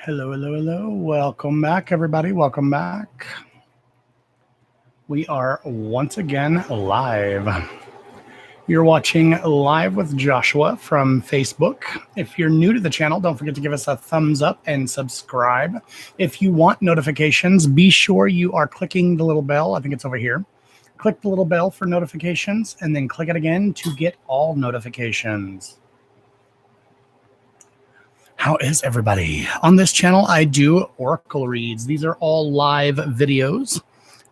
Hello, hello, hello. Welcome back, everybody. Welcome back. We are once again live. You're watching Live with Joshua from Facebook. If you're new to the channel, don't forget to give us a thumbs up and subscribe. If you want notifications, be sure you are clicking the little bell. I think it's over here. Click the little bell for notifications and then click it again to get all notifications. How is everybody? On this channel, I do oracle reads. These are all live videos.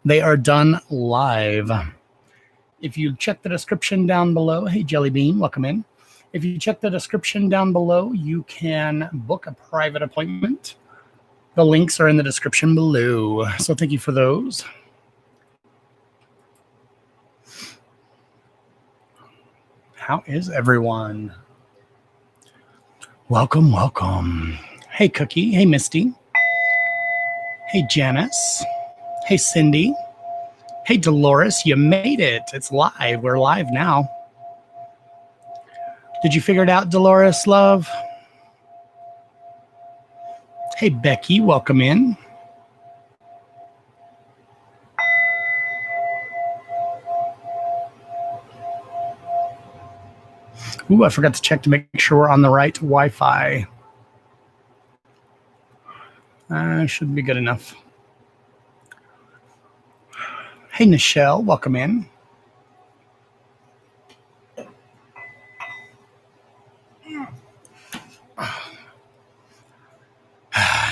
They are done live. If you check the description down below, hey Jelly Bean, welcome in. If you check the description down below, you can book a private appointment. The links are in the description below. So thank you for those. How is everyone? Welcome, welcome. Hey, Cookie. Hey, Misty. Hey, Janice. Hey, Cindy. Hey, Dolores. You made it. It's live. We're live now. Did you figure it out, Dolores, love? Hey, Becky. Welcome in. Ooh, I forgot to check to make sure we're on the right Wi-Fi. Should be good enough. Hey, Nichelle, welcome in.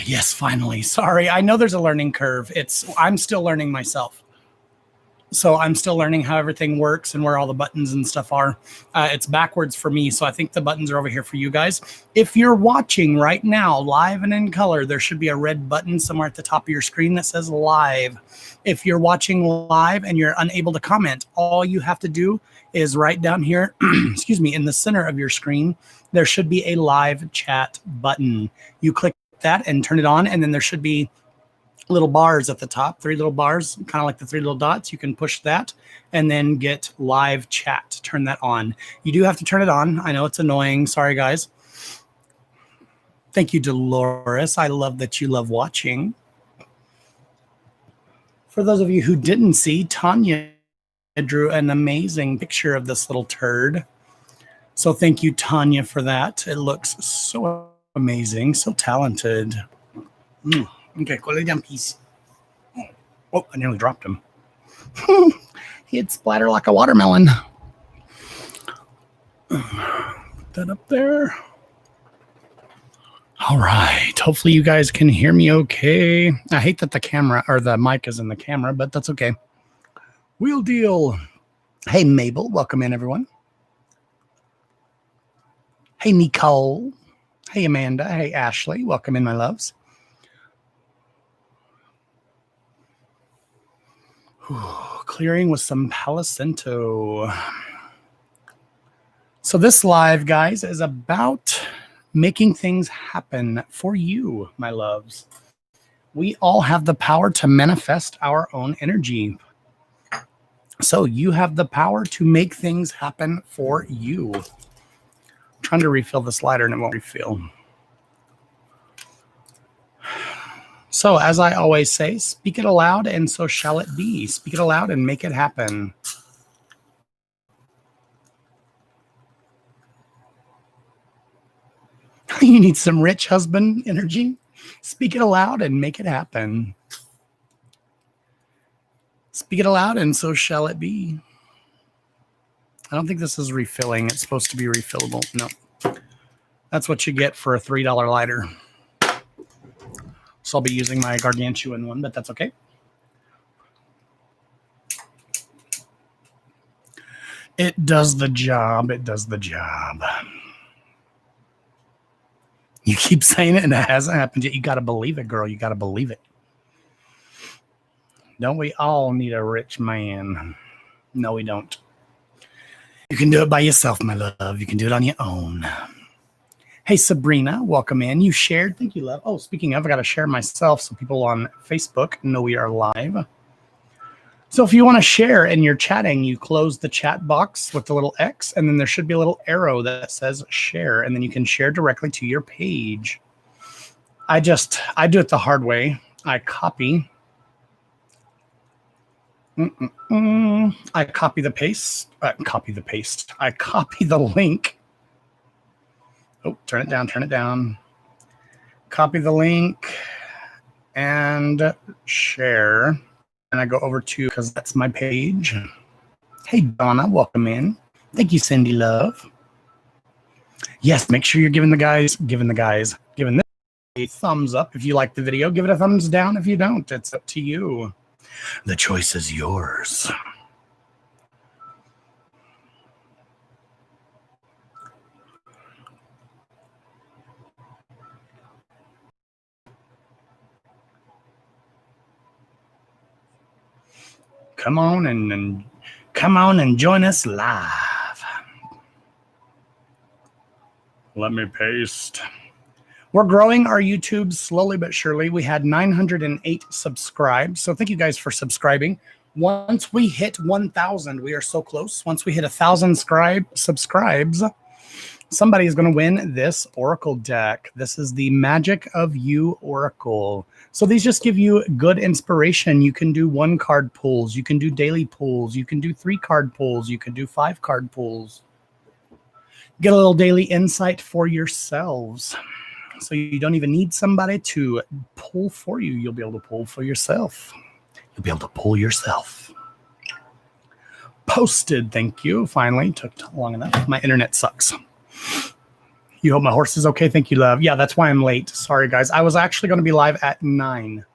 Yes, finally. Sorry, I know there's a learning curve. I'm still learning myself. So I'm still learning how everything works and where all the buttons and stuff are. It's backwards for me, so I think the buttons are over here for you guys. If you're watching right now, live and in color, there should be a red button somewhere at the top of your screen that says live. If you're watching live and you're unable to comment, all you have to do is right down here, excuse me, in the center of your screen, there should be a live chat button. You click that and turn it on, and then there should be little bars at the top, 3 little bars, kind of like the 3 little dots. You can push that and then get live chat. Turn that on. You do have to turn it on. I know it's annoying. Sorry, guys. Thank you, Dolores. I love that you love watching. For those of you who didn't see, Tanya drew an amazing picture of this little turd. So thank you, Tanya, for that. It looks so amazing, so talented. Okay, go lay down, please. Oh, I nearly dropped him. He'd splatter like a watermelon. Put that up there. All right. Hopefully you guys can hear me okay. I hate that the camera or the mic is in the camera, but that's okay. Wheel deal. Hey, Mabel. Welcome in, everyone. Hey, Nicole. Hey, Amanda. Hey, Ashley. Welcome in, my loves. Clearing with some Palo Santo. So this live, guys, is about making things happen for you, my loves. We all have the power to manifest our own energy. So you have the power to make things happen for you. I'm trying to refill this lighter and it won't refill. So as I always say, speak it aloud and so shall it be. Speak it aloud and make it happen. You need some rich husband energy? Speak it aloud and make it happen. Speak it aloud and so shall it be. I don't think this is refilling. It's supposed to be refillable. No. That's what you get for a $3 lighter. So I'll be using my gargantuan one, but that's okay. It does the job. It does the job. You keep saying it and it hasn't happened yet. You got to believe it, girl. You got to believe it. Don't we all need a rich man? No, we don't. You can do it by yourself, my love. You can do it on your own. Hey, Sabrina, welcome in. You shared. Thank you, love. Oh, speaking of, I got to share myself so people on Facebook know we are live. So if you want to share and you're chatting, you close the chat box with the little X, and then there should be a little arrow that says share, and then you can share directly to your page. I do it the hard way. I copy. I copy the paste. I copy the link. Oh, turn it down, turn it down. Copy the link and share. And I go over to, because that's my page. Hey, Donna, welcome in. Thank you, Cindy Love. Yes, make sure you're giving this a thumbs up if you like the video. Give it a thumbs down if you don't. It's up to you. The choice is yours. Come on and join us live. Let me paste. We're growing our YouTube slowly but surely. We had 908 subscribed. So thank you guys for subscribing. Once we hit 1,000, we are so close. Once we hit 1,000 subscribes, somebody is going to win this Oracle deck. This is the Magic of You Oracle. So these just give you good inspiration. You can do 1-card pulls. You can do daily pulls. You can do 3-card pulls. You can do 5-card pulls. Get a little daily insight for yourselves. So you don't even need somebody to pull for you. You'll be able to pull for yourself. You'll be able to pull yourself. Posted, thank you. Finally, took long enough. My internet sucks. You hope my horse is okay? Thank you, love. Yeah, that's why I'm late. Sorry, guys. I was actually going to be live at 9.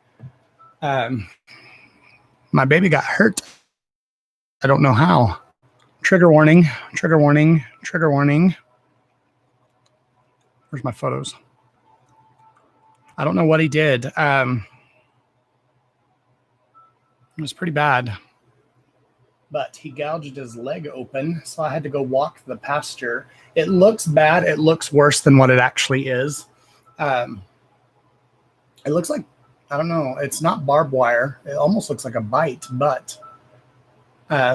My baby got hurt. I don't know how. Trigger warning, trigger warning, trigger warning. Where's my photos? I don't know what he did. It was pretty bad. But he gouged his leg open, so I had to go walk the pasture. It looks bad. It looks worse than what it actually is. It looks like, I don't know, it's not barbed wire. It almost looks like a bite, but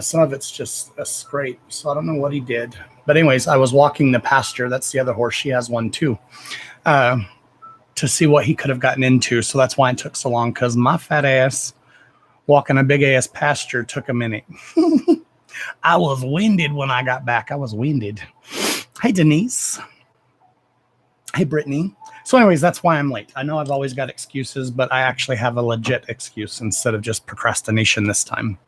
some of it's just a scrape. So I don't know what he did. But anyways, I was walking the pasture. That's the other horse. She has one too. To see what he could have gotten into. So that's why it took so long, because my fat ass walking a big ass pasture took a minute. I was winded when I got back. I was winded. Hey, Denise. Hey, Brittany. So anyways, that's why I'm late. I know I've always got excuses, but I actually have a legit excuse instead of just procrastination this time.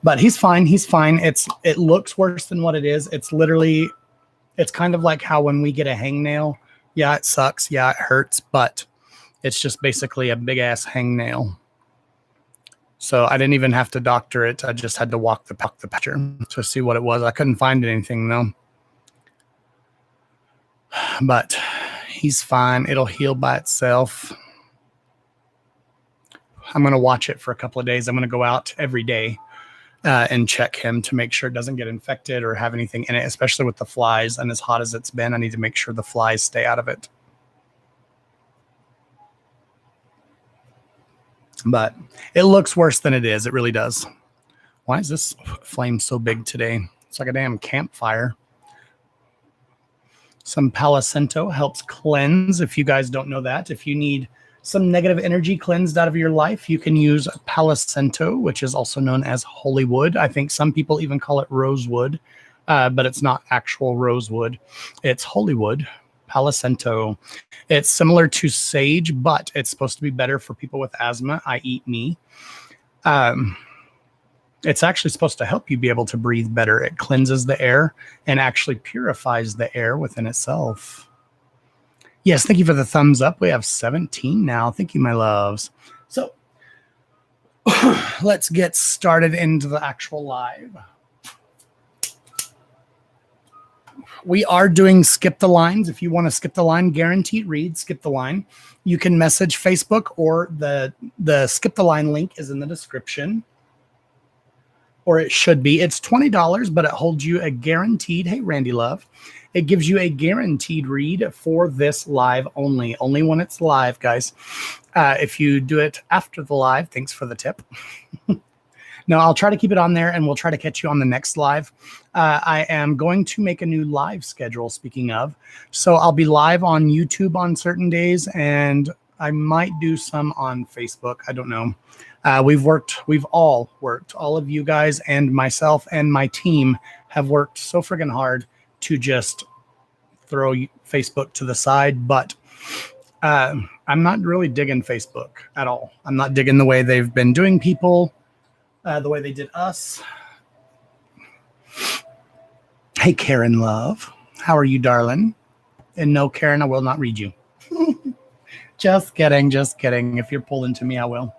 But he's fine. He's fine. It looks worse than what it is. It's literally, it's kind of like how when we get a hangnail, yeah, it sucks. Yeah, it hurts, but it's just basically a big ass hangnail. So I didn't even have to doctor it. I just had to walk the pasture to see what it was. I couldn't find anything though. But he's fine. It'll heal by itself. I'm going to watch it for a couple of days. I'm going to go out every day and check him to make sure it doesn't get infected or have anything in it, especially with the flies. And as hot as it's been, I need to make sure the flies stay out of it. But it looks worse than it is. It really does. Why is this flame so big today? It's like a damn campfire. Some Palo Santo helps cleanse. If you guys don't know that, if you need some negative energy cleansed out of your life, you can use Palo Santo, which is also known as holy wood. I think some people even call it rosewood, but it's not actual rosewood. It's holy wood, Palo Santo. It's similar to sage, but it's supposed to be better for people with asthma, i.e. me. It's actually supposed to help you be able to breathe better. It cleanses the air and actually purifies the air within itself. Yes, thank you for the thumbs up. We have 17 now. Thank you, my loves. So let's get started into the actual live. We are doing skip the lines. If you want to skip the line, guaranteed read, skip the line. You can message Facebook, or the skip the line link is in the description. Or it should be. It's $20, but it holds you a guaranteed, hey, Randy Love. It gives you a guaranteed read for this live only. Only when it's live, guys. If you do it after the live, thanks for the tip. No, I'll try to keep it on there, and we'll try to catch you on the next live. I am going to make a new live schedule, speaking of. So I'll be live on YouTube on certain days, and I might do some on Facebook. I don't know. We've all worked, all of you guys and myself and my team have worked so friggin' hard to just throw Facebook to the side. But I'm not really digging Facebook at all. I'm not digging the way they've been doing people, the way they did us. Hey, Karen Love. How are you, darling? And no, Karen, I will not read you. Just kidding. Just kidding. If you're pulling to me, I will.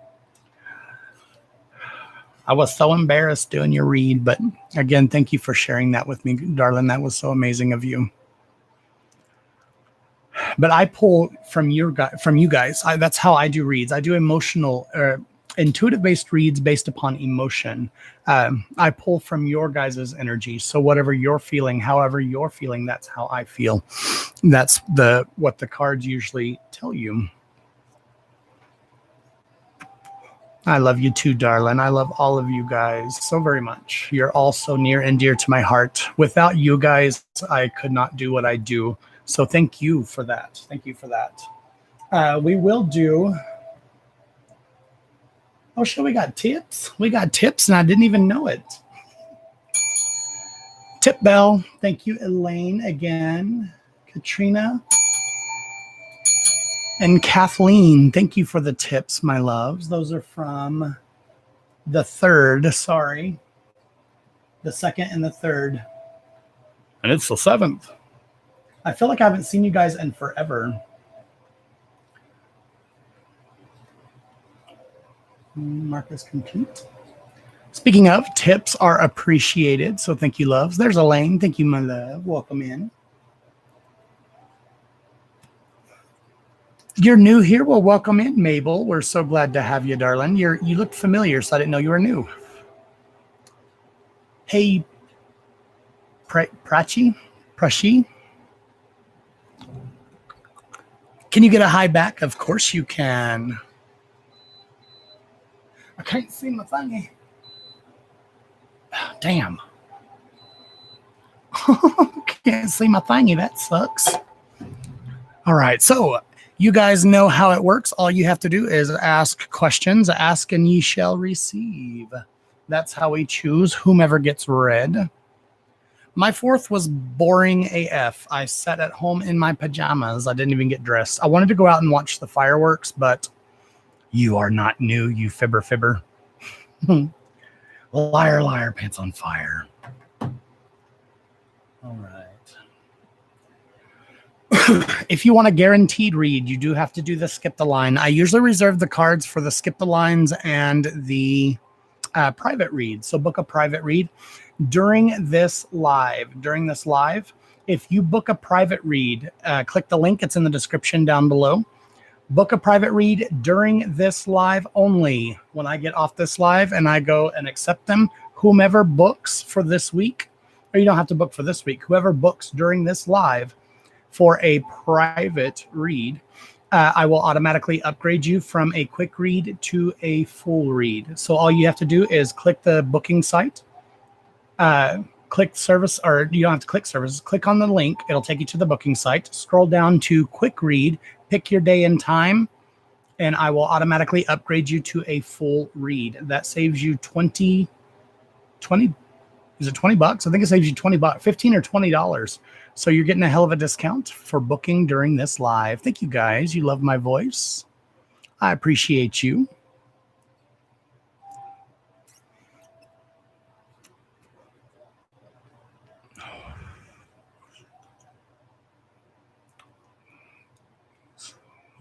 I was so embarrassed doing your read, but again, thank you for sharing that with me, darling. That was so amazing of you. But I pull from you guys. That's how I do reads. I do intuitive based reads based upon emotion. I pull from your guys' energy. So whatever you're feeling, however you're feeling, that's how I feel. That's what the cards usually tell you. I love you too, darling. I love all of you guys so very much. You're all so near and dear to my heart. Without you guys, I could not do what I do. So thank you for that. Thank you for that. We will do. Oh, sure. We got tips. We got tips, and I didn't even know it. Tip bell. Thank you, Elaine, again. Katrina. And Kathleen, thank you for the tips, my loves. Those are from the 3rd. Sorry. The 2nd and the 3rd. And it's the 7th. I feel like I haven't seen you guys in forever. Marcus complete. Speaking of, tips are appreciated. So thank you, loves. There's Elaine. Thank you, my love. Welcome in. You're new here? Well, welcome in, Mabel. We're so glad to have you, darling. You looked familiar, so I didn't know you were new. Hey, Prachi? Can you get a high back? Of course you can. I can't see my thingy. Damn. Can't see my thingy. That sucks. All right, so you guys know how it works. All you have to do is ask questions. Ask and ye shall receive. That's how we choose whomever gets read. My 4th was boring AF. I sat at home in my pajamas. I didn't even get dressed. I wanted to go out and watch the fireworks, but you are not new, you fibber. Liar, liar, pants on fire. All right. If you want a guaranteed read, you do have to do the skip the line. I usually reserve the cards for the skip the lines and the private read. So book a private read during this live. If you book a private read, click the link. It's in the description down below. Book a private read during this live only. When I get off this live and I go and accept them, whomever books for this week, or you don't have to book for this week, whoever books during this live for a private read, I will automatically upgrade you from a quick read to a full read. So all you have to do is click the booking site, click service, or you don't have to click services. Click on the link. It'll take you to the booking site. Scroll down to quick read, pick your day and time, and I will automatically upgrade you to a full read. That saves you 20, is it 20 bucks? I think it saves you 20 bucks, 15 or $20. So you're getting a hell of a discount for booking during this live. Thank you guys. You love my voice. I appreciate you.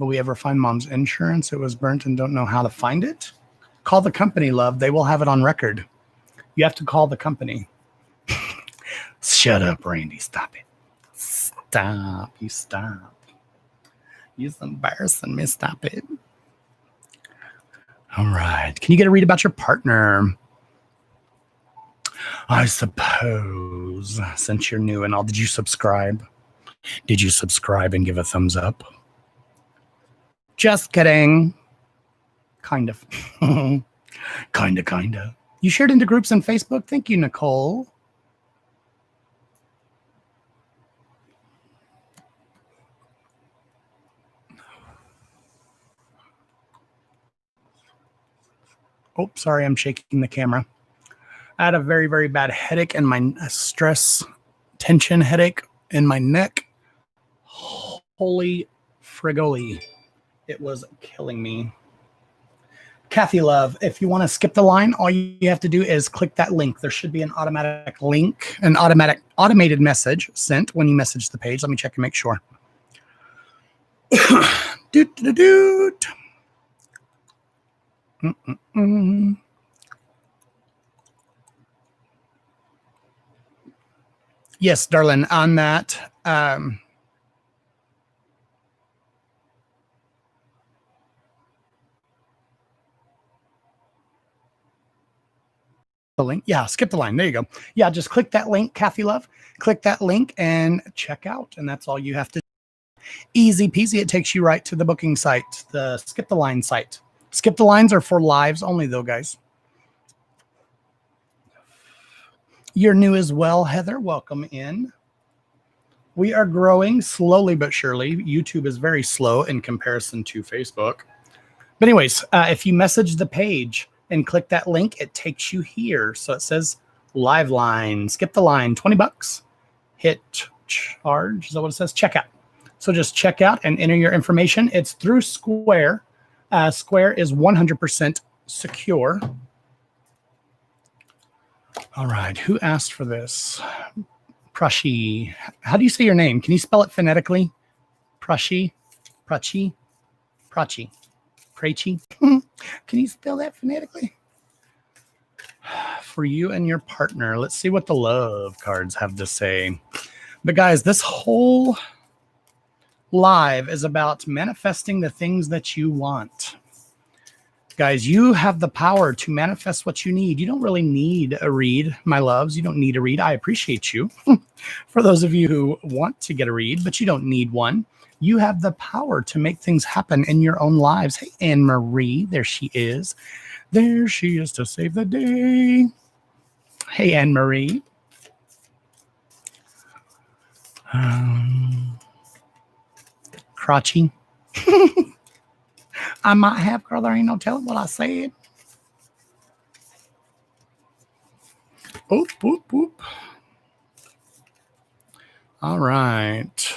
Will we ever find Mom's insurance? It was burnt and don't know how to find it. Call the company, love. They will have it on record. You have to call the company. Shut up, Randy. Stop it. Stop. You stop. You're embarrassing me. Stop it. All right. Can you get a read about your partner? I suppose, since you're new and all, did you subscribe? Did you subscribe and give a thumbs up? Just kidding. Kind of. Kinda. You shared into groups on Facebook? Thank you, Nicole. Oh, sorry, I'm shaking the camera. I had a very, very bad headache and my stress tension headache in my neck. Holy frigoli. It was killing me. Kathy Love, if you want to skip the line, all you have to do is click that link. There should be an automatic link, an automated message sent when you message the page. Let me check and make sure. Doot, doot, doot. Yes, darling, on that. The link. Yeah, skip the line. There you go. Yeah, just click that link, Kathy Love. Click that link and check out. And that's all you have to do. Easy peasy. It takes you right to the booking site, the skip the line site. Skip the lines are for lives only, though, guys. You're new as well, Heather. Welcome in. We are growing slowly but surely. YouTube is very slow in comparison to Facebook. But anyways, if you message the page and click that link, it takes you here. So it says live line, skip the line, 20 bucks, hit charge. Is that what it says? Checkout. So just check out and enter your information. It's through Square. Square is 100% secure. All right. Who asked for this? Prashi. How do you say your name? Can you spell it phonetically? Prashi? Prachi? Prachi? Prachi? Can you spell that phonetically? For you and your partner. Let's see what the love cards have to say. But guys, this whole live is about manifesting the things that you want. Guys, you have the power to manifest what you need. You don't really need a read, my loves. You don't need a read. I appreciate you. For those of you who want to get a read, but you don't need one. You have the power to make things happen in your own lives. Hey, Anne Marie, there she is. There she is to save the day. Hey, Anne Marie. Crotchy. I might have, girl. There ain't no telling what I said. Oop, oop, oop. All right.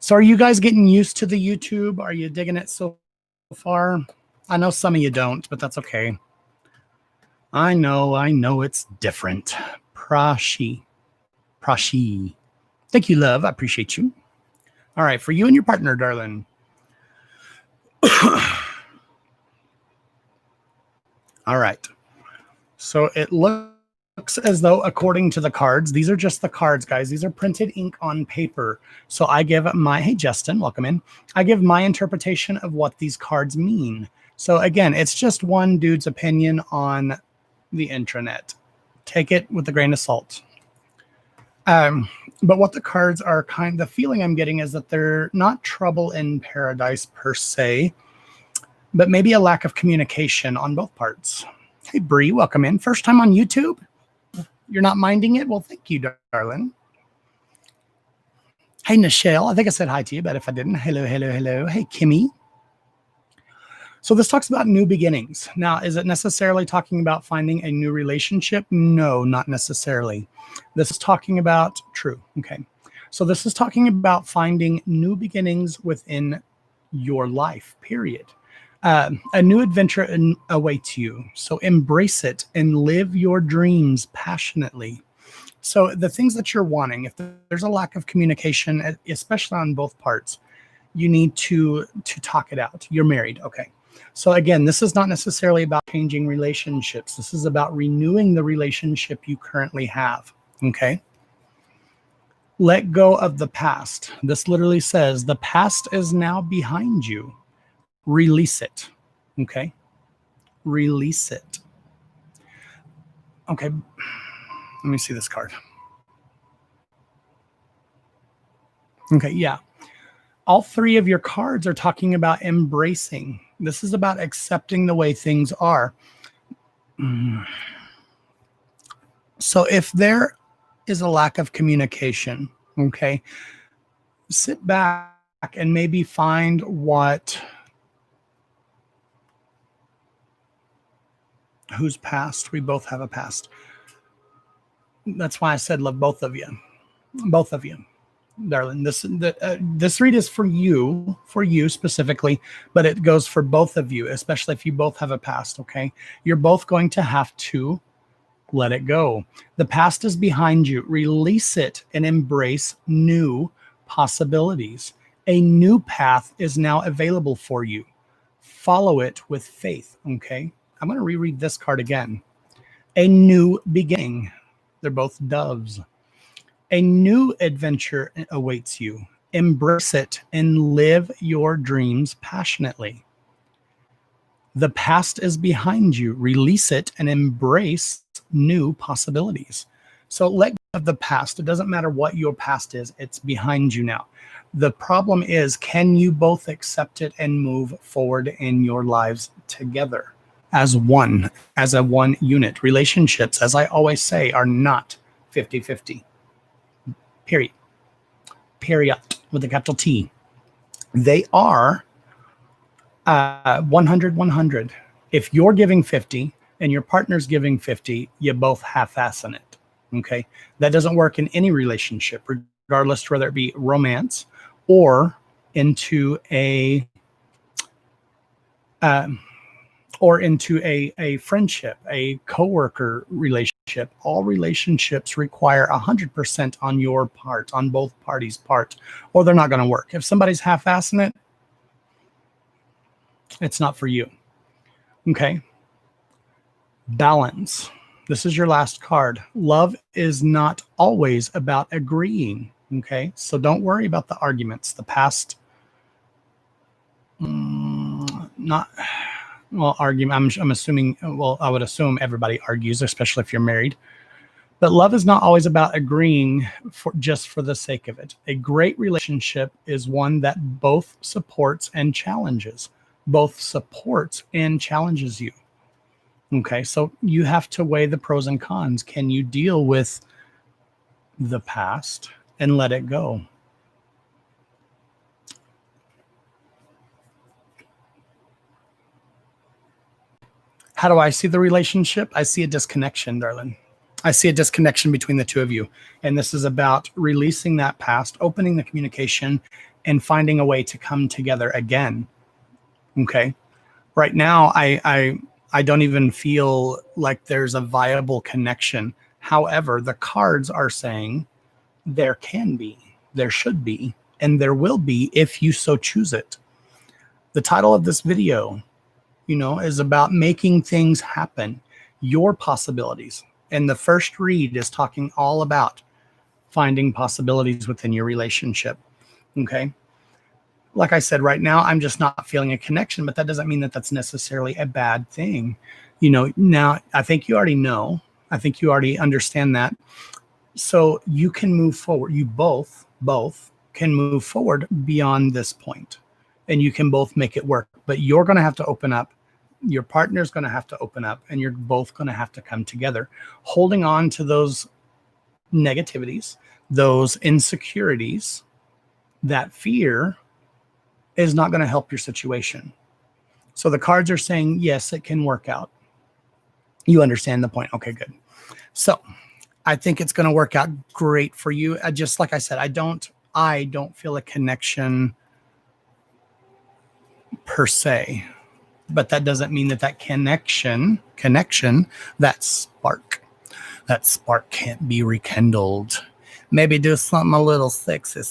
So are you guys getting used to the YouTube? Are you digging it so far? I know some of you don't, but that's okay. I know it's different. Prashi. Thank you, love. I appreciate you. All right, for you and your partner, darling. All right. So it looks as though, according to the cards, these are just the cards, guys. These are printed ink on paper. So I give my, hey, Justin, welcome in. I give my interpretation of what these cards mean. So again, it's just one dude's opinion on the intranet. Take it with a grain of salt. But what the cards are the feeling I'm getting is that they're not trouble in paradise per se, but maybe a lack of communication on both parts. Hey, Bree, welcome in. First time on YouTube? You're not minding it? Well, thank you, darling. Hey, Nichelle. I think I said hi to you, but if I didn't, hello, hello, hello. Hey, Kimmy. So this talks about new beginnings. Now, is it necessarily talking about finding a new relationship? No, not necessarily. This is talking about, true, okay. So this is talking about finding new beginnings within your life, period. A new adventure awaits you. So embrace it and live your dreams passionately. So the things that you're wanting, if there's a lack of communication, especially on both parts, you need to talk it out. You're married, okay. So again, this is not necessarily about changing relationships. This is about renewing the relationship you currently have, okay? Let go of the past. This literally says the past is now behind you. Release it, okay? Release it. Okay, let me see this card. Okay, yeah. All three of your cards are talking about embracing. This is about accepting the way things are. So if there is a lack of communication, okay, sit back and maybe find what Whose past? We both have a past. That's why I said love both of you. Both of you, darling. This read is for you specifically, but it goes for both of you, especially if you both have a past, okay? You're both going to have to let it go. The past is behind you. Release it and embrace new possibilities. A new path is now available for you. Follow it with faith, okay? I'm going to reread this card again. A new beginning. They're both doves. A new adventure awaits you. Embrace it and live your dreams passionately. The past is behind you. Release it and embrace new possibilities. So let go of the past. It doesn't matter what your past is. It's behind you now. The problem is, can you both accept it and move forward in your lives together as one, as a one unit? Relationships, as I always say, are not 50-50. Period. Period with a capital T. They are 100-100. If you're giving 50 and your partner's giving 50, you both half-assing it. Okay? That doesn't work in any relationship, regardless whether it be romance or into a friendship, a coworker relationship. All relationships require 100% on your part, on both parties' part, or they're not going to work. If somebody's half-assing it, it's not for you. Okay. Balance. This is your last card. Love is not always about agreeing. Okay. So don't worry about the arguments. The past, argument. I'm assuming, I would assume everybody argues, especially if you're married. But love is not always about agreeing just for the sake of it. A great relationship is one that both supports and challenges. Both supports and challenges you. Okay, so you have to weigh the pros and cons. Can you deal with the past and let it go? How do I see the relationship? I see a disconnection, darling. I see a disconnection between the two of you. And this is about releasing that past, opening the communication, and finding a way to come together again. Okay. Right now, I don't even feel like there's a viable connection. However, the cards are saying there can be, there should be, and there will be if you so choose it. The title of this video, is about making things happen, your possibilities. And the first read is talking all about finding possibilities within your relationship. Okay. Like I said, right now, I'm just not feeling a connection, but that doesn't mean that that's necessarily a bad thing. Now I think you already know. I think you already understand that. So you can move forward. You both can move forward beyond this point, and you can both make it work. But you're going to have to open up. Your partner's going to have to open up, and you're both going to have to come together. Holding on to those negativities, those insecurities, that fear is not going to help your situation. So the cards are saying, yes, it can work out. You understand the point. Okay, good. So I think it's going to work out great for you. Just like I said, I don't feel a connection per se, but that doesn't mean that connection, that spark can't be rekindled. Maybe do something a little sexy.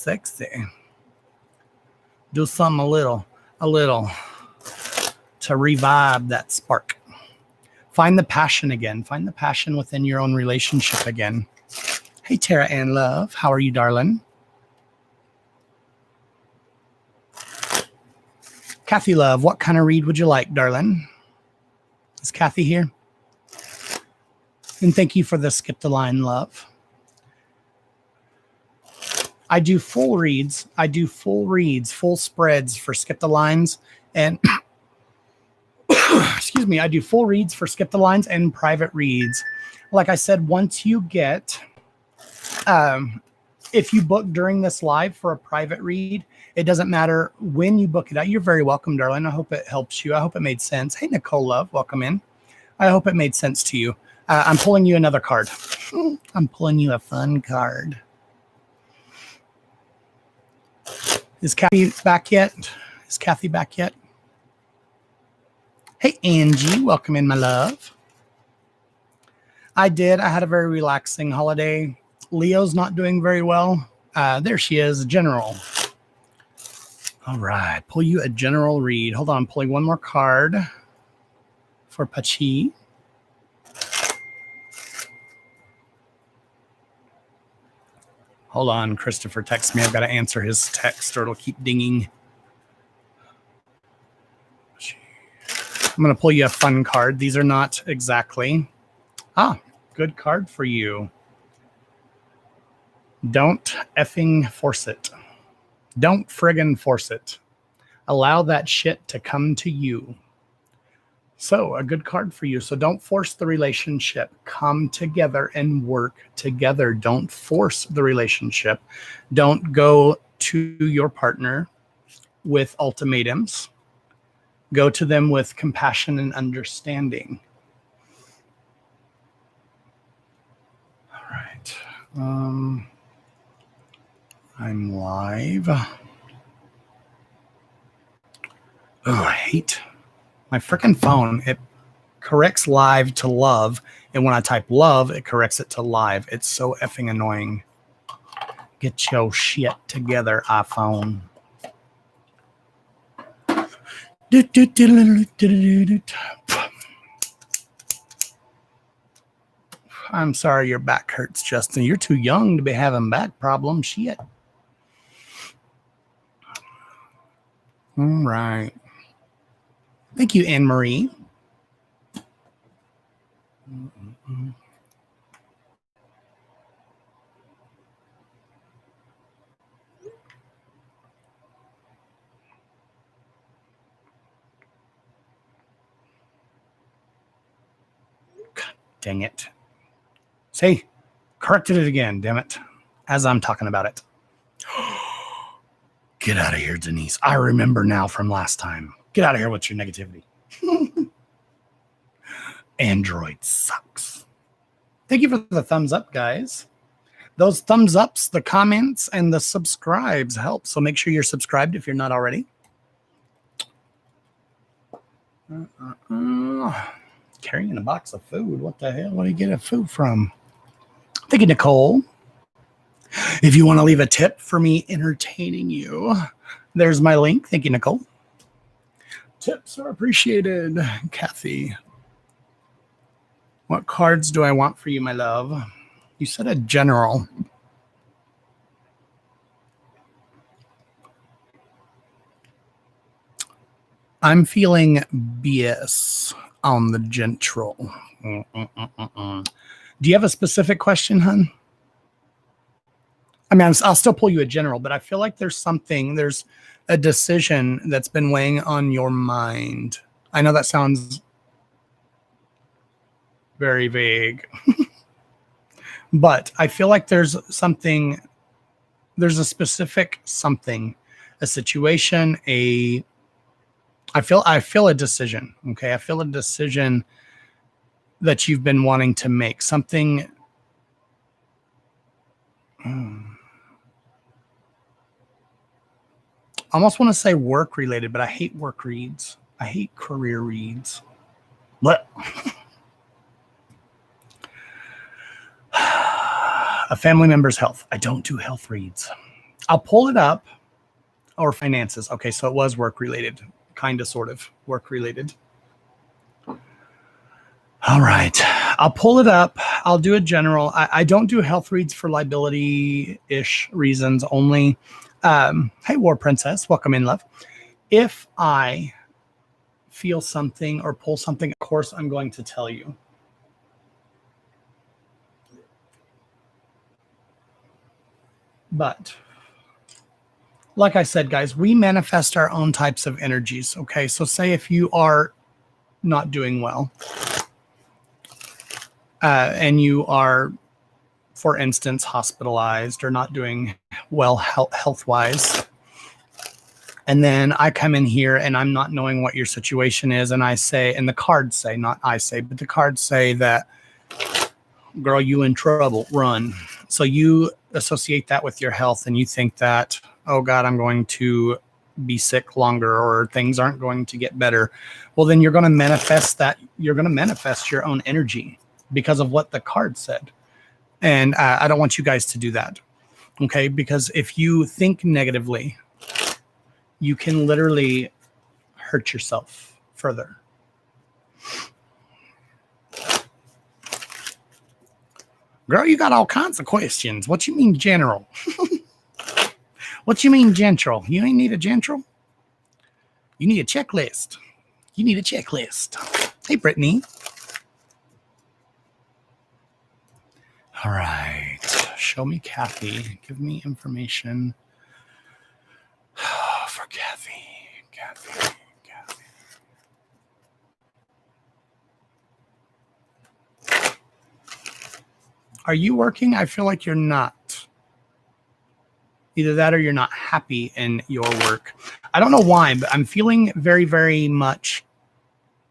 Do something a little to revive that spark. Find the passion again. Find the passion within your own relationship again. Hey, Tara Ann Love. How are you, darling? Kathy Love, what kind of read would you like, darling? Is Kathy here? And thank you for the skip the line, love. I do full reads. Full spreads for skip the lines. And excuse me, I do full reads for skip the lines and private reads. Like I said, once you get, if you book during this live for a private read, it doesn't matter when you book it out. You're very welcome, darling. I hope it helps you. I hope it made sense. Hey, Nicole Love, welcome in. I hope it made sense to you. I'm pulling you another card. I'm pulling you a fun card. Is Kathy back yet? Is Kathy back yet? Hey, Angie, welcome in, my love. I did. I had a very relaxing holiday. Leo's not doing very well. There she is, General. All right, pull you a general read. Hold on, I'm pulling one more card for Pachi. Hold on, Christopher texts me. I've got to answer his text or it'll keep dinging. I'm going to pull you a fun card. These are not exactly. Good card for you. Don't effing force it. Don't friggin' force it. Allow that shit to come to you. So, a good card for you. So, don't force the relationship. Come together and work together. Don't force the relationship. Don't go to your partner with ultimatums. Go to them with compassion and understanding. All right. I'm live. Oh, I hate my freaking phone. It corrects live to love. And when I type love, it corrects it to live. It's so effing annoying. Get your shit together, iPhone. I'm sorry your back hurts, Justin. You're too young to be having back problems. Shit. All right. Thank you, Anne-Marie. God dang it. See, corrected it again, damn it. As I'm talking about it. Get out of here, Denise. I remember now from last time. Get out of here with your negativity. Android sucks. Thank you for the thumbs up, guys. Those thumbs ups, the comments, and the subscribes help. So make sure you're subscribed if you're not already. Carrying a box of food. What the hell? Where do you get a food from? Thank you, Nicole. If you want to leave a tip for me entertaining you, there's my link. Thank you, Nicole. Tips are appreciated, Kathy. What cards do I want for you, my love? You said a general. I'm feeling BS on the gentle. Do you have a specific question, hun? I mean, I'll still pull you a general, but I feel like there's a decision that's been weighing on your mind. I know that sounds very vague, but I feel like there's a specific something, a situation, I feel a decision. Okay. I feel a decision that you've been wanting to make, something. I almost want to say work related, but I hate work reads. I hate career reads. What? A family member's health. I don't do health reads. I'll pull it up. Or finances. Okay, so it was work related. Kind of, sort of work related. All right. I'll pull it up. I'll do a general. I don't do health reads for liability-ish reasons only. Hey, War Princess. Welcome in, love. If I feel something or pull something, of course, I'm going to tell you. But like I said, guys, we manifest our own types of energies. Okay, so say if you are not doing well and you are, for instance, hospitalized or not doing well health-wise, And then I come in here and I'm not knowing what your situation is. And I say, and the cards say, not I say, but the cards say that, girl, you in trouble, run. So you associate that with your health and you think that, oh God, I'm going to be sick longer or things aren't going to get better. Well, then you're going to manifest that. You're going to manifest your own energy because of what the card said. And I don't want you guys to do that. Okay. Because if you think negatively, you can literally hurt yourself further. Girl, you got all kinds of questions. What you mean general? What you mean general? You ain't need a general? You need a checklist. You need a checklist. Hey, Brittany. All right. Show me Kathy. Give me information for Kathy. Kathy. Are you working? I feel like you're not. Either that or you're not happy in your work. I don't know why, but I'm feeling very, very much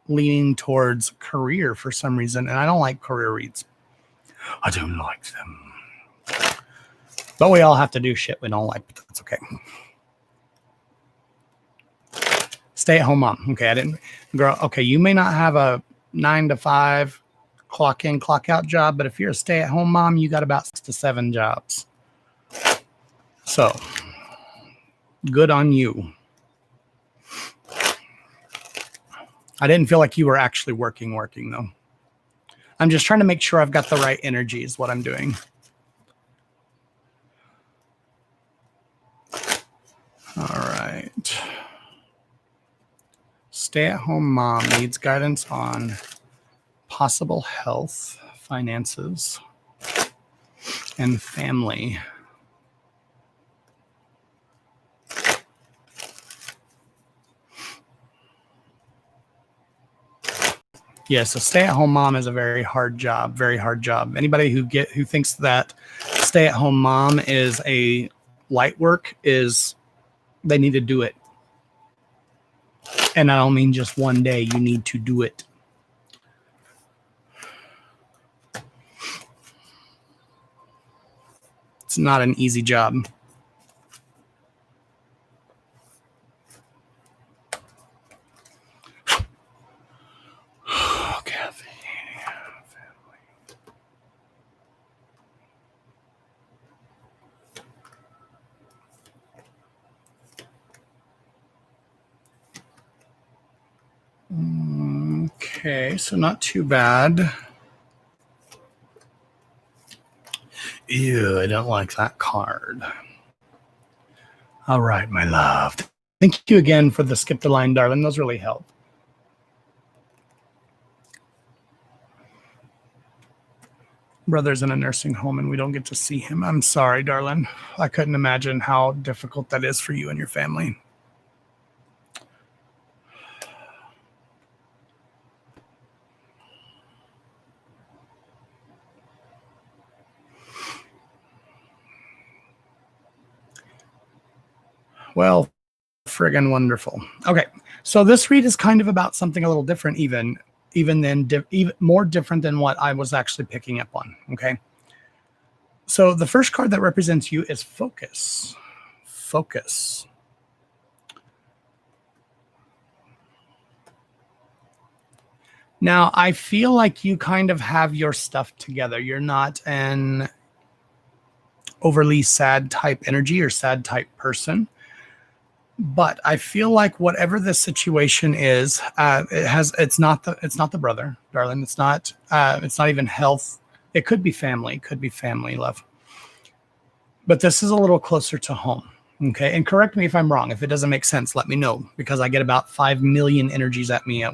leaning towards career for some reason. And I don't like career reads. I don't like them. But we all have to do shit we don't like, but that's okay. Stay-at-home mom. Okay, I didn't. Girl, okay, you may not have a 9 to 5 clock in, clock out job, but if you're a stay-at-home mom, you got about 6 to 7 jobs. So, good on you. I didn't feel like you were actually working though. I'm just trying to make sure I've got the right energy is what I'm doing. All right. Stay-at-home mom needs guidance on possible health, finances, and family. Yes, a stay-at-home mom is a very hard job, very hard job. Anybody who thinks that stay-at-home mom is a light work they need to do it. And I don't mean just one day, you need to do it. It's not an easy job. Kathy. Okay, so not too bad. Ew, I don't like that card. All right, my love. Thank you again for the skip the line, darling. Those really help. Brother's in a nursing home and we don't get to see him. I'm sorry, darling. I couldn't imagine how difficult that is for you and your family. Well, friggin' wonderful. Okay, so this read is kind of about something a little different, even more different than what I was actually picking up on. Okay, so the first card that represents you is focus. Focus. Now, I feel like you kind of have your stuff together. You're not an overly sad type energy or sad type person. But I feel like whatever the situation is, it's not the brother, darling. It's not even health. It could be family, love. But this is a little closer to home. Okay. And correct me if I'm wrong. If it doesn't make sense, let me know, because I get about 5 million energies at me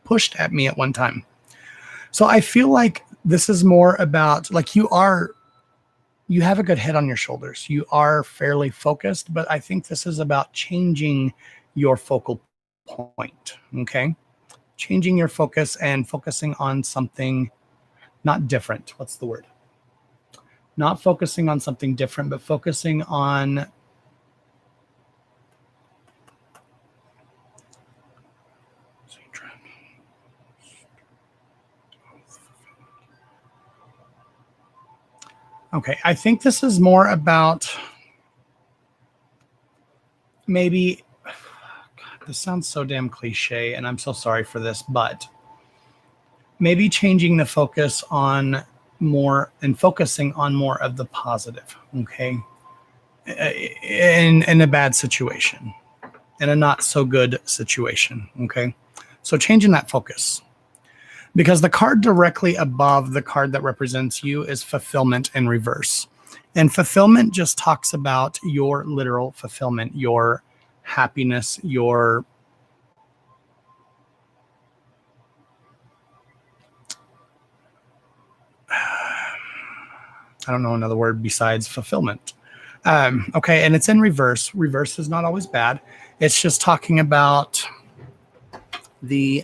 pushed at me at one time. So I feel like this is more about, like, you have a good head on your shoulders. You are fairly focused, but I think this is about changing your focal point. Okay. Changing your focus and focusing on something not different. What's the word? Not focusing on something different, but focusing on Okay, I think this is more about maybe, God, this sounds so damn cliche, and I'm so sorry for this, but maybe changing the focus on more and focusing on more of the positive, okay? In a bad situation, in a not so good situation, okay? So changing that focus. Because the card directly above the card that represents you is fulfillment in reverse. And fulfillment just talks about your literal fulfillment, your happiness, your I don't know another word besides fulfillment. Okay, and it's in reverse. Reverse is not always bad. It's just talking about the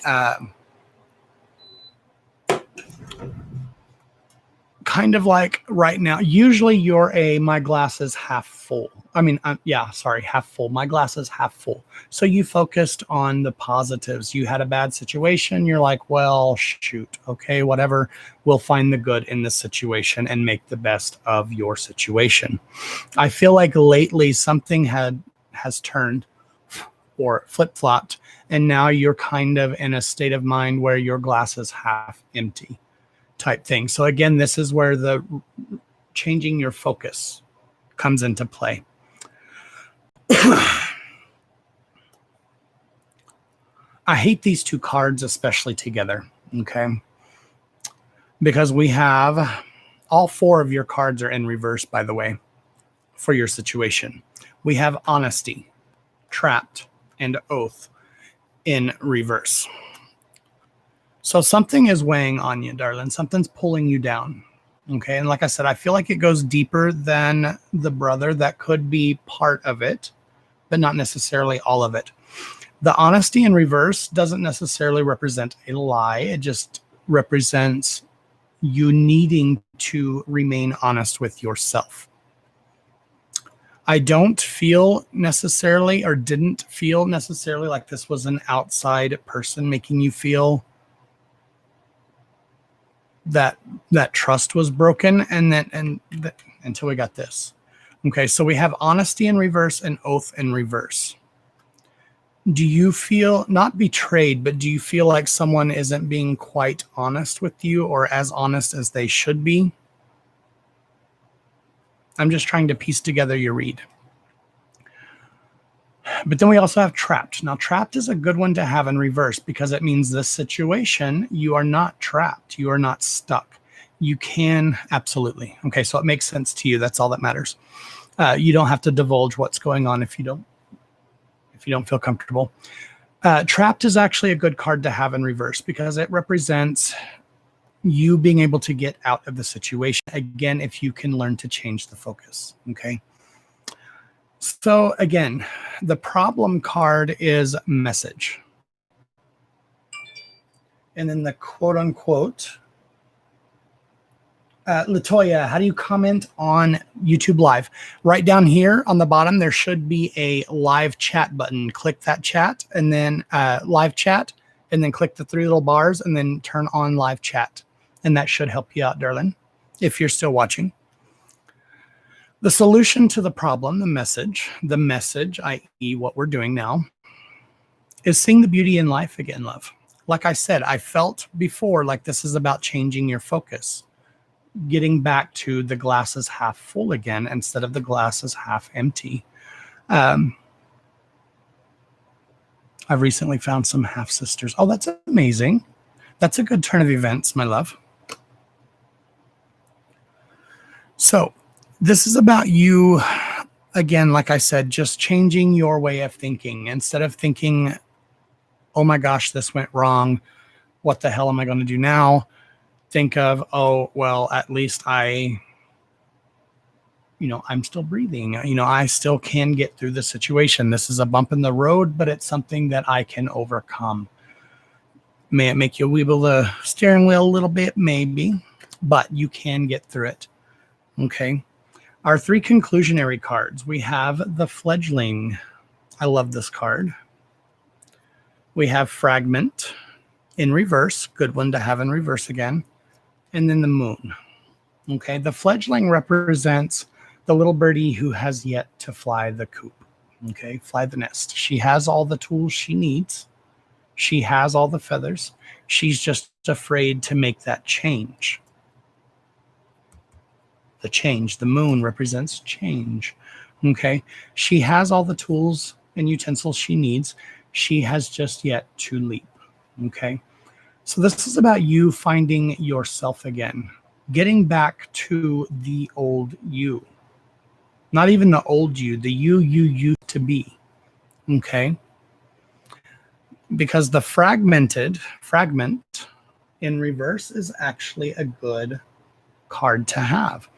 kind of like right now. Usually you're my glass is half full. I mean, half full. My glass is half full. So you focused on the positives. You had a bad situation. You're like, well, shoot. Okay, whatever. We'll find the good in this situation and make the best of your situation. I feel like lately something has turned or flip-flopped, and now you're kind of in a state of mind where your glass is half empty type thing. So again, this is where the changing your focus comes into play. I hate these two cards, especially together, okay? Because we have all four of your cards are in reverse, by the way, for your situation. We have honesty, trapped, and oath in reverse. So something is weighing on you, darling. Something's pulling you down. Okay. And like I said, I feel like it goes deeper than the brother. That could be part of it, but not necessarily all of it. The honesty in reverse doesn't necessarily represent a lie. It just represents you needing to remain honest with yourself. I don't feel necessarily or didn't feel necessarily like this was an outside person making you feel that trust was broken until we got this. Okay, so we have honesty in reverse and oath in reverse. Do you feel not betrayed, but do you feel like someone isn't being quite honest with you or as honest as they should be? I'm just trying to piece together your read. But then we also have trapped. Now, trapped is a good one to have in reverse because it means this situation, you are not trapped. You are not stuck. You can absolutely. Okay, so it makes sense to you. That's all that matters. You don't have to divulge what's going on if you don't feel comfortable. Trapped is actually a good card to have in reverse because it represents you being able to get out of the situation. Again, if you can learn to change the focus. Okay. So again, the problem card is message. And then the quote unquote, Latoya, how do you comment on YouTube Live? Right down here on the bottom, there should be a live chat button. Click that chat and then live chat, and then click the three little bars and then turn on live chat. And that should help you out, darling, if you're still watching. The solution to the problem, the message, i.e. what we're doing now, is seeing the beauty in life again, love. Like I said, I felt before like this is about changing your focus, getting back to the glass is half full again instead of the glass is half empty. I've recently found some half sisters. Oh, that's amazing. That's a good turn of events, my love. So this is about you, again, like I said, just changing your way of thinking. Instead of thinking, oh my gosh, this went wrong. What the hell am I going to do now? Think of, oh, well, at least I'm still breathing. I still can get through the situation. This is a bump in the road, but it's something that I can overcome. May it make you wibble the steering wheel a little bit? Maybe, but you can get through it. Okay. Our three conclusionary cards. We have the fledgling. I love this card. We have fragment in reverse. Good one to have in reverse again. And then the moon. Okay, the fledgling represents the little birdie who has yet to fly the coop. Okay, fly the nest. She has all the tools she needs. She has all the feathers. She's just afraid to make that change. The change. The moon represents change. Okay, she has all the tools and utensils she needs. She has just yet to leap. Okay, so this is about you finding yourself again, getting back to the old you. Not even the old you, the you used to be. Okay, because the fragment in reverse is actually a good card to have.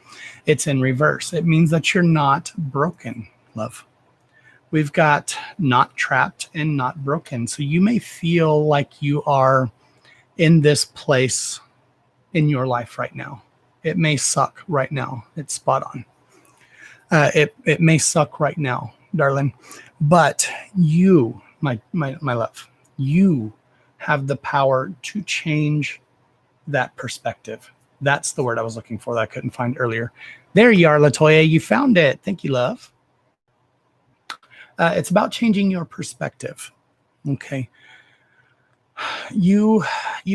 It's in reverse. It means that you're not broken, love. We've got not trapped and not broken. So you may feel like you are in this place in your life right now. It may suck right now. It's spot on. It may suck right now, darling, but you, my love, you have the power to change that perspective. That's the word I was looking for that I couldn't find earlier. There you are, Latoya. You found it. Thank you, love. It's about changing your perspective. Okay. You've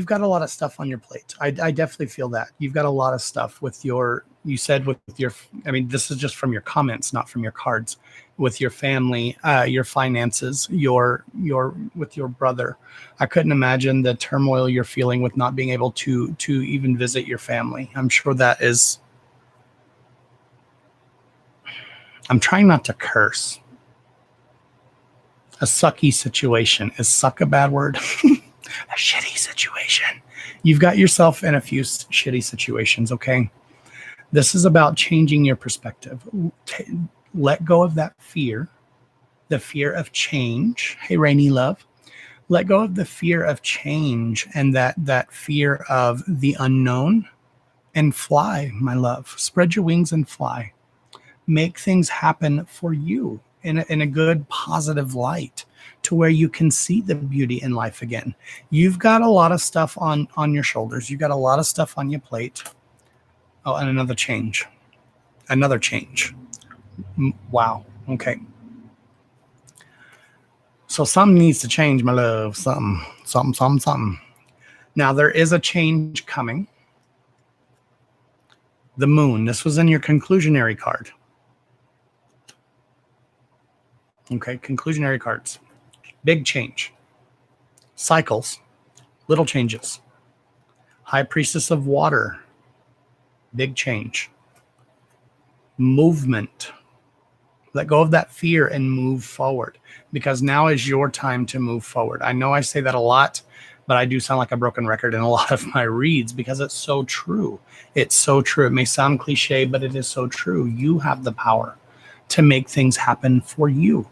got a lot of stuff on your plate. I definitely feel that. You've got a lot of stuff with your, you said with your, I mean, this is just from your comments, not from your cards, with your family, your finances, with your brother. I couldn't imagine the turmoil you're feeling with not being able to even visit your family. I'm sure that is, I'm trying not to curse. A sucky situation. Is suck a bad word? A shitty situation. You've got yourself in a few shitty situations, okay? This is about changing your perspective. Let go of that fear, the fear of change. Hey, Rainy love. Let go of the fear of change and that fear of the unknown, and fly, my love. Spread your wings and fly. Make things happen for you in a good, positive light, to where you can see the beauty in life again. You've got a lot of stuff on your shoulders. You've got a lot of stuff on your plate. Oh, and another change. Another change. Wow. Okay. So something needs to change, my love. Something. Now, there is a change coming. The moon. This was in your conclusionary card. Okay, conclusionary cards. Big change. Cycles. Little changes. High Priestess of Water. Big change. Movement. Let go of that fear and move forward, because now is your time to move forward. I know I say that a lot, but I do sound like a broken record in a lot of my reads, because it's so true. It's so true. It may sound cliche, but it is so true. You have the power to make things happen for you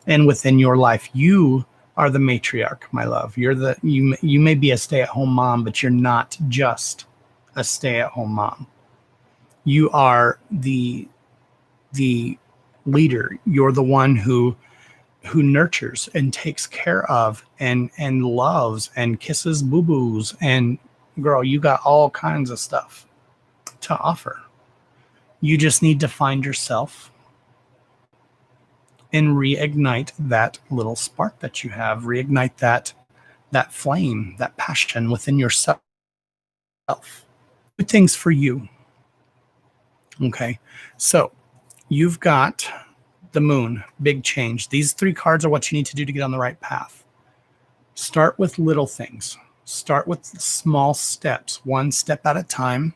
and within your life. You are the matriarch, my love. You may be a stay-at-home mom, but you're not just a stay-at-home mom. You are the leader. You're the one who nurtures and takes care of and loves and kisses boo-boos. And girl, you got all kinds of stuff to offer. You just need to find yourself and reignite that little spark that you have. Reignite that flame, that passion within yourself. Do things for you. Okay, so you've got the moon, big change. These 3 cards are what you need to do to get on the right path. Start with little things. Start with small steps, one step at a time,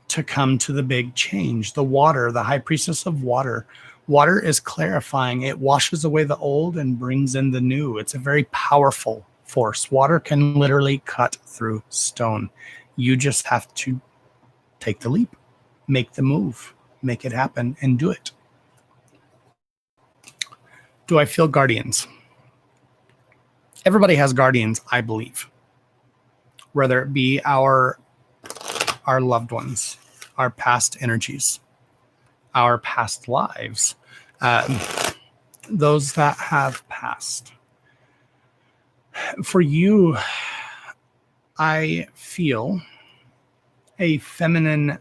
to come to the big change. The water, the High Priestess of Water. Water is clarifying. It washes away the old and brings in the new. It's a very powerful force. Water can literally cut through stone. You just have to take the leap, make the move, make it happen, and do it. Do I feel guardians? Everybody has guardians, I believe. Whether it be our loved ones, our past energies, our past lives, those that have passed. For you, I feel a feminine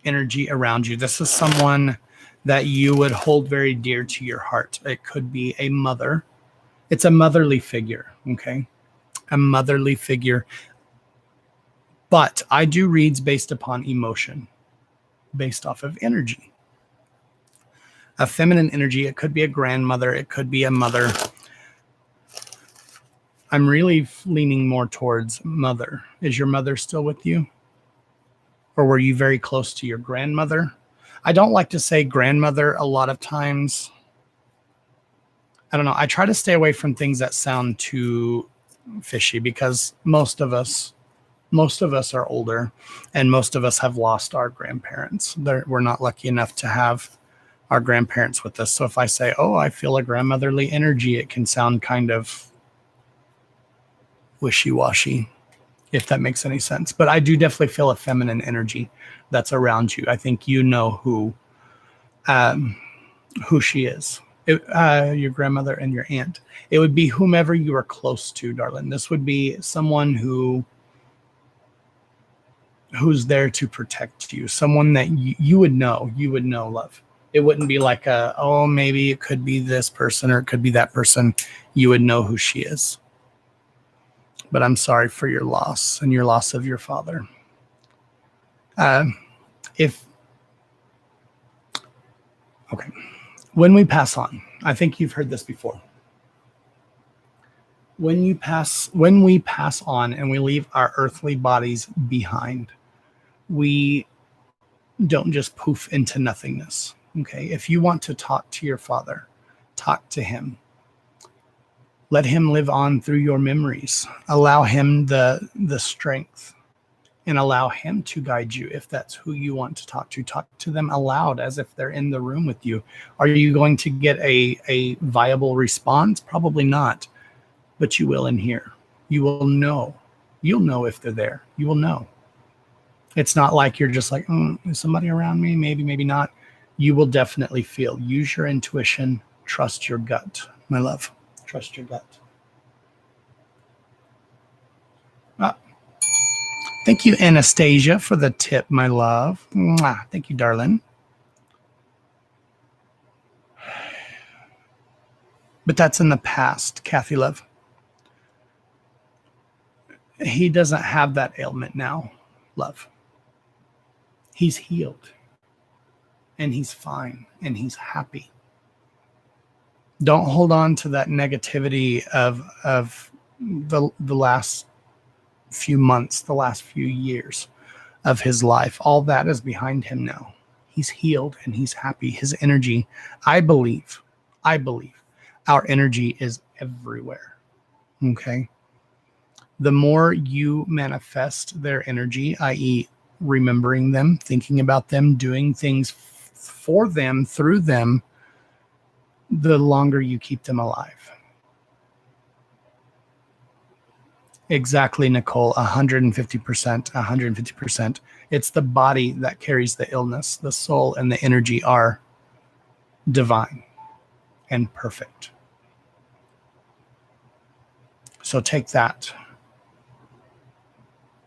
energy around you. This is someone that you would hold very dear to your heart. It could be a mother. It's a motherly figure, okay? A motherly figure. But I do reads based upon emotion, based off of energy. A feminine energy, it could be a grandmother, it could be a mother. I'm really leaning more towards mother. Is your mother still with you? Or were you very close to your grandmother? I don't like to say grandmother a lot of times. I don't know. I try to stay away from things that sound too fishy because most of us are older and most of us have lost our grandparents. We're not lucky enough to have our grandparents with us. So if I say, oh, I feel a grandmotherly energy, it can sound kind of wishy-washy, if that makes any sense. But I do definitely feel a feminine energy that's around you. I think you know who she is. Your grandmother and your aunt. It would be whomever you are close to, darling. This would be someone who's there to protect you. Someone that you would know. You would know, love. It wouldn't be like maybe it could be this person or it could be that person. You would know who she is. But I'm sorry for your loss and your loss of your father. When we pass on, I think you've heard this before. When we pass on and we leave our earthly bodies behind, we don't just poof into nothingness. Okay. If you want to talk to your father, talk to him. Let him live on through your memories. Allow him the strength and allow him to guide you. If that's who you want to talk to them aloud as if they're in the room with you. Are you going to get a viable response? Probably not, but you will in here. You will know. You'll know if they're there. You will know. It's not like you're just like, is somebody around me? Maybe, maybe not. You will definitely feel. Use your intuition. Trust your gut, my love. Trust your gut. Thank you, Anastasia, for the tip, my love. Mwah. Thank you, darling. But that's in the past, Kathy, love. He doesn't have that ailment now, love. He's healed. And he's fine. And he's happy. Don't hold on to that negativity of the last few months, the last few years of his life. All that is behind him now. He's healed and he's happy. His energy, I believe our energy is everywhere. Okay. The more you manifest their energy, i.e., remembering them, thinking about them, doing things for them, through them, the longer you keep them alive. Exactly, Nicole, 150%, 150%. It's the body that carries the illness. The soul and the energy are divine and perfect. So take that.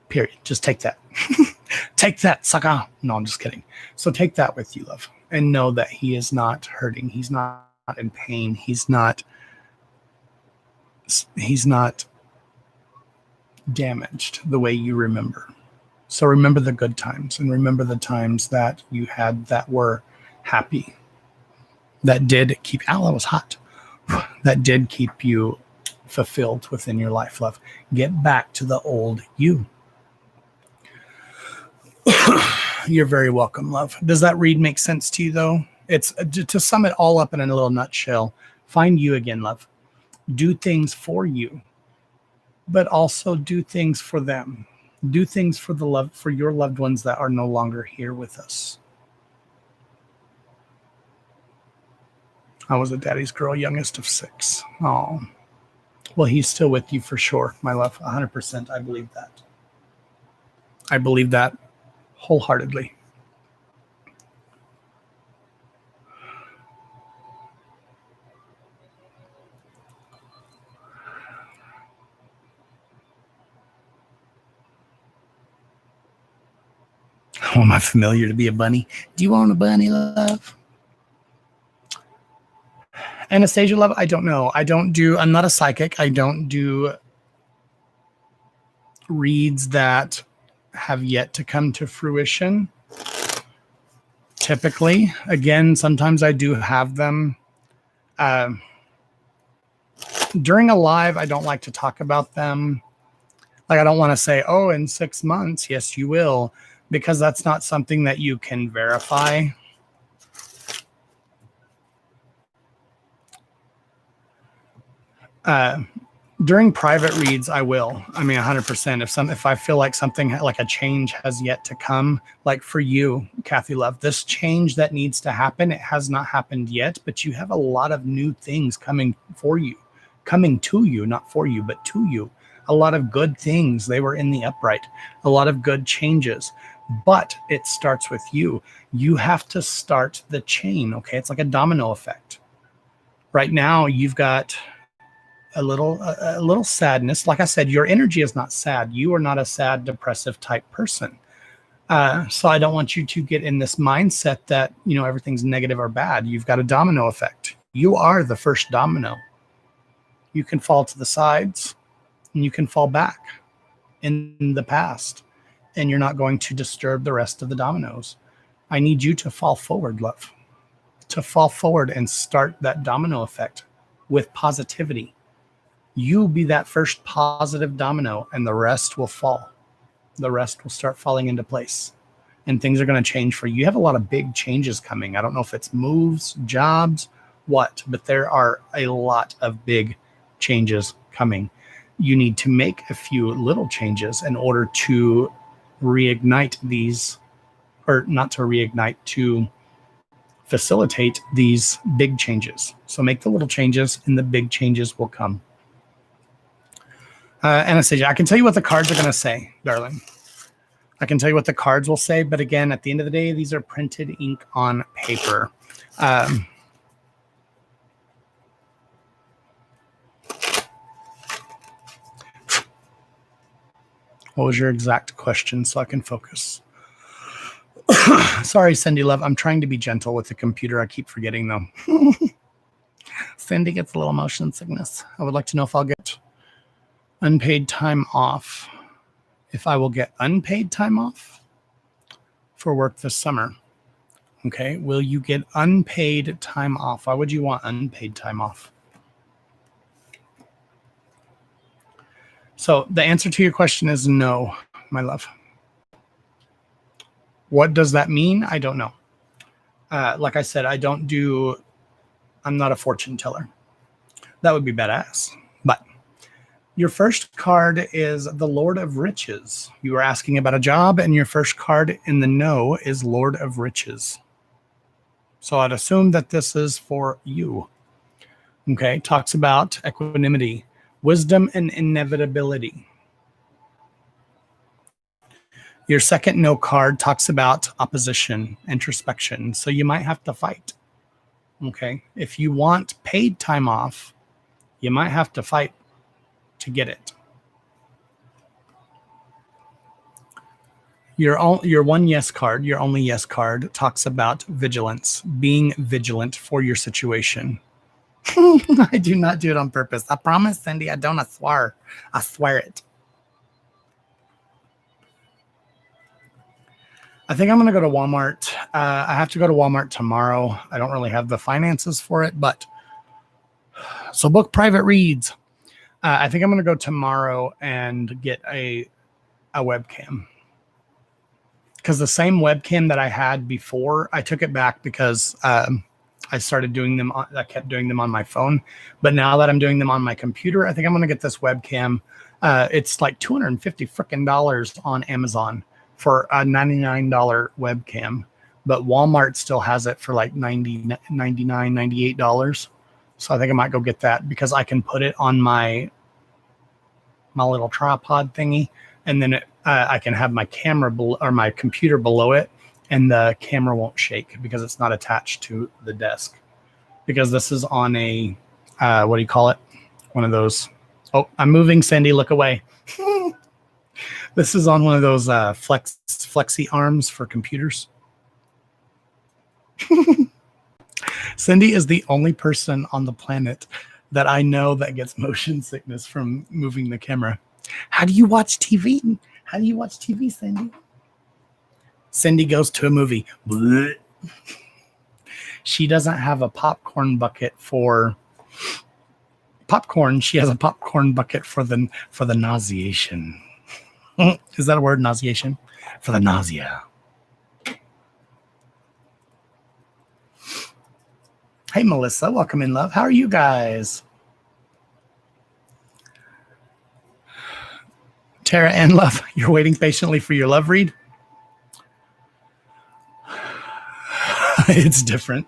Period. Just take that. Take that, sucker. No, I'm just kidding. So take that with you, love, and know that he is not hurting. He's not in pain. He's not damaged the way you remember. So remember the good times and remember the times that you had that were happy. That did keep, that was hot. That did keep you fulfilled within your life, love. Get back to the old you. You're very welcome, love. Does that read make sense to you, though? It's to sum it all up in a little nutshell. Find you again, love. Do things for you, but also do things for them. Do things for your loved ones that are no longer here with us. I was a daddy's girl, youngest of 6. Oh, well, he's still with you for sure, my love. 100%. I believe that. I believe that wholeheartedly. am I familiar to be a bunny? Do you want a bunny, love? Anastasia, love, I don't know. I'm not a psychic. I don't do reads that have yet to come to fruition. Typically, again, sometimes I do have them. During a live, I don't like to talk about them. Like, I don't want to say, oh, in 6 months, yes, you will, because that's not something that you can verify. During private reads, I will. I mean, 100%. If I feel like something like a change has yet to come, like for you, Kathy Love, this change that needs to happen, it has not happened yet, but you have a lot of new things coming for you, coming to you, not for you, but to you. A lot of good things. They were in the upright. A lot of good changes, but it starts with you. You have to start the chain. Okay, it's like a domino effect. Right now, you've got a little sadness. Like I said, your energy is not sad. You are not a sad, depressive type person. So I don't want you to get in this mindset that, you know, everything's negative or bad. You've got a domino effect. You are the first domino. You can fall to the sides and you can fall back in the past, and you're not going to disturb the rest of the dominoes. I need you to fall forward, love, to fall forward and start that domino effect with positivity. You be that first positive domino, and the rest will fall. The rest will start falling into place, and things are going to change for you. You have a lot of big changes coming. I don't know if it's moves, jobs, what, but there are a lot of big changes coming. You need to make a few little changes in order to reignite these, or not to reignite, to facilitate these big changes. So make the little changes and the big changes will come. Anastasia, I can tell you what the cards are going to say, darling. I can tell you what the cards will say, but again, at the end of the day, these are printed ink on paper. What was your exact question so I can focus? Sorry, Cindy Love. I'm trying to be gentle with the computer. I keep forgetting, though. Cindy gets a little motion sickness. I would like to know if I'll get unpaid time off. If I will get unpaid time off for work this summer. Okay. Will you get unpaid time off? Why would you want unpaid time off? So the answer to your question is no, my love. What does that mean? I don't know. Like I said, I'm not a fortune teller. That would be badass. But your first card is the Lord of Riches. You were asking about a job, and your first card in the no is Lord of Riches. So I'd assume that this is for you. Okay, talks about equanimity, wisdom, and inevitability. Your second no card talks about opposition, introspection. So you might have to fight. Okay, if you want paid time off, you might have to fight to get it. Your one yes card, your only yes card, talks about vigilance, being vigilant for your situation. I do not do it on purpose. I promise, Cindy, I don't. I swear. I swear it. I think I'm going to go to Walmart. I have to go to Walmart tomorrow. I don't really have the finances for it, but so book private reads. I think I'm going to go tomorrow and get a webcam, because the same webcam that I had before, I took it back because I started doing them. I kept doing them on my phone, but now that I'm doing them on my computer, I think I'm going to get this webcam. It's like $250 frickin' on Amazon for a $99 webcam, but Walmart still has it for like $99, $98. So I think I might go get that because I can put it on my little tripod thingy, and then I can have my camera or my computer below it, and the camera won't shake because it's not attached to the desk. Because this is on a what do you call it? One of those. Oh, I'm moving, Cindy. Look away. This is on one of those flexi arms for computers. Cindy is the only person on the planet that I know that gets motion sickness from moving the camera. How do you watch TV? How do you watch TV, Cindy? Cindy goes to a movie. Blech. She doesn't have a popcorn bucket for popcorn. She has a popcorn bucket for the nauseation. Is that a word, nauseation? For the nausea. Hey, Melissa, welcome in, love. How are you guys? Tara and love, you're waiting patiently for your love read? It's different.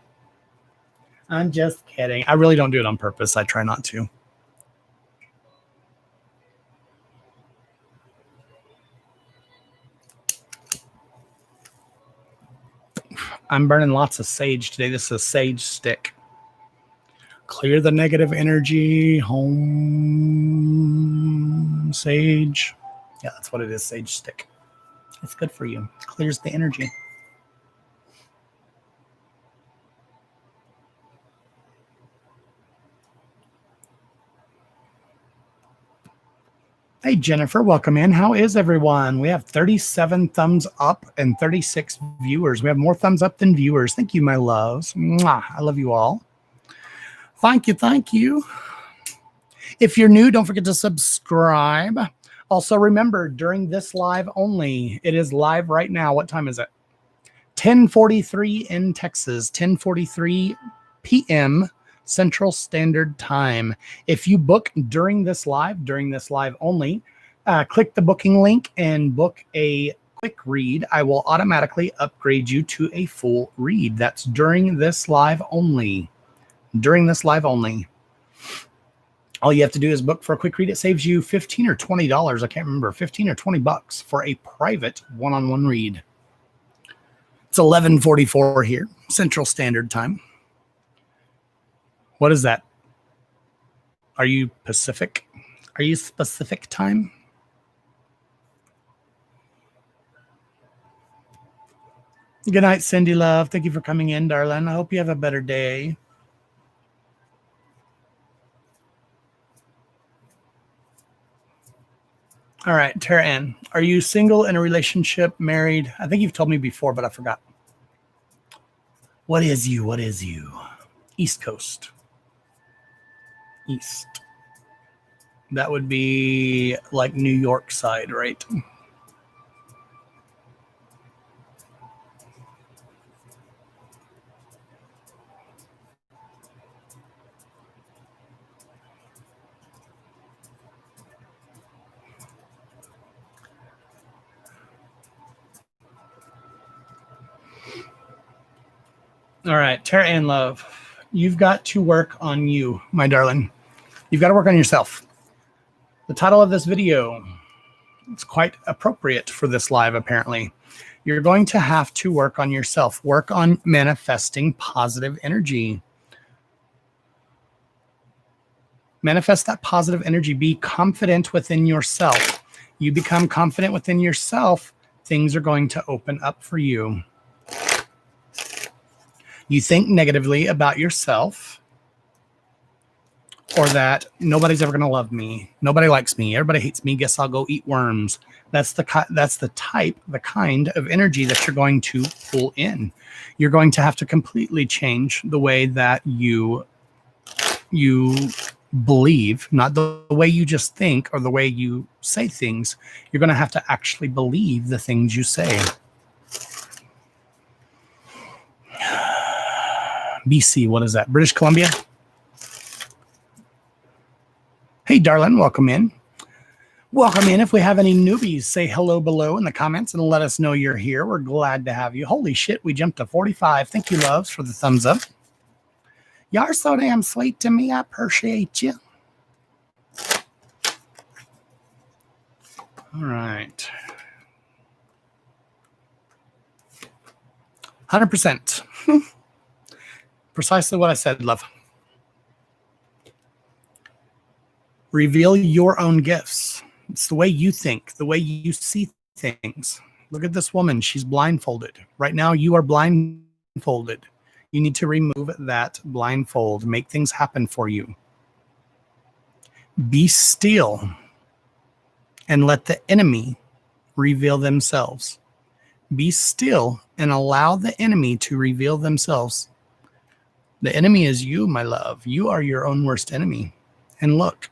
I'm just kidding. I really don't do it on purpose. I try not to. I'm burning lots of sage today. This is a sage stick. Clear the negative energy. Home sage. Yeah, that's what it is, sage stick. It's good for you. It clears the energy. Hey, Jennifer, welcome in. How is everyone? We have 37 thumbs up and 36 viewers. We have more thumbs up than viewers. Thank you, my loves. Mwah. I love you all. Thank you. Thank you. If you're new, don't forget to subscribe. Also, remember, during this live only, it is live right now. What time is it? 10:43 in Texas, 10:43 p.m. Central Standard Time. If you book during this live only, click the booking link and book a quick read. I will automatically upgrade you to a full read. That's during this live only. During this live only. All you have to do is book for a quick read. It saves you $15 or $20. I can't remember, 15 or 20 bucks for a private one-on-one read. It's 11:44 here, Central Standard Time. What is that? Are you Pacific? Are you Pacific time? Good night, Cindy love. Thank you for coming in, darling. I hope you have a better day. All right, Tara Ann, are you single, in a relationship, married? I think you've told me before, but I forgot. What is you? What is you? East Coast. East. That would be like New York side, right? All right, Tara Ann love, you've got to work on you, my darling. You've got to work on yourself. The title of this video, it's quite appropriate for this live, apparently. You're going to have to work on yourself. Work on manifesting positive energy. Manifest that positive energy. Be confident within yourself. You become confident within yourself, things are going to open up for you. You think negatively about yourself, or that nobody's ever going to love me. Nobody likes me. Everybody hates me. Guess I'll go eat worms. That's the kind of energy that you're going to pull in. You're going to have to completely change the way that you believe, not the way you just think or the way you say things. You're going to have to actually believe the things you say. BC, what is that? British Columbia? Hey, darling, welcome in. Welcome in. If we have any newbies, say hello below in the comments and let us know you're here. We're glad to have you. Holy shit, we jumped to 45. Thank you, loves, for the thumbs up. Y'all are so damn sweet to me. I appreciate you. All right. 100%. Precisely what I said, love. Reveal your own gifts. It's the way you think, the way you see things. Look at this woman. She's blindfolded. Right now, you are blindfolded. You need to remove that blindfold. Make things happen for you. Be still and let the enemy reveal themselves. Be still and allow the enemy to reveal themselves. The enemy is you, my love. You are your own worst enemy. And look,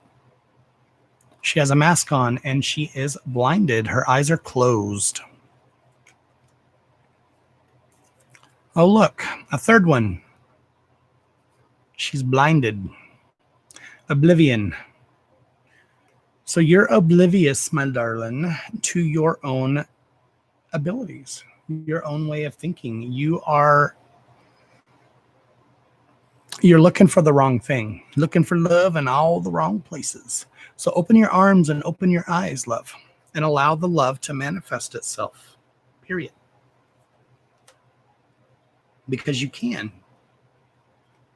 she has a mask on and she is blinded. Her eyes are closed. Oh, look, a third one. She's blinded. Oblivion. So you're oblivious, my darling, to your own abilities, your own way of thinking. You're looking for the wrong thing, looking for love in all the wrong places. So open your arms and open your eyes, love, and allow the love to manifest itself, period. Because you can.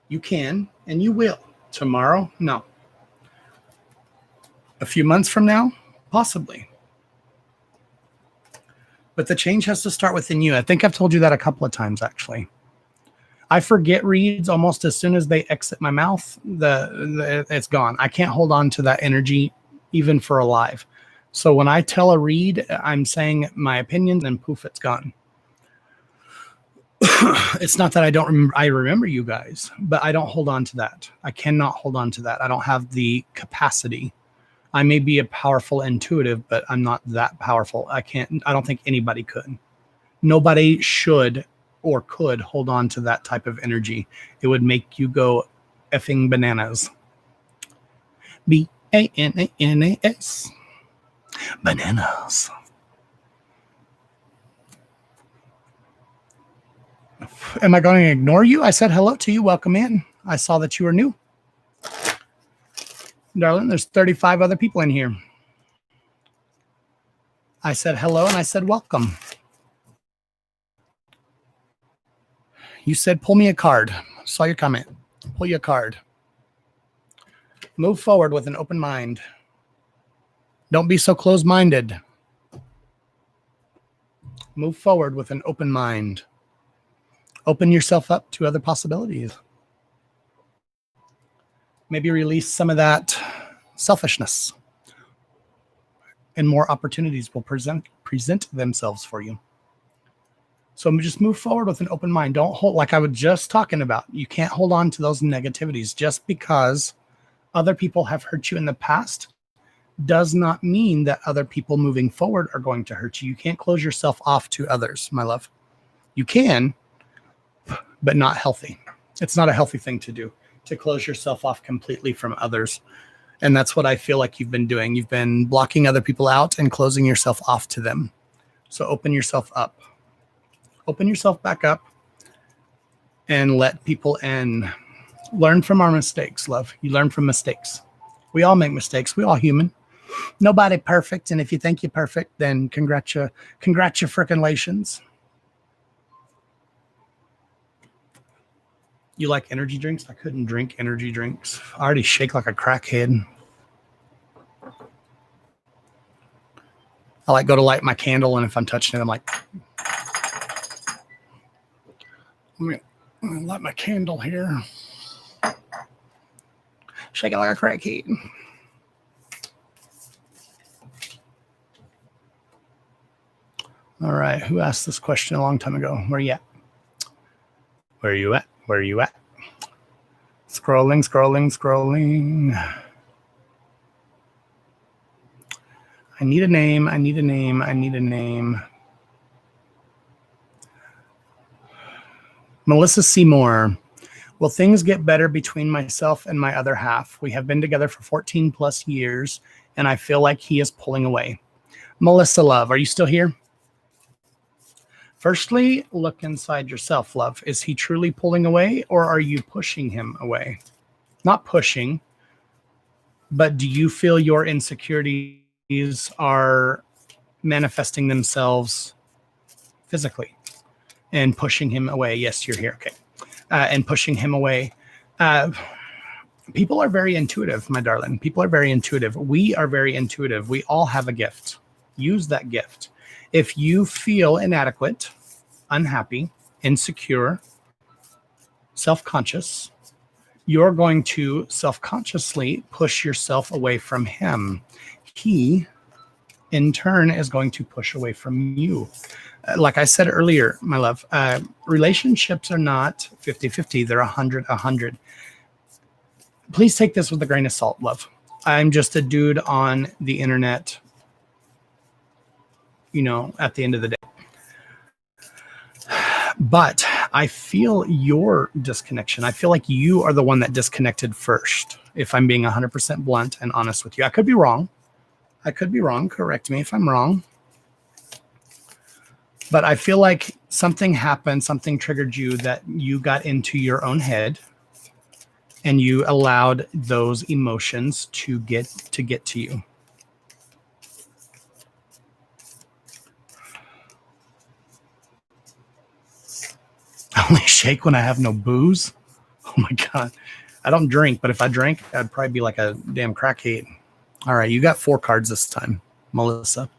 You can and you will. Tomorrow? No. A few months from now? Possibly. But the change has to start within you. I think I've told you that a couple of times, actually. I forget reads almost as soon as they exit my mouth. It's gone. I can't hold on to that energy even for a live. So when I tell a read, I'm saying my opinion and poof, it's gone. It's not that I don't remember. I remember you guys, but I don't hold on to that. I cannot hold on to that. I don't have the capacity. I may be a powerful intuitive, but I'm not that powerful. I don't think anybody could. Nobody should or could hold on to that type of energy. It would make you go effing bananas. B-A-N-A-N-A-S. Bananas. Am I going to ignore you? I said hello to you. Welcome in. I saw that you were new. Darling, there's 35 other people in here. I said hello and I said welcome. You said pull me a card. Saw your comment. Pull you a card. Move forward with an open mind. Don't be so closed-minded. Move forward with an open mind. Open yourself up to other possibilities. Maybe release some of that selfishness, and more opportunities will present themselves for you. So just move forward with an open mind. Don't hold, like I was just talking about, you can't hold on to those negativities. Just because other people have hurt you in the past does not mean that other people moving forward are going to hurt you. You can't close yourself off to others, my love. You can, but not healthy. It's not a healthy thing to do, to close yourself off completely from others. And that's what I feel like you've been doing. You've been blocking other people out and closing yourself off to them. So open yourself up. Open yourself back up and let people in. Learn from our mistakes, love. You learn from mistakes. We all make mistakes. We all human. Nobody perfect. And if you think you're perfect, then congratulations. You like energy drinks? I couldn't drink energy drinks. I already shake like a crackhead. I like go to light my candle, and if I'm touching it, I'm like, I'm gonna light my candle here. Shake it like a crackhead. All right, who asked this question a long time ago? Where you at? Where are you at? Where are you at? Scrolling. I need a name. Melissa Seymour. Will things get better between myself and my other half? We have been together for 14 plus years, and I feel like he is pulling away. Melissa, love, are you still here? Firstly, look inside yourself, love. Is he truly pulling away, or are you pushing him away? Not pushing, but do you feel your insecurities are manifesting themselves physically and pushing him away? Yes, you're here. Okay. And pushing him away. People are very intuitive, my darling. People are very intuitive. We are very intuitive. We all have a gift. Use that gift. If you feel inadequate, unhappy, insecure, self-conscious, you're going to self-consciously push yourself away from him. He, in turn, is going to push away from you. Like I said earlier, my love, relationships are not 50-50. They're 100-100. Please take this with a grain of salt, love. I'm just a dude on the internet, you know, at the end of the day. But I feel your disconnection. I feel like you are the one that disconnected first, if I'm being 100% blunt and honest with you. I could be wrong. I could be wrong. Correct me if I'm wrong. But I feel like something happened, something triggered you, that you got into your own head and you allowed those emotions to get to you. I only shake when I have no booze. Oh my God. I don't drink, but if I drank, I'd probably be like a damn crackhead. All right, you got 4 cards this time, Melissa.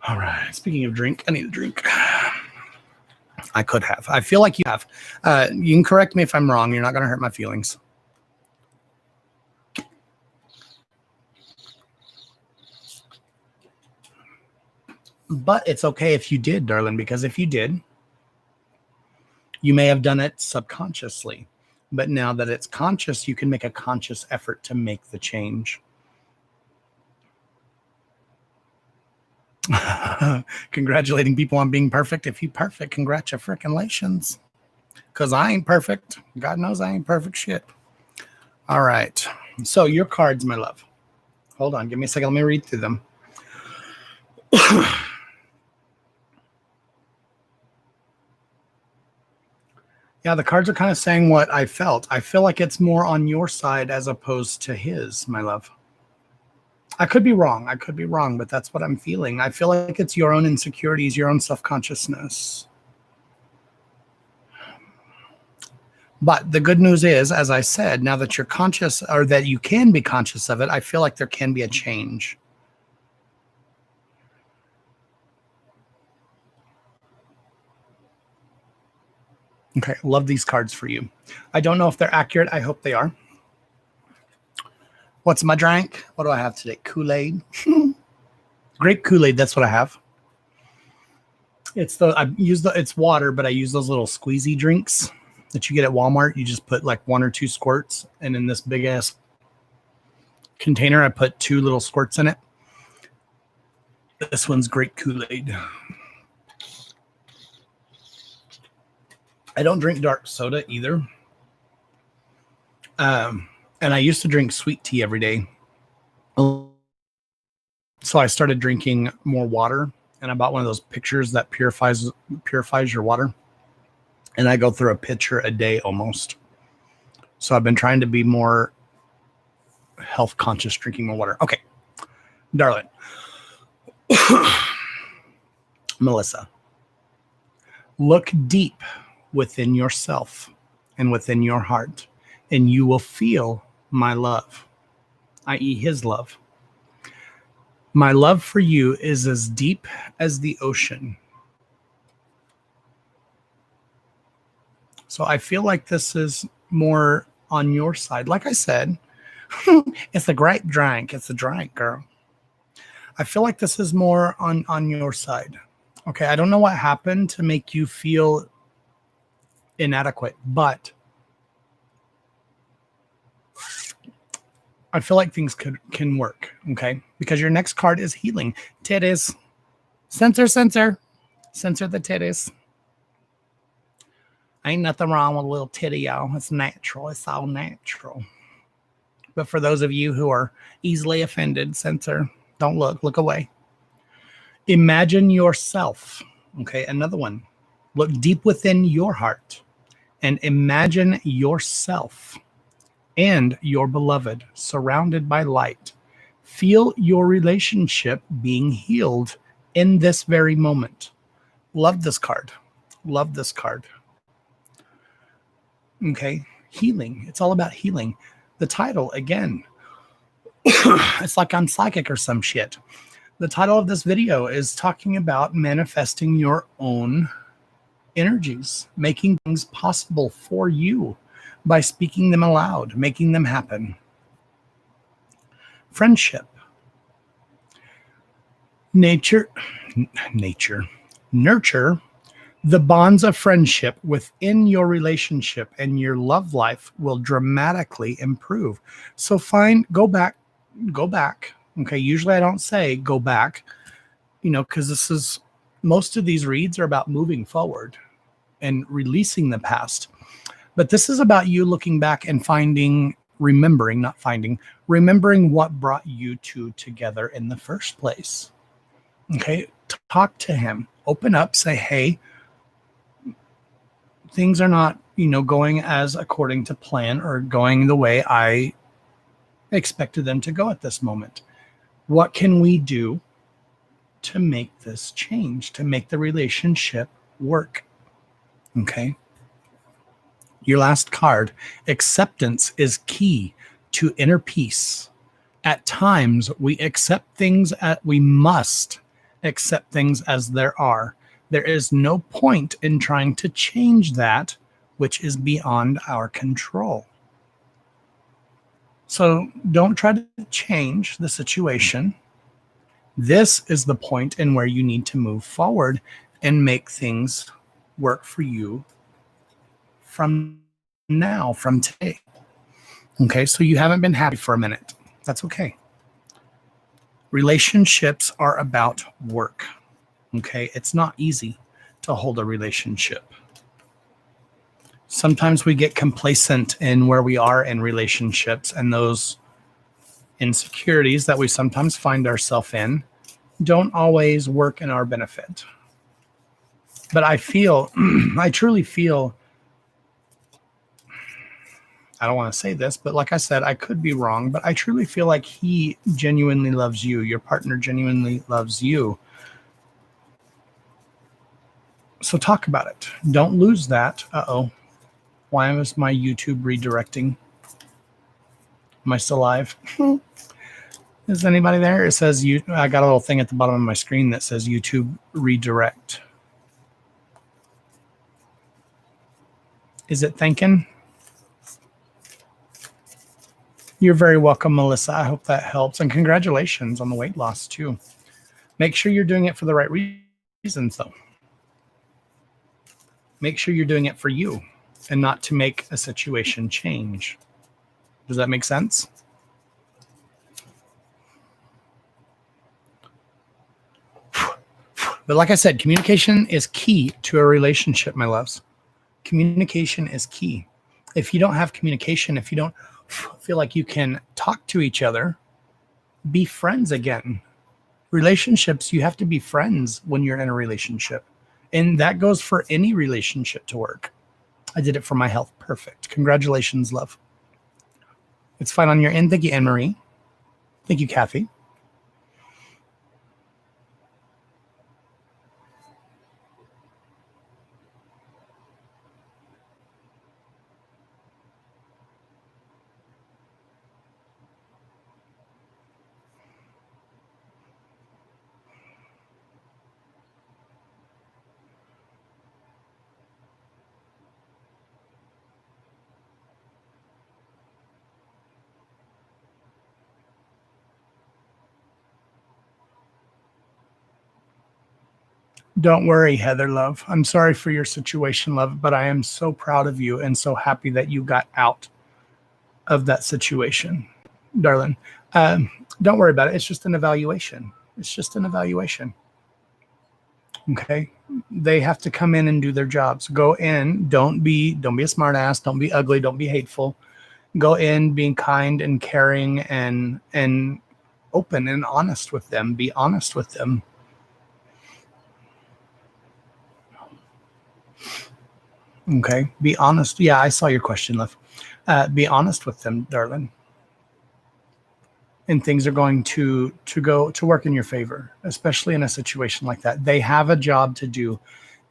All right, speaking of drink, I need a drink. I could have. I feel like you have. You can correct me if I'm wrong. You're not going to hurt my feelings. But it's okay if you did, darling, because if you did, you may have done it subconsciously. But now that it's conscious, you can make a conscious effort to make the change. Congratulating people on being perfect. If you perfect, congratulations. Because I ain't perfect. God knows I ain't perfect shit. All right. So your cards, my love. Hold on. Give me a second. Let me read through them. Yeah, the cards are kind of saying what I felt. I feel like it's more on your side as opposed to his, my love. I could be wrong. I could be wrong, but that's what I'm feeling. I feel like it's your own insecurities, your own self-consciousness. But the good news is, as I said, now that you're conscious, or that you can be conscious of it, I feel like there can be a change. Okay, love these cards for you. I don't know if they're accurate. I hope they are. What's my drink? What do I have today? Kool-Aid. Grape Kool-Aid, that's what I have. It's water, but I use those little squeezy drinks that you get at Walmart. You just put like 1 or 2 squirts, and in this big ass container, I put 2 little squirts in it. This one's Grape Kool-Aid. I don't drink dark soda either. And I used to drink sweet tea every day. So I started drinking more water, and I bought one of those pitchers that purifies your water. And I go through a pitcher a day almost. So I've been trying to be more health conscious, drinking more water. Okay, darling. Melissa, look deep within yourself and within your heart, and you will feel my love, i.e. his love. My love for you is as deep as the ocean. So I feel like this is more on your side. Like I said, it's a grape drink. It's a drink, girl. I feel like this is more on your side. Okay, I don't know what happened to make you feel inadequate, but I feel like things can work, okay? Because your next card is healing. Titties. Censor the titties. Ain't nothing wrong with a little titty, y'all. It's natural. It's all natural. But for those of you who are easily offended, censor. Don't look away. Imagine yourself. Okay, another one. Look deep within your heart and imagine yourself and your beloved surrounded by light. Feel your relationship being healed in this very moment. Love this card. Love this card. Okay. healing. It's all about healing. The title, again, it's like I'm psychic or some shit. The title of this video is talking about manifesting your own energies, making things possible for you by speaking them aloud, making them happen. Friendship. Nurture the bonds of friendship within your relationship, and your love life will dramatically improve. So go back. Okay. Usually I don't say go back, because most of these reads are about moving forward and releasing the past. But this is about you looking back and remembering what brought you two together in the first place. Okay. Talk to him, open up, say, hey, things are not, going as according to plan or going the way I expected them to go at this moment. What can we do to make this change, to make the relationship work? Okay. Your last card, acceptance is key to inner peace. At times, we must accept things as there are. There is no point in trying to change that which is beyond our control. So don't try to change the situation. This is the point in where you need to move forward and make things work for you from today. Okay, so you haven't been happy for a minute. That's okay. Relationships are about work. Okay, it's not easy to hold a relationship. Sometimes we get complacent in where we are in relationships, and those insecurities that we sometimes find ourselves in don't always work in our benefit. But I truly feel, I don't want to say this, but like I said, I could be wrong, but I truly feel like he genuinely loves you. Your partner genuinely loves you. So talk about it. Don't lose that. Uh-oh. Why was my YouTube redirecting? Am I still live? Is anybody there? It says I got a little thing at the bottom of my screen that says YouTube redirect. Is it thinking? You're very welcome, Melissa. I hope that helps. And congratulations on the weight loss too. Make sure you're doing it for the right reasons though. Make sure you're doing it for you and not to make a situation change. Does that make sense? But like I said, communication is key to a relationship, my loves. Communication is key. If you don't have communication, if you don't feel like you can talk to each other, be friends again. Relationships, you have to be friends when you're in a relationship. And that goes for any relationship to work. I did it for my health. Perfect. Congratulations, love. It's fine on your end. Thank you, Anne-Marie. Thank you, Kathy. Don't worry, Heather, love. I'm sorry for your situation, love, but I am so proud of you and so happy that you got out of that situation, darling. Don't worry about it. It's just an evaluation. It's just an evaluation. Okay. They have to come in and do their jobs. Go in. Don't be a smart ass. Don't be ugly. Don't be hateful. Go in being kind and caring and open and honest with them. Be honest with them. Okay. Be honest. Yeah, I saw your question, love. Be honest with them, darling. And things are going to go to work in your favor, especially in a situation like that. They have a job to do.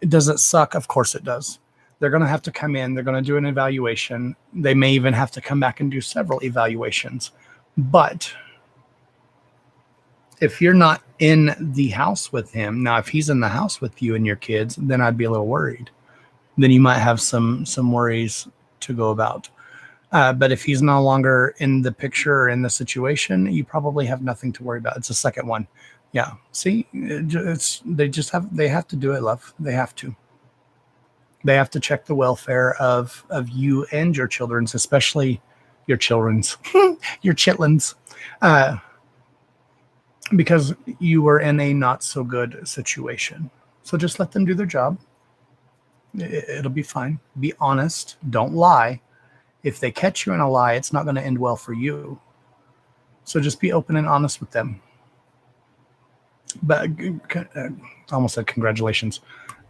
Does it suck? Of course it does. They're going to have to come in. They're going to do an evaluation. They may even have to come back and do several evaluations. But if you're not in the house with him, now if he's in the house with you and your kids, then I'd be a little worried. Then you might have some worries to go about. But if he's no longer in the picture or in the situation, you probably have nothing to worry about. It's the second one. Yeah. See, they have to do it, love. They have to. They have to check the welfare of you and your children's, especially your children's, your chitlins, because you were in a not so good situation. So just let them do their job. It'll be fine. Be honest. Don't lie. If they catch you in a lie, it's not going to end well for you. So just be open and honest with them. But I almost said congratulations.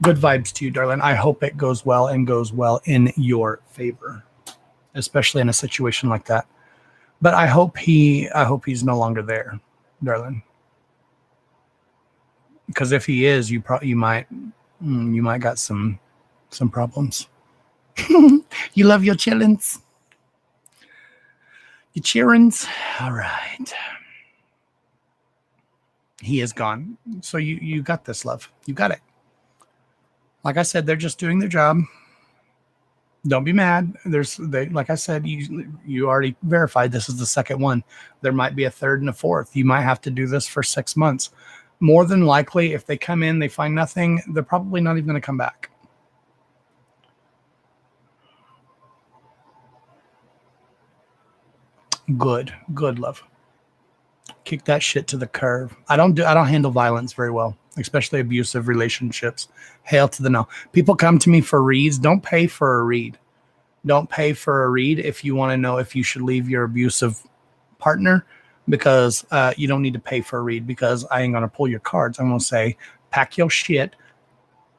Good vibes to you, darling. I hope it goes well and goes well in your favor, especially in a situation like that. But I hope he's no longer there, darling. Because if he is, you might got some problems. You love your chillins, your cheerins. All right. He is gone. So you got this, love. You got it. Like I said, they're just doing their job. Don't be mad. Like I said, you already verified this is the second one. There might be a third and a fourth. You might have to do this for 6 months. More than likely, if they come in, they find nothing, they're probably not even going to come back. Good, love. Kick that shit to the curb. I don't handle violence very well, especially abusive relationships. Hail to the no. People come to me for reads. Don't pay for a read. Don't pay for a read if you want to know if you should leave your abusive partner, because you don't need to pay for a read, because I ain't going to pull your cards. I'm going to say, pack your shit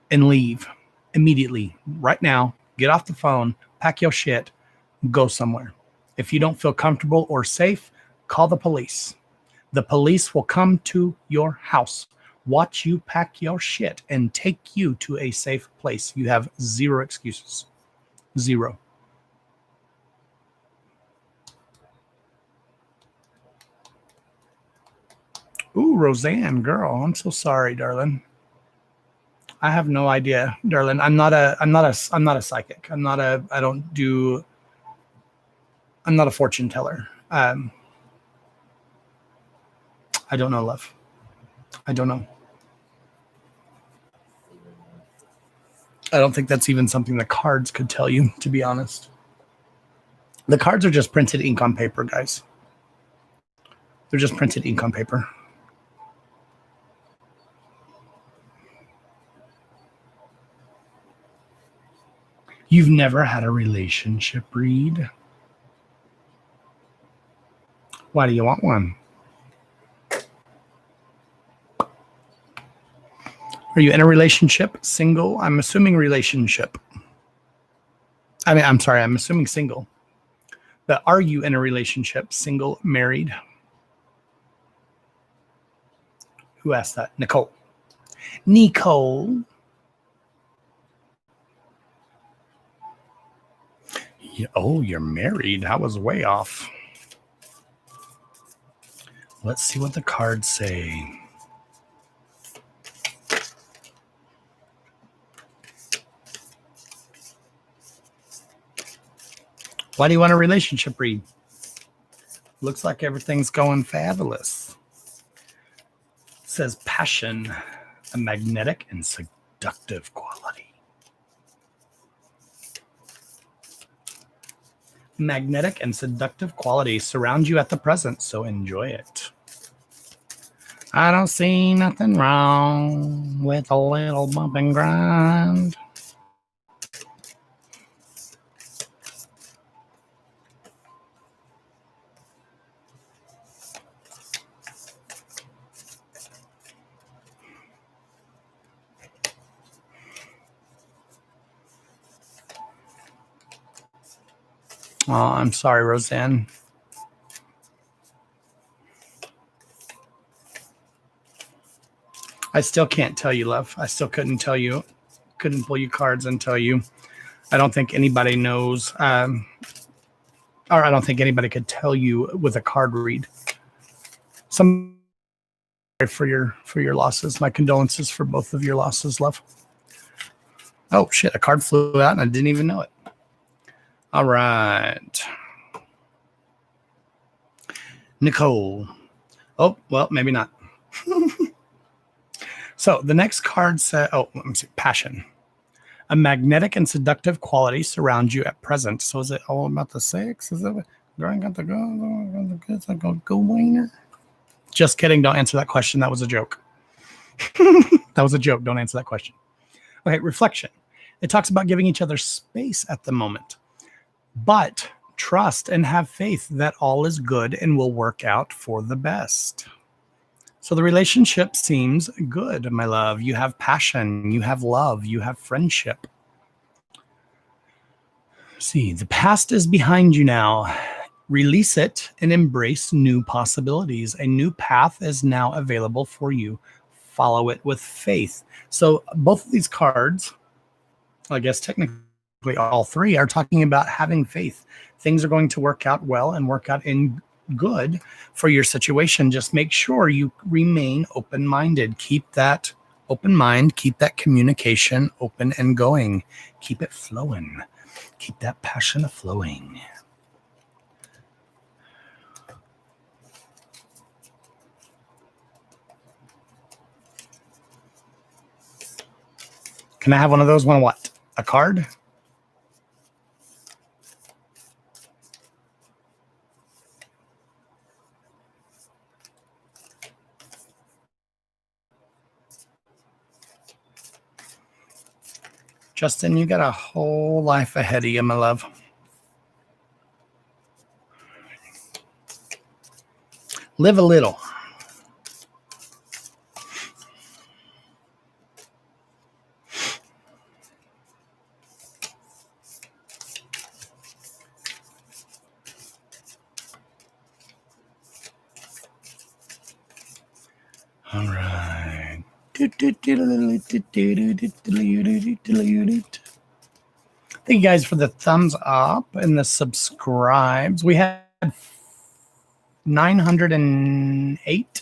and leave immediately. Right now, get off the phone, pack your shit, go somewhere. If you don't feel comfortable or safe, call the police. The police will come to your house, watch you pack your shit, and take you to a safe place. You have zero excuses. Zero. Ooh, Roseanne, girl, I'm so sorry, darling. I have no idea, darling. I'm not a psychic. I'm not a fortune teller. I don't know, love. I don't know. I don't think that's even something the cards could tell you, to be honest. The cards are just printed ink on paper, guys. They're just printed ink on paper. You've never had a relationship read? Why do you want one? Are you in a relationship? Single? I'm assuming relationship. I'm assuming single. But are you in a relationship? Single, married? Who asked that? Nicole. Oh, you're married. I was way off. Let's see what the cards say. Why do you want a relationship read? Looks like everything's going fabulous. It says passion, a magnetic and seductive quality. Magnetic and seductive qualities surround you at the present, so enjoy it. I don't see nothing wrong with a little bump and grind. Oh, I'm sorry, Roseanne. I still can't tell you, love. I still couldn't pull you cards and tell you. I don't think anybody knows, or I don't think anybody could tell you with a card read. Some for your losses. My condolences for both of your losses, love. Oh shit, a card flew out and I didn't even know it. All right. Nicole. Oh, well, maybe not. So the next card said, oh, let me see, passion. A magnetic and seductive quality surrounds you at present. So is it all about the sex? Is it girl got the girl, I go wiener? Just kidding. Don't answer that question. That was a joke. That was a joke. Don't answer that question. Okay, reflection. It talks about giving each other space at the moment, but trust and have faith that all is good and will work out for the best. So the relationship seems good, my love. You have passion, you have love, you have friendship. See, the past is behind you now. Release it and embrace new possibilities. A new path is now available for you. Follow it with faith. So both of these cards, I guess technically all three, are talking about having faith. Things are going to work out well and work out in good for your situation. Just make sure you remain open-minded. Keep that open mind. Keep that communication open and going. Keep it flowing. Keep that passion flowing. Can I have one of those? One what? A card? Justin, you got a whole life ahead of you, my love. Live a little. All right. Thank you guys for the thumbs up and the subscribes. We had 908,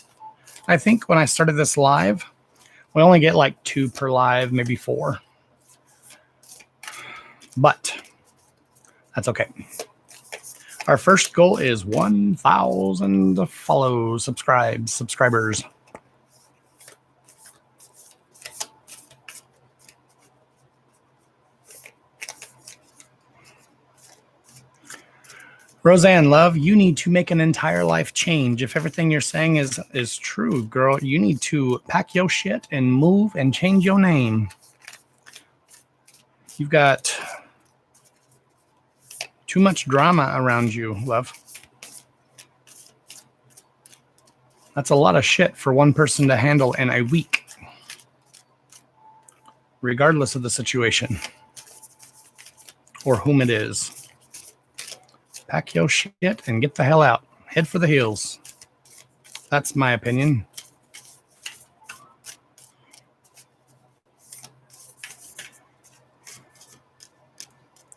I think, when I started this live. We only get like 2 per live, maybe 4. But that's okay. Our first goal is 1,000 subscribers. Roseanne, love, you need to make an entire life change. If everything you're saying is true, girl, you need to pack your shit and move and change your name. You've got too much drama around you, love. That's a lot of shit for one person to handle in a week, regardless of the situation or whom it is. Pack your shit and get the hell out. Head for the hills. That's my opinion.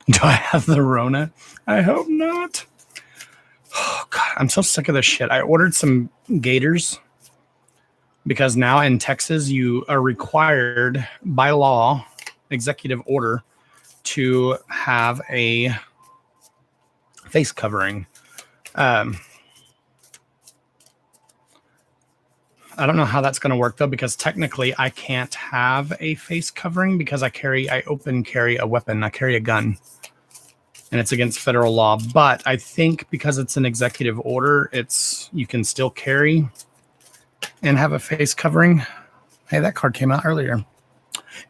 Do I have the Rona? I hope not. Oh, God, I'm so sick of this shit. I ordered some gators because now in Texas, you are required by law, executive order, to have a face covering. I don't know how that's going to work though, because technically I can't have a face covering because I open carry a weapon. I carry a gun and it's against federal law. But I think because it's an executive order, you can still carry and have a face covering. Hey, that card came out earlier.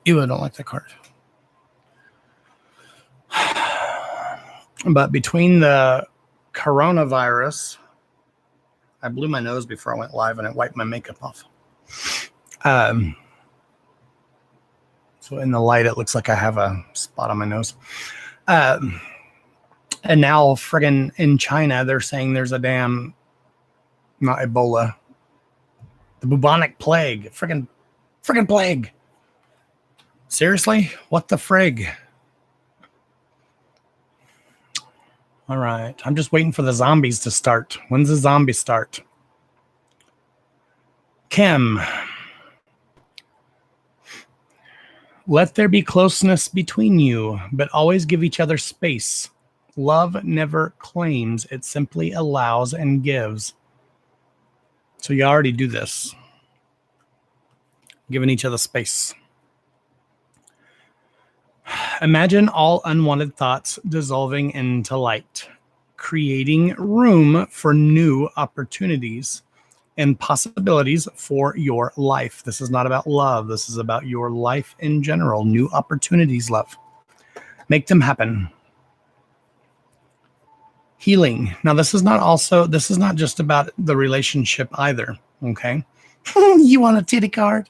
Ew, I don't like that card. But between the coronavirus, I blew my nose before I went live and it wiped my makeup off. So in the light, it looks like I have a spot on my nose. And now friggin' in China, they're saying there's a damn, not Ebola, the bubonic plague, friggin' plague. Seriously? What the frig? All right. I'm just waiting for the zombies to start. When's the zombie start? Kim. Let there be closeness between you, but always give each other space. Love never claims, it simply allows and gives. So you already do this. Giving each other space. Imagine all unwanted thoughts dissolving into light, creating room for new opportunities and possibilities for your life. This is not about love. This is about your life in general. New opportunities, love. Make them happen. Healing. Now, this is not just about the relationship either. Okay. You want a titty card?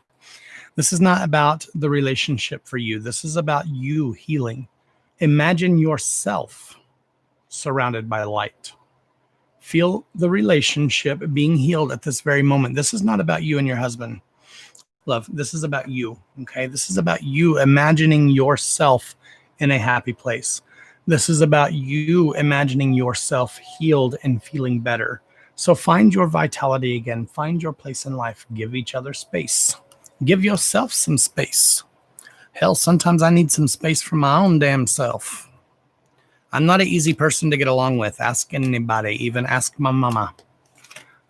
This is not about the relationship for you. This is about you healing. Imagine yourself surrounded by light. Feel the relationship being healed at this very moment. This is not about you and your husband, love. This is about you, okay? This is about you imagining yourself in a happy place. This is about you imagining yourself healed and feeling better. So find your vitality again. Find your place in life. Give each other space. Give yourself some space. Hell, sometimes I need some space for my own damn self. I'm not an easy person to get along with. Ask anybody, even ask my mama.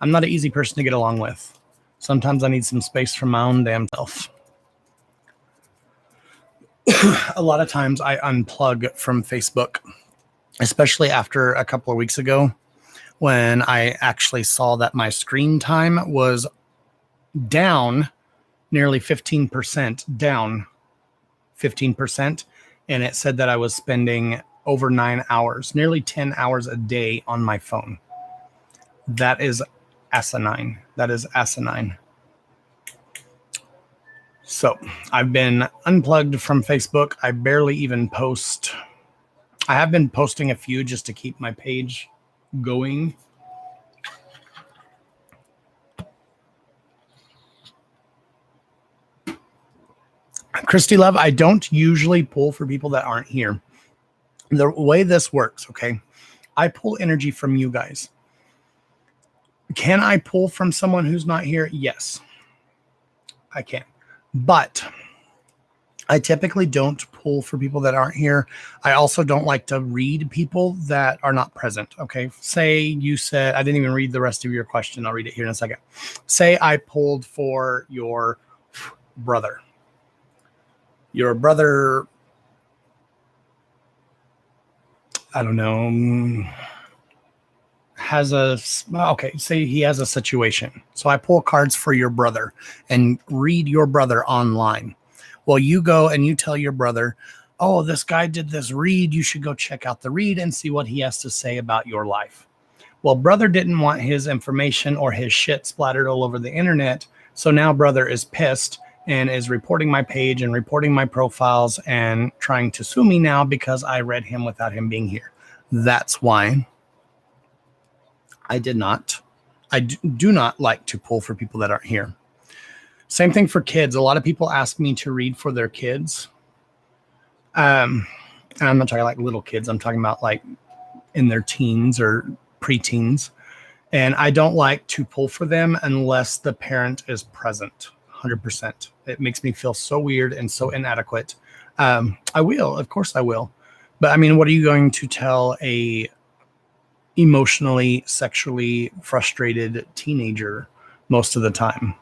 I'm not an easy person to get along with. Sometimes I need some space for my own damn self. A lot of times I unplug from Facebook, especially after a couple of weeks ago when I actually saw that my screen time was down nearly 15%, down 15%. And it said that I was spending over 9 hours, nearly 10 hours a day on my phone. That is asinine. That is asinine. So I've been unplugged from Facebook. I barely even post. I have been posting a few just to keep my page going. Christy Love, I don't usually pull for people that aren't here. The way this works, okay, I pull energy from you guys. Can I pull from someone who's not here? Yes, I can. But I typically don't pull for people that aren't here. I also don't like to read people that are not present. Okay. Say you said, I didn't even read the rest of your question. I'll read it here in a second. Say I pulled for your brother. Your brother, I don't know, say he has a situation. So I pull cards for your brother and read your brother online. Well, you go and you tell your brother, oh, this guy did this read. You should go check out the read and see what he has to say about your life. Well, brother didn't want his information or his shit splattered all over the internet. So now brother is pissed and is reporting my page and reporting my profiles and trying to sue me now because I read him without him being here. That's why I do not like to pull for people that aren't here. Same thing for kids. A lot of people ask me to read for their kids. And I'm not talking like little kids. I'm talking about like in their teens or preteens. And I don't like to pull for them unless the parent is present. 100%. It makes me feel so weird and so inadequate. I will, of course I will. But I mean, what are you going to tell a emotionally, sexually frustrated teenager most of the time?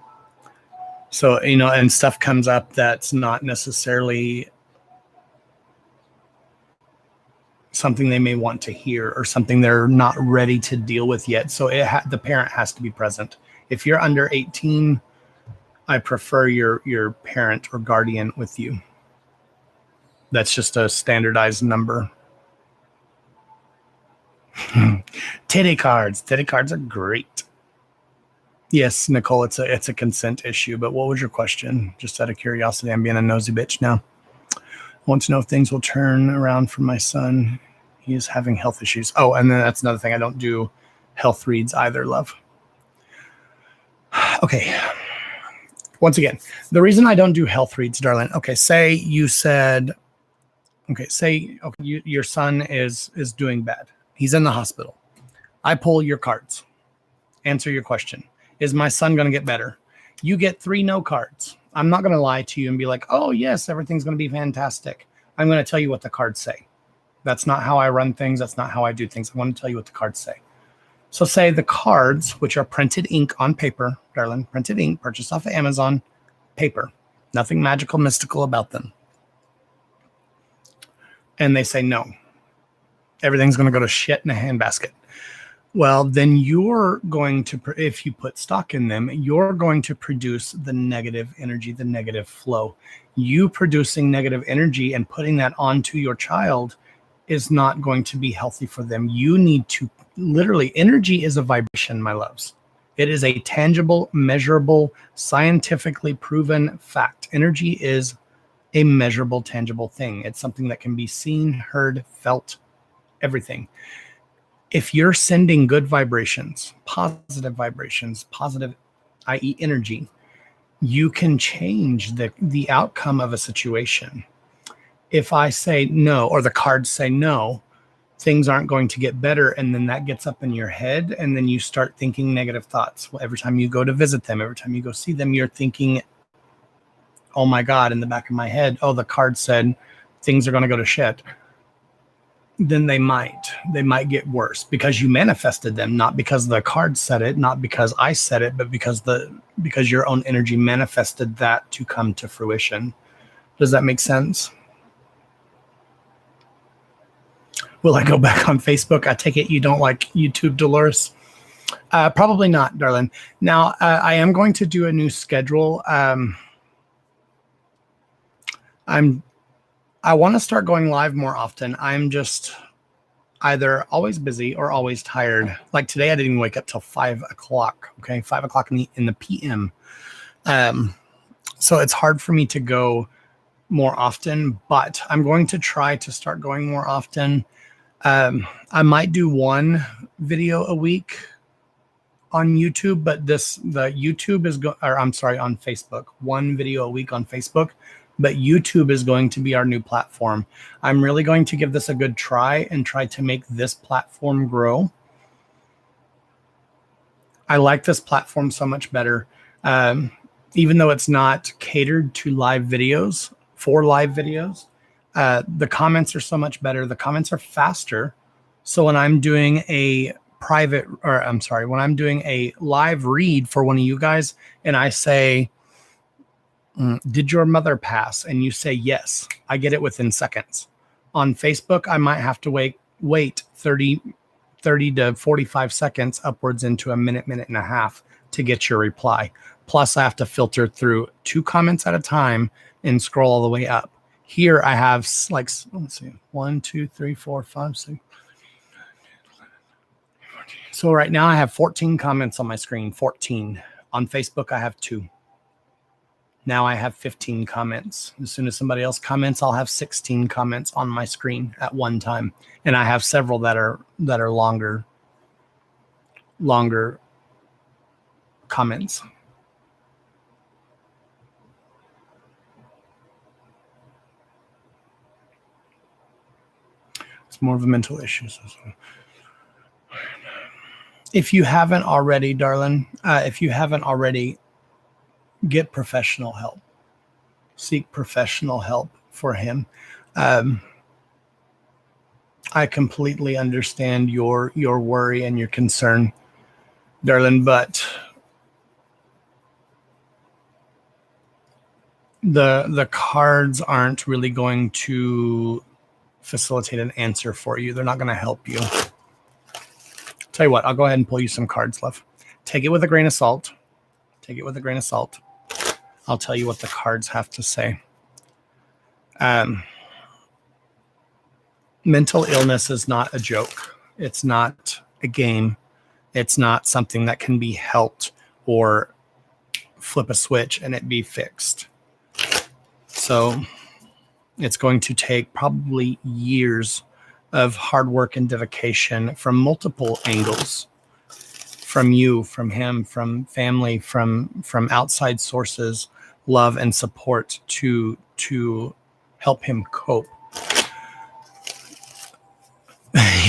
So, and stuff comes up that's not necessarily something they may want to hear or something they're not ready to deal with yet. So the parent has to be present. If you're under 18, I prefer your parent or guardian with you. That's just a standardized number. Titty cards. Titty cards are great. Yes, Nicole, it's a consent issue. But what was your question? Just out of curiosity, I'm being a nosy bitch now. I want to know if things will turn around for my son. He is having health issues. Oh, and then that's another thing. I don't do health reads either, love. Okay. Once again, the reason I don't do health reads, darling. Okay, say you said, your son is doing bad. He's in the hospital. I pull your cards. Answer your question. Is my son going to get better? You get 3 no cards. I'm not going to lie to you and be like, oh, yes, everything's going to be fantastic. I'm going to tell you what the cards say. That's not how I run things. That's not how I do things. I want to tell you what the cards say. So say the cards, which are printed ink on paper, darling, printed ink, purchased off of Amazon, paper. Nothing magical, mystical about them. And they say no. Everything's going to go to shit in a handbasket. Well, then you're going to, if you put stock in them, you're going to produce the negative energy, the negative flow. You producing negative energy and putting that onto your child is not going to be healthy for them. You need to literally, energy is a vibration, my loves. It is a tangible, measurable, scientifically proven fact. Energy is a measurable, tangible thing. It's something that can be seen, heard, felt, everything. If you're sending good vibrations, positive, i.e. energy, you can change the outcome of a situation. If I say no, or the cards say no, things aren't going to get better. And then that gets up in your head. And then you start thinking negative thoughts. Well, every time you go to visit them, every time you go see them, you're thinking, oh my God, in the back of my head, oh, the card said things are going to go to shit. Then they might get worse because you manifested them, not because the card said it, not because I said it, but because your own energy manifested that to come to fruition. Does that make sense? Will I go back on Facebook? I take it you don't like YouTube, Dolores? Probably not, darling. Now, I am going to do a new schedule. I want to start going live more often. I'm just either always busy or always tired. Like today, I didn't even wake up till 5 o'clock. Okay, 5 o'clock in the PM. So it's hard for me to go more often, but I'm going to try to start going more often. I might do 1 video a week on YouTube, but the YouTube is on Facebook. 1 video a week on Facebook. But YouTube is going to be our new platform. I'm really going to give this a good try and try to make this platform grow. I like this platform so much better. Even though it's not catered to live videos, the comments are so much better. The comments are faster. So when I'm doing a when I'm doing a live read for one of you guys and I say, did your mother pass? And you say yes, I get it within seconds. On Facebook, I might have to wait 30 to 45 seconds upwards into a minute and a half to get your reply. Plus, I have to filter through 2 comments at a time and scroll all the way up. Here I have like, let's see, 1, 2, 3, 4, 5, 6. So right now I have 14 comments on my screen, 14. On Facebook, I have 2. Now I have 15 comments. As soon as somebody else comments, I'll have 16 comments on my screen at one time. And I have several that are longer comments. It's more of a mental issue. If you haven't already, darling, get professional help. Seek professional help for him. I completely understand your worry and your concern, darling, but the cards aren't really going to facilitate an answer for you. They're not going to help you. Tell you what, I'll go ahead and pull you some cards, love. Take it with a grain of salt. I'll tell you what the cards have to say. Mental illness is not a joke. It's not a game. It's not something that can be helped or flip a switch and it be fixed. So it's going to take probably years of hard work and dedication from multiple angles, from you, from him, from family, from outside sources, love and support to help him cope.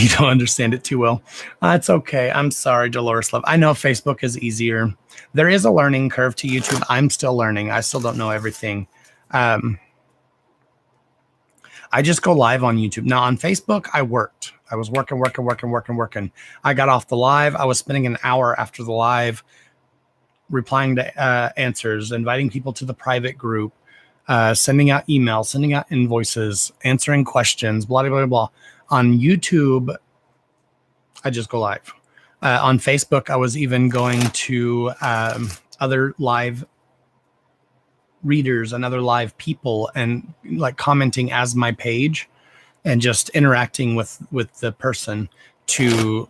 You don't understand it too well. It's okay. I'm sorry, Dolores Love. I know Facebook is easier. There is a learning curve to YouTube. I'm still learning. I still don't know everything. I just go live on YouTube. Now on Facebook, I worked. I was working. I got off the live. I was spending an hour after the live replying to answers, inviting people to the private group, sending out emails, sending out invoices, answering questions, blah, blah, blah, blah. On YouTube, I just go live. On Facebook, I was even going to other live readers and other live people and like commenting as my page and just interacting with the person to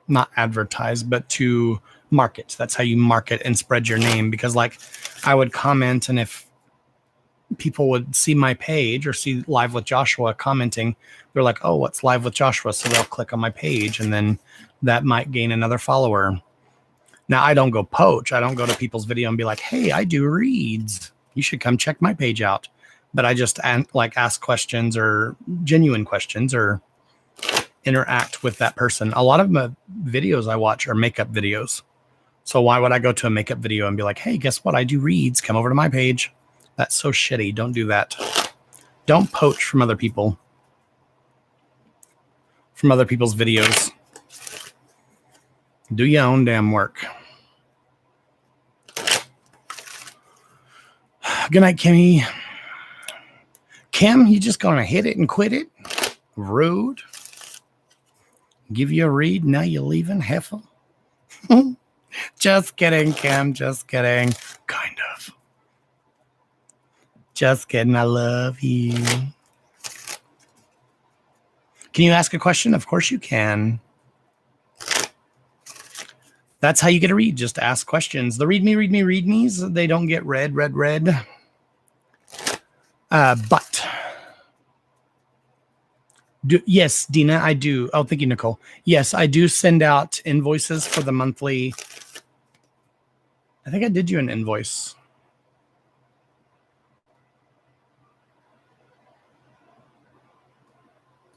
not advertise, but to market. That's how you market and spread your name. Because like I would comment, and if people would see my page or see Live with Joshua commenting, they're like, oh, what's Live with Joshua? So they'll click on my page, and then that might gain another follower. Now, I don't go poach. I don't go to people's video and be like, hey, I do reads. You should come check my page out. But I just ask questions or genuine questions or interact with that person. A lot of my videos I watch are makeup videos. So why would I go to a makeup video and be like, hey, guess what? I do reads. Come over to my page. That's so shitty. Don't do that. Don't poach from other people, from other people's videos. Do your own damn work. Good night, Kimmy. Kim, you just gonna hit it and quit it? Rude. Give you a read, now you're leaving, heifer. Just kidding, Kim. Just kidding. Kind of. Just kidding. I love you. Can you ask a question? Of course you can. That's how you get a read. Just ask questions. The read me's, they don't get read. But yes, Dina, I do. Oh, thank you, Nicole. Yes, I do send out invoices for the monthly. I think I did you an invoice.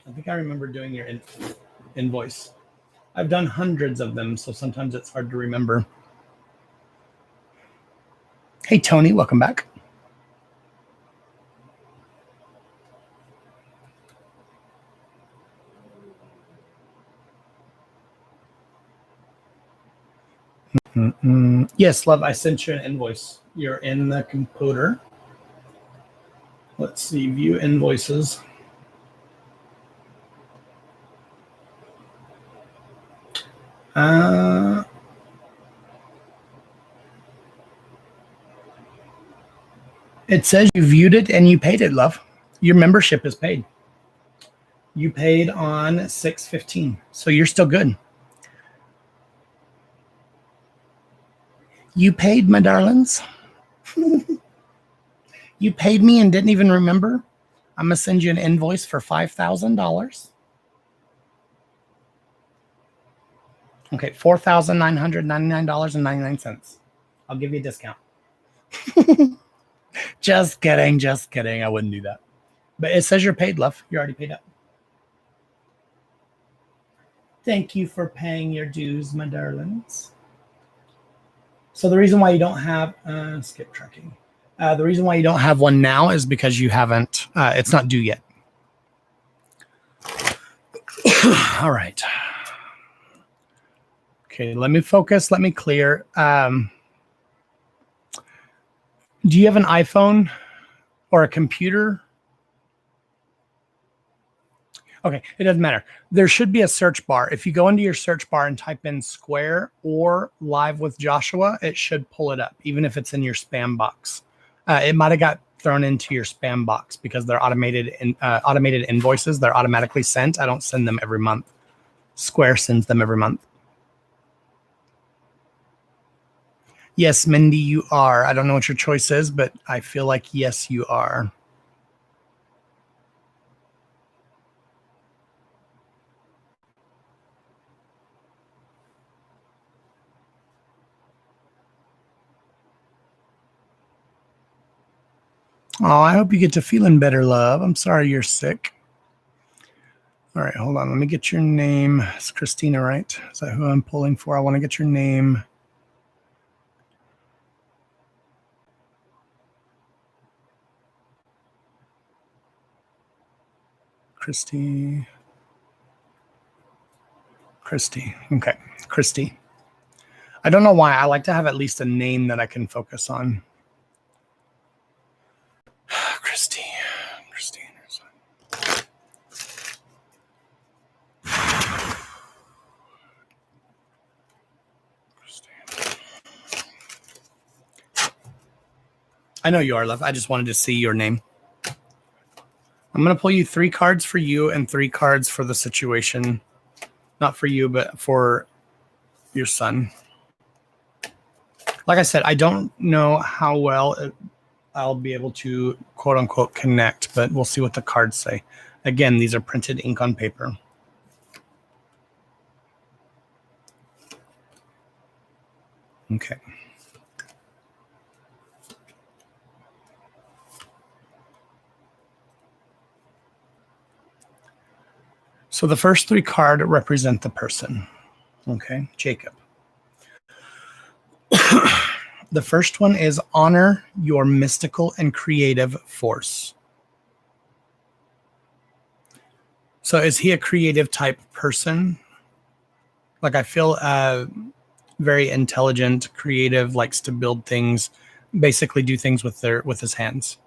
I think I remember doing your invoice. I've done hundreds of them, so sometimes it's hard to remember. Hey, Tony, welcome back. Yes, love, I sent you an invoice. You're in the computer. Let's see, view invoices. It says you viewed it and you paid it, love. Your membership is paid. You paid on 6/15, so you're still good. You paid, my darlings. You paid me and didn't even remember. I'm going to send you an invoice for $5,000. Okay, $4,999.99. I'll give you a discount. Just kidding. Just kidding. I wouldn't do that. But it says you're paid, love. You're already paid up. Thank you for paying your dues, my darlings. So the reason why you don't have skip tracking. The reason why you don't have one now is because you haven't. It's not due yet. All right. Okay, let me focus. Let me clear. Do you have an iPhone or a computer? Okay, it doesn't matter. There should be a search bar. If you go into your search bar and type in Square or Live with Joshua, it should pull it up, even if it's in your spam box. It might have got thrown into your spam box because they're automated invoices. They're automatically sent. I don't send them every month. Square sends them every month. Yes, Mindy, you are. I don't know what your choice is, but I feel like yes, you are. Oh, I hope you get to feeling better, love. I'm sorry you're sick. All right, hold on. Let me get your name. It's Christina, right? Is that who I'm pulling for? I want to get your name. Christy. Okay. Christy. I don't know why. I like to have at least a name that I can focus on. Christy. I know you are, love. I just wanted to see your name. I'm going to pull you 3 cards for you and 3 cards for the situation. Not for you, but for your son. Like I said, I don't know how well I'll be able to quote unquote connect, but we'll see what the cards say. Again, these are printed ink on paper. Okay. So the first 3 cards represent the person. Okay, Jacob. The first one is honor your mystical and creative force. So is he a creative type person? Like I feel very intelligent, creative, likes to build things, basically do things with his hands.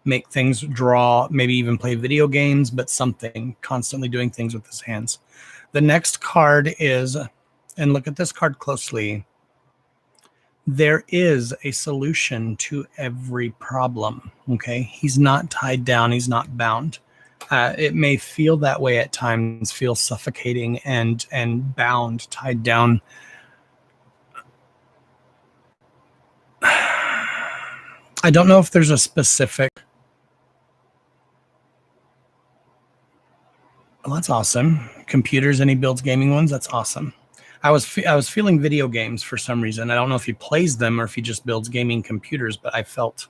Make things, draw, maybe even play video games, but something, constantly doing things with his hands. The next card is, and look at this card closely, there is a solution to every problem. Okay. He's not tied down. He's not bound. It may feel that way at times, feel suffocating and bound, tied down. I don't know if there's a specific. Well, that's awesome. Computers, and he builds gaming ones. That's awesome. I was feeling video games for some reason. I don't know if he plays them or if he just builds gaming computers, but I felt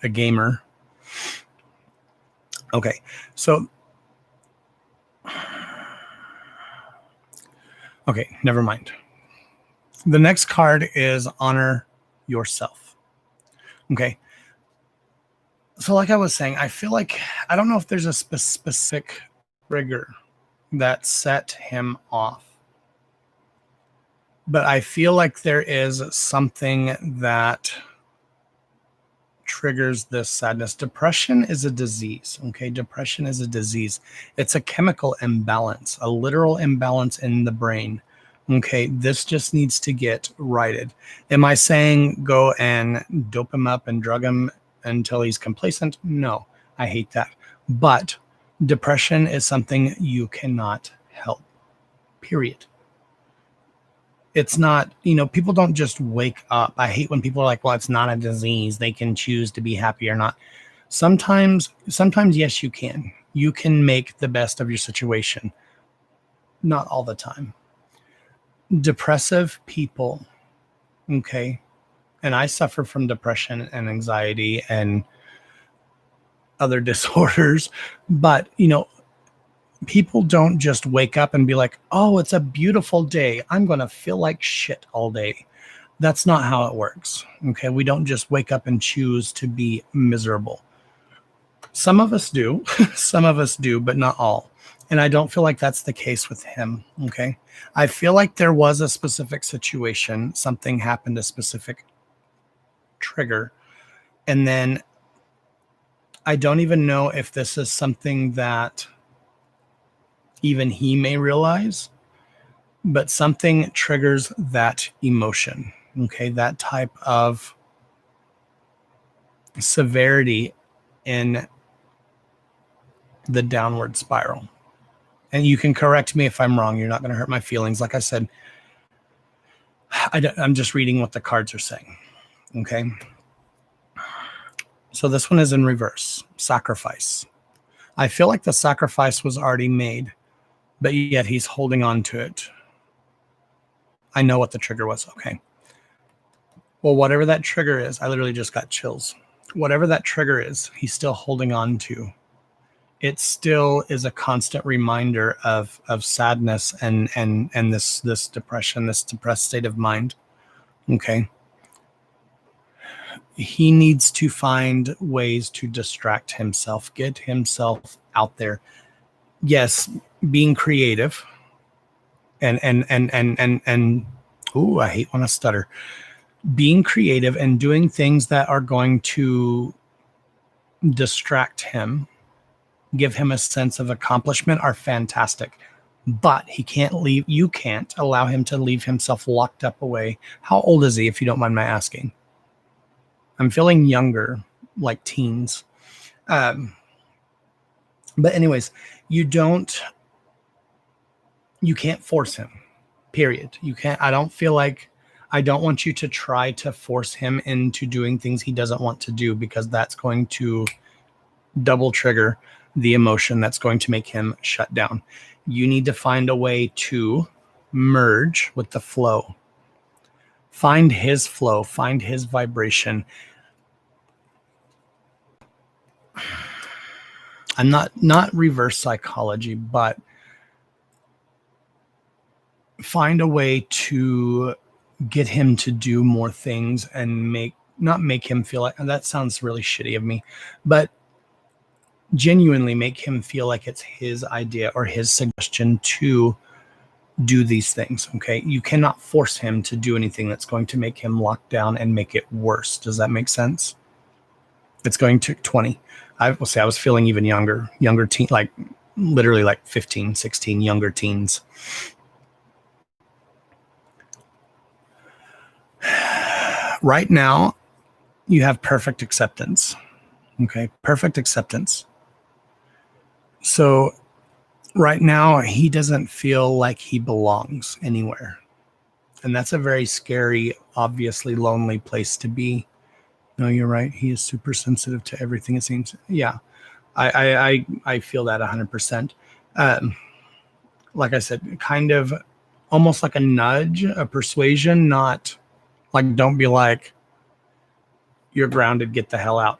a gamer. Okay, so okay, never mind. The next card is honor yourself. Okay. So like I was saying, I feel like I don't know if there's a specific trigger that set him off. But I feel like there is something that triggers this sadness. Depression is a disease. Okay. Depression is a disease. It's a chemical imbalance, a literal imbalance in the brain. Okay. This just needs to get righted. Am I saying go and dope him up and drug him until he's complacent? No, I hate that. But depression is something you cannot help, period. It's not, people don't just wake up. I hate when people are like, well, it's not a disease. They can choose to be happy or not. Sometimes, yes, you can. You can make the best of your situation. Not all the time. Depressive people, okay, and I suffer from depression and anxiety and other disorders, but, people don't just wake up and be like, oh, it's a beautiful day. I'm going to feel like shit all day. That's not how it works. Okay. We don't just wake up and choose to be miserable. Some of us do. Some of us do, but not all. And I don't feel like that's the case with him. Okay. I feel like there was a specific situation. Something happened, a specific trigger. And then I don't even know if this is something that even he may realize, but something triggers that emotion. Okay. That type of severity in the downward spiral. And you can correct me if I'm wrong. You're not going to hurt my feelings. Like I said, I'm just reading what the cards are saying. Okay. So this one is in reverse. Sacrifice. I feel like the sacrifice was already made, but yet he's holding on to it. I know what the trigger was. Okay. Well, whatever that trigger is, I literally just got chills. whatever that trigger is, he's still holding on to. It still is a constant reminder of sadness and this depression, this depressed state of mind. Okay. He needs to find ways to distract himself, get himself out there. Yes, being creative and ooh, I hate when I stutter. Being creative and doing things that are going to distract him, give him a sense of accomplishment are fantastic. But you can't allow him to leave himself locked up away. How old is he, if you don't mind my asking? I'm feeling younger, like teens. But anyways, you can't force him, period. You can't, I don't want you to try to force him into doing things he doesn't want to do, because that's going to double trigger the emotion that's going to make him shut down. You need to find a way to merge with the flow. Find his flow, find his vibration. I'm not reverse psychology, but find a way to get him to do more things and not make him feel like, and that sounds really shitty of me, but genuinely make him feel like it's his idea or his suggestion to do these things. Okay. You cannot force him to do anything that's going to make him lock down and make it worse. Does that make sense? It's going to 20. I will say I was feeling even younger teen, like literally like 15, 16, younger teens. Right now, you have perfect acceptance. Okay. Perfect acceptance. So right now, he doesn't feel like he belongs anywhere. And that's a very scary, obviously lonely place to be. No, you're right. He is super sensitive to everything, it seems. Yeah, I feel that 100%. Like I said, kind of almost like a nudge, a persuasion, not like, don't be like, you're grounded, get the hell out.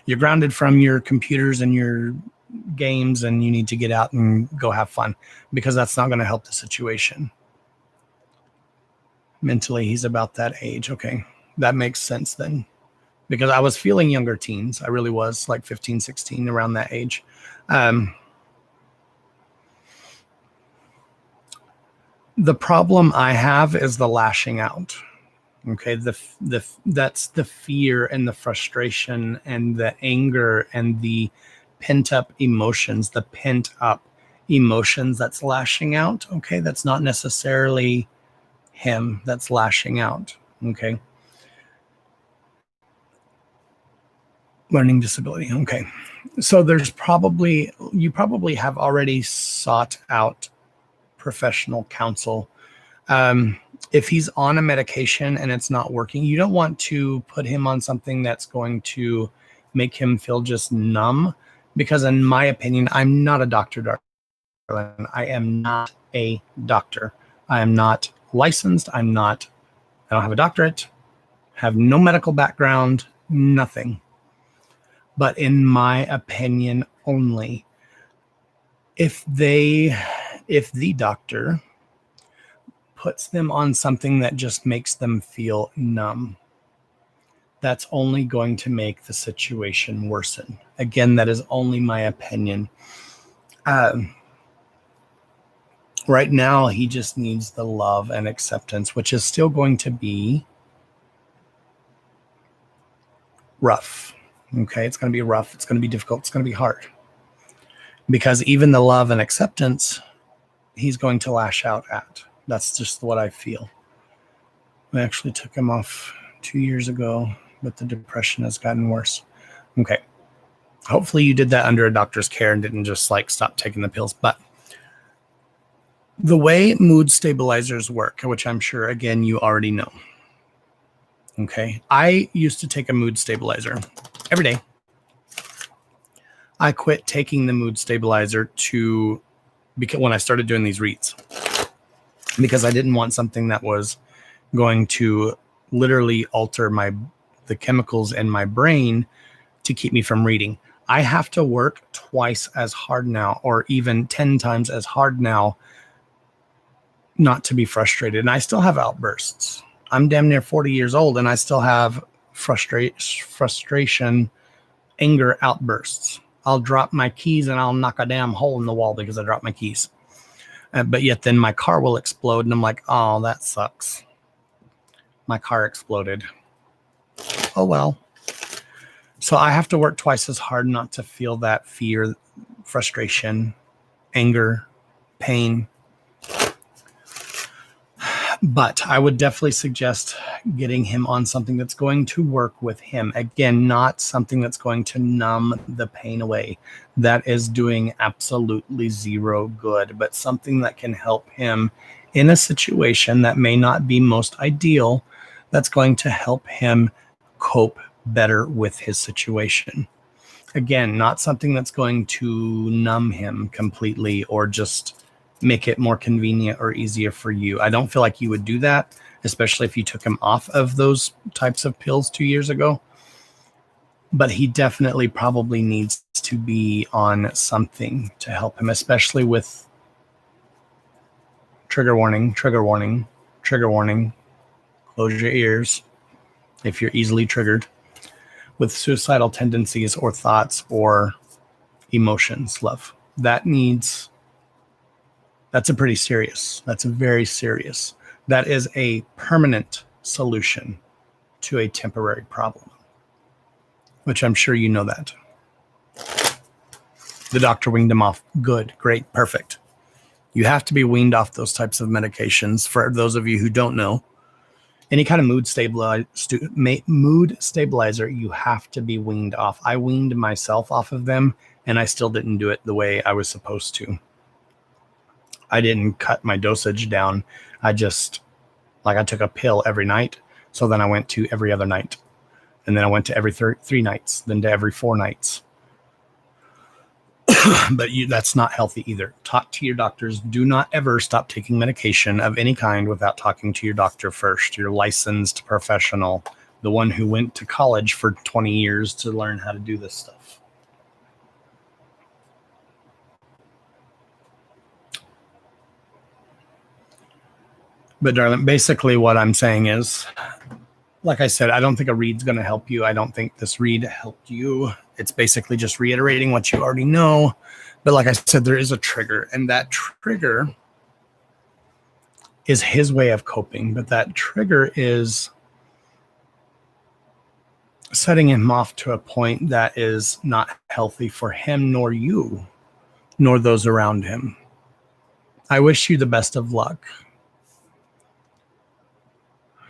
You're grounded from your computers and your games, and you need to get out and go have fun, because that's not going to help the situation. Mentally, he's about that age. Okay, that makes sense then. Because I was feeling younger teens. I really was, like 15, 16, around that age. The problem I have is the lashing out. Okay, that's the fear and the frustration and the anger and the pent up emotions that's lashing out. Okay, that's not necessarily him that's lashing out. Okay. Learning disability. Okay. So you probably have already sought out professional counsel. If he's on a medication and it's not working, you don't want to put him on something that's going to make him feel just numb, because in my opinion, I'm not a doctor, darling. I am not a doctor. I am not licensed. I don't have a doctorate, have no medical background, nothing. But in my opinion only, if the doctor puts them on something that just makes them feel numb, that's only going to make the situation worsen. Again, that is only my opinion. Right now, he just needs the love and acceptance, which is still going to be rough. Okay, it's going to be rough. It's going to be difficult. It's going to be hard. Because even the love and acceptance, he's going to lash out at. That's just what I feel. I actually took him off 2 years ago, but the depression has gotten worse. Okay. Hopefully you did that under a doctor's care and didn't just like stop taking the pills. But the way mood stabilizers work, which I'm sure, again, you already know. Okay. I used to take a mood stabilizer every day. I quit taking the mood stabilizer because when I started doing these reads, because I didn't want something that was going to literally alter my the chemicals in my brain to keep me from reading. I have to work twice as hard now, or even 10 times as hard now, not to be frustrated. And I still have outbursts. I'm damn near 40 years old and I still have frustration, anger outbursts. I'll drop my keys and I'll knock a damn hole in the wall because I dropped my keys. But yet then my car will explode and I'm like, oh, that sucks. My car exploded. Oh, well. So I have to work twice as hard not to feel that fear, frustration, anger, pain. But I would definitely suggest getting him on something that's going to work with him. Again, not something that's going to numb the pain away. That is doing absolutely zero good, but something that can help him in a situation that may not be most ideal, that's going to help him cope better with his situation. Again, not something that's going to numb him completely or just make it more convenient or easier for you. I don't feel like you would do that, especially if you took him off of those types of pills 2 years ago. But he definitely probably needs to be on something to help him, especially with trigger warning, trigger warning, trigger warning. Close your ears if you're easily triggered with suicidal tendencies or thoughts or emotions, love. That's a pretty serious. That's a very serious. That is a permanent solution to a temporary problem, which I'm sure you know that. The doctor weaned him off. Good, great, perfect. You have to be weaned off those types of medications. For those of you who don't know, any kind of mood stabilizer, you have to be weaned off. I weaned myself off of them, and I still didn't do it the way I was supposed to. I didn't cut my dosage down. I took a pill every night. So then I went to every other night. And then I went to every 3 nights, then to every 4 nights. But that's not healthy either. Talk to your doctors. Do not ever stop taking medication of any kind without talking to your doctor first, your licensed professional, the one who went to college for 20 years to learn how to do this stuff. But darling, basically what I'm saying is, like I said, I don't think a read's going to help you. I don't think this read helped you. It's basically just reiterating what you already know. But like I said, there is a trigger, and that trigger is his way of coping. But that trigger is setting him off to a point that is not healthy for him, nor you, nor those around him. I wish you the best of luck.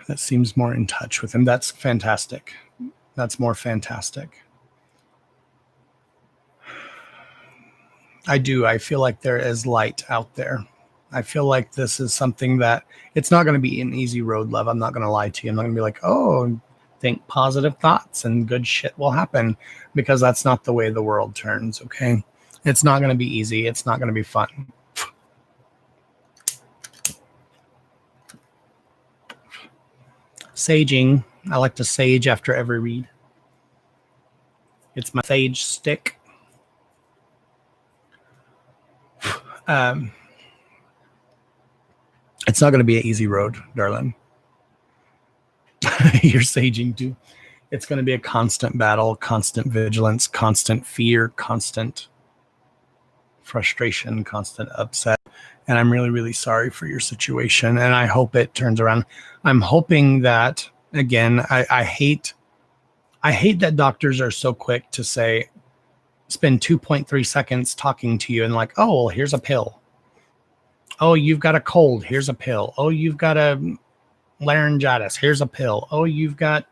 That seems more in touch with him. That's fantastic. That's more fantastic. I do. I feel like there is light out there. I feel like this is something that it's not going to be an easy road, love. I'm not going to lie to you. I'm not going to be like, oh, think positive thoughts and good shit will happen, because that's not the way the world turns. Okay. It's not going to be easy. It's not going to be fun. Saging. I like to sage after every read. It's my sage stick. It's not going to be an easy road, darling. You're saging too. It's going to be a constant battle, constant vigilance, constant fear, constant frustration, constant upset. And I'm really, really sorry for your situation. And I hope it turns around. I'm hoping that, again, I hate that doctors are so quick to say, spend 2.3 seconds talking to you and like, oh, well, here's a pill. Oh, you've got a cold. Here's a pill. Oh, you've got a laryngitis. Here's a pill. Oh, you've got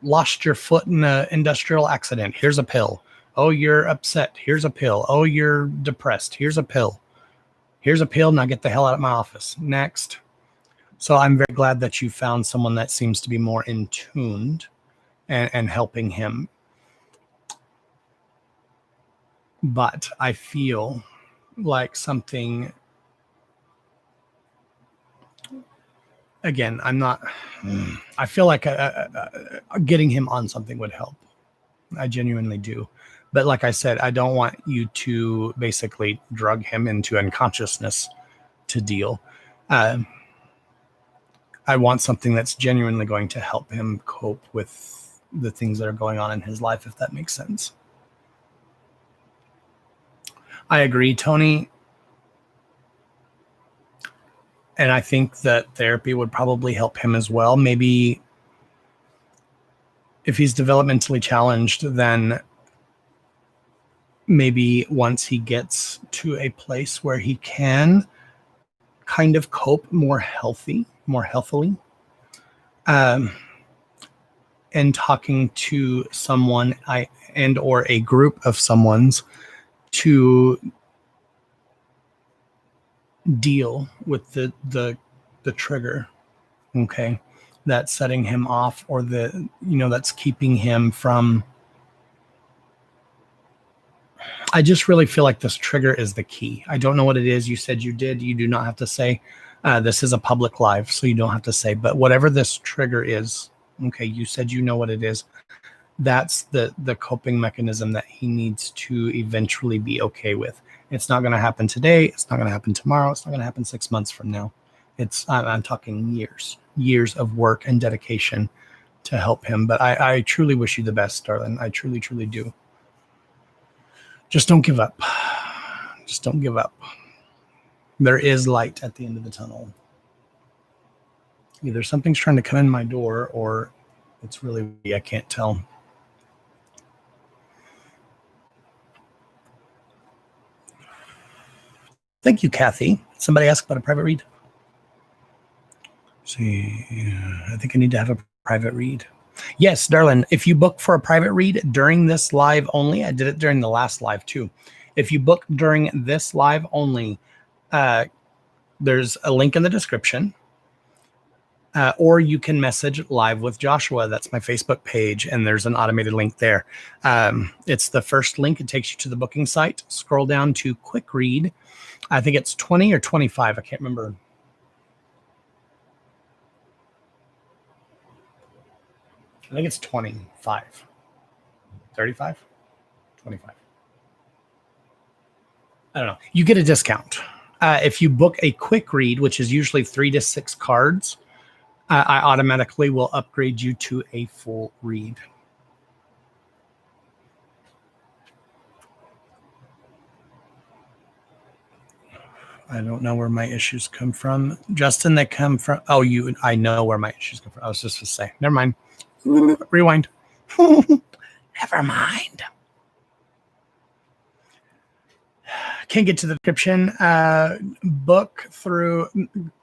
lost your foot in an industrial accident. Here's a pill. Oh, you're upset. Here's a pill. Oh, you're depressed. Here's a pill. Here's a pill. Now get the hell out of my office. Next. So I'm very glad that you found someone that seems to be more in tuned and helping him. But I feel like something again, I'm not, I feel like getting him on something would help. I genuinely do. But like I said, I don't want you to basically drug him into unconsciousness to deal. I want something that's genuinely going to help him cope with the things that are going on in his life, if that makes sense. I agree, Tony. And I think that therapy would probably help him as well. Maybe if he's developmentally challenged, then maybe once he gets to a place where he can kind of cope more healthily, and talking to someone or a group of someone's to deal with the trigger, okay, that's setting him off, or that's keeping him from. I just really feel like this trigger is the key. I don't know what it is. You said you did. You do not have to say. This is a public live, so you don't have to say. But whatever this trigger is, okay, you said you know what it is. That's the coping mechanism that he needs to eventually be okay with. It's not going to happen today. It's not going to happen tomorrow. It's not going to happen 6 months from now. I'm talking years of work and dedication to help him. But I truly wish you the best, darling. I truly, truly do. Just don't give up. Just don't give up. There is light at the end of the tunnel. Either something's trying to come in my door, or it's really, I can't tell. Thank you, Kathy. Somebody asked about a private read. See, I think I need to have a private read. Yes, darling, if you book for a private read during this live only, I did it during the last live too. If you book during this live only, there's a link in the description, or you can message Live with Joshua. That's my Facebook page, and there's an automated link there. It's the first link. It takes you to the booking site. Scroll down to Quick Read. I think it's 20 or 25. I can't remember. I think it's 25. 35? 25. I don't know. You get a discount. If you book a quick read, which is usually 3 to 6 cards, I automatically will upgrade you to a full read. I don't know where my issues come from. Justin, they come from... Oh, I know where my issues come from. I was just going to say. Never mind. Rewind. Never mind. Can't get to the description. Book through...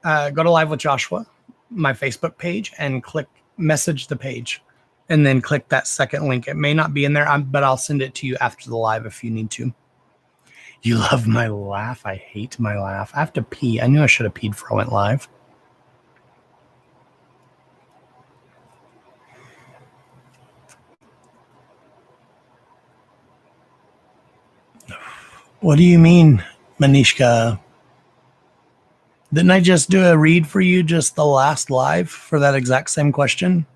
go to Live with Joshua, my Facebook page, and click message the page. And then click that second link. It may not be in there, but I'll send it to you after the live if you need to. You love my laugh. I hate my laugh. I have to pee. I knew I should have peed before I went live. What do you mean, Manishka? Didn't I just do a read for you just the last live for that exact same question?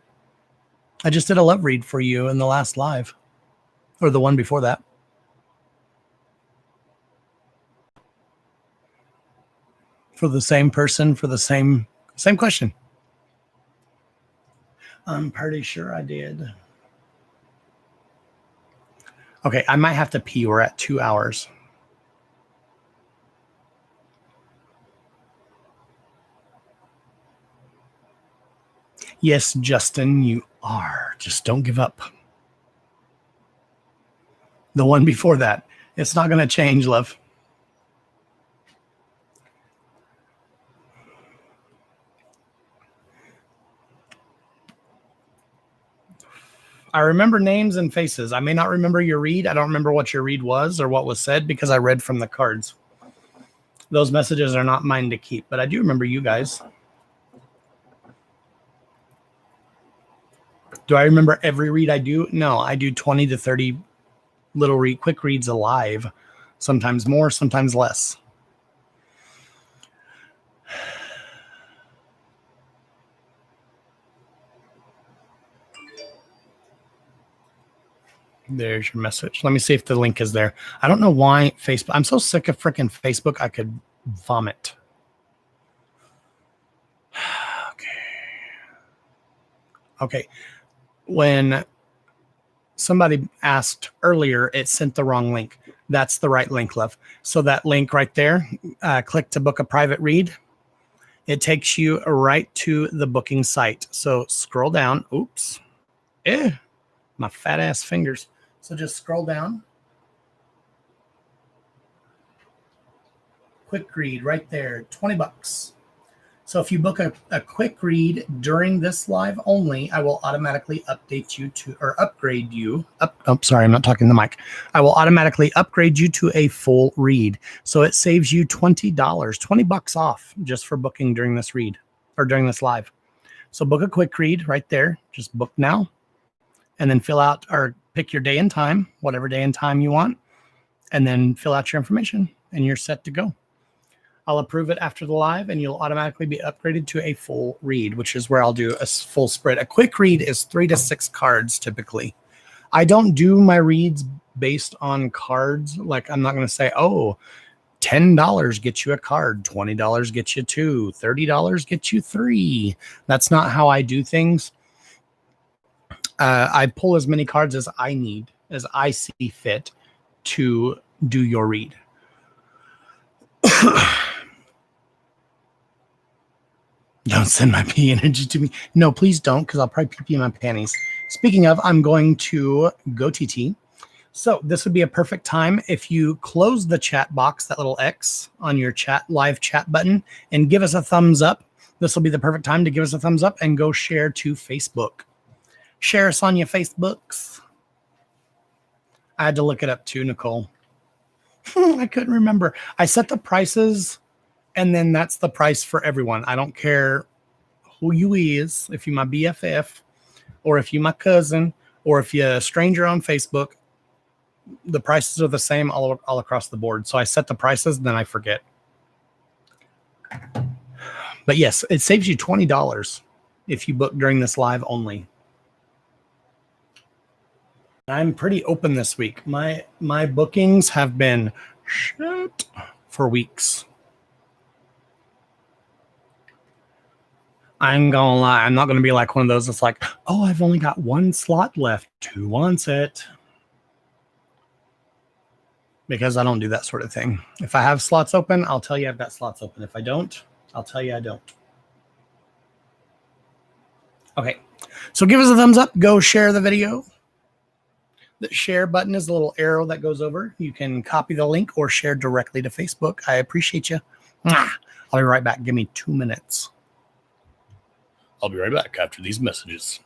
I just did a love read for you in the last live, or the one before that. For the same person, for the same question. I'm pretty sure I did. Okay, I might have to pee. We're at 2 hours. Yes, Justin, you are. Just don't give up. The one before that. It's not going to change, love. I remember names and faces. I may not remember your read. I don't remember what your read was or what was said because I read from the cards. Those messages are not mine to keep, but I do remember you guys. Do I remember every read I do? No, I do 20 to 30 little quick reads alive. Sometimes more, sometimes less. There's your message. Let me see if the link is there. I don't know why Facebook. I'm so sick of freaking Facebook. I could vomit. Okay. When somebody asked earlier, it sent the wrong link. That's the right link, love. So that link right there, click to book a private read. It takes you right to the booking site. So scroll down. Oops. My fat ass fingers. So just scroll down. Quick read right there, $20. So if you book a quick read during this live only, I will automatically update you to, or upgrade you. Sorry, I'm not talking to the mic. I will automatically upgrade you to a full read. So it saves you $20, $20 off just for booking during this read or during this live. So book a quick read right there. Just book now and then fill out or pick your day and time, whatever day and time you want, and then fill out your information and you're set to go. I'll approve it after the live and you'll automatically be upgraded to a full read, which is where I'll do a full spread. A quick read is 3 to 6 cards typically. I don't do my reads based on cards. Like I'm not going to say, oh, $10 gets you a card, $20 gets you 2, $30 gets you 3. That's not how I do things. I pull as many cards as I need, as I see fit to do your read. Don't send my pee energy to me. No, please don't, because I'll probably pee in my panties. Speaking of, I'm going to go TT. So this would be a perfect time if you close the chat box, that little X on your chat live chat button, and give us a thumbs up. This will be the perfect time to give us a thumbs up and go share to Facebook. Share us on your Facebooks. I had to look it up too, Nicole. I couldn't remember. I set the prices, and then that's the price for everyone. I don't care who you is, if you my BFF, or if you my cousin, or if you're a stranger on Facebook, the prices are the same all across the board. So I set the prices, and then I forget. But yes, it saves you $20 if you book during this live only. I'm pretty open this week. My bookings have been shit for weeks. I'm gonna lie. I'm not gonna be like one of those that's like, oh, I've only got one slot left. Who wants it? Because I don't do that sort of thing. If I have slots open, I'll tell you I've got slots open. If I don't, I'll tell you I don't. Okay, so give us a thumbs up. Go share the video. The share button is a little arrow that goes over. You can copy the link or share directly to Facebook. I appreciate you. I'll be right back. Give me 2 minutes. I'll be right back after these messages.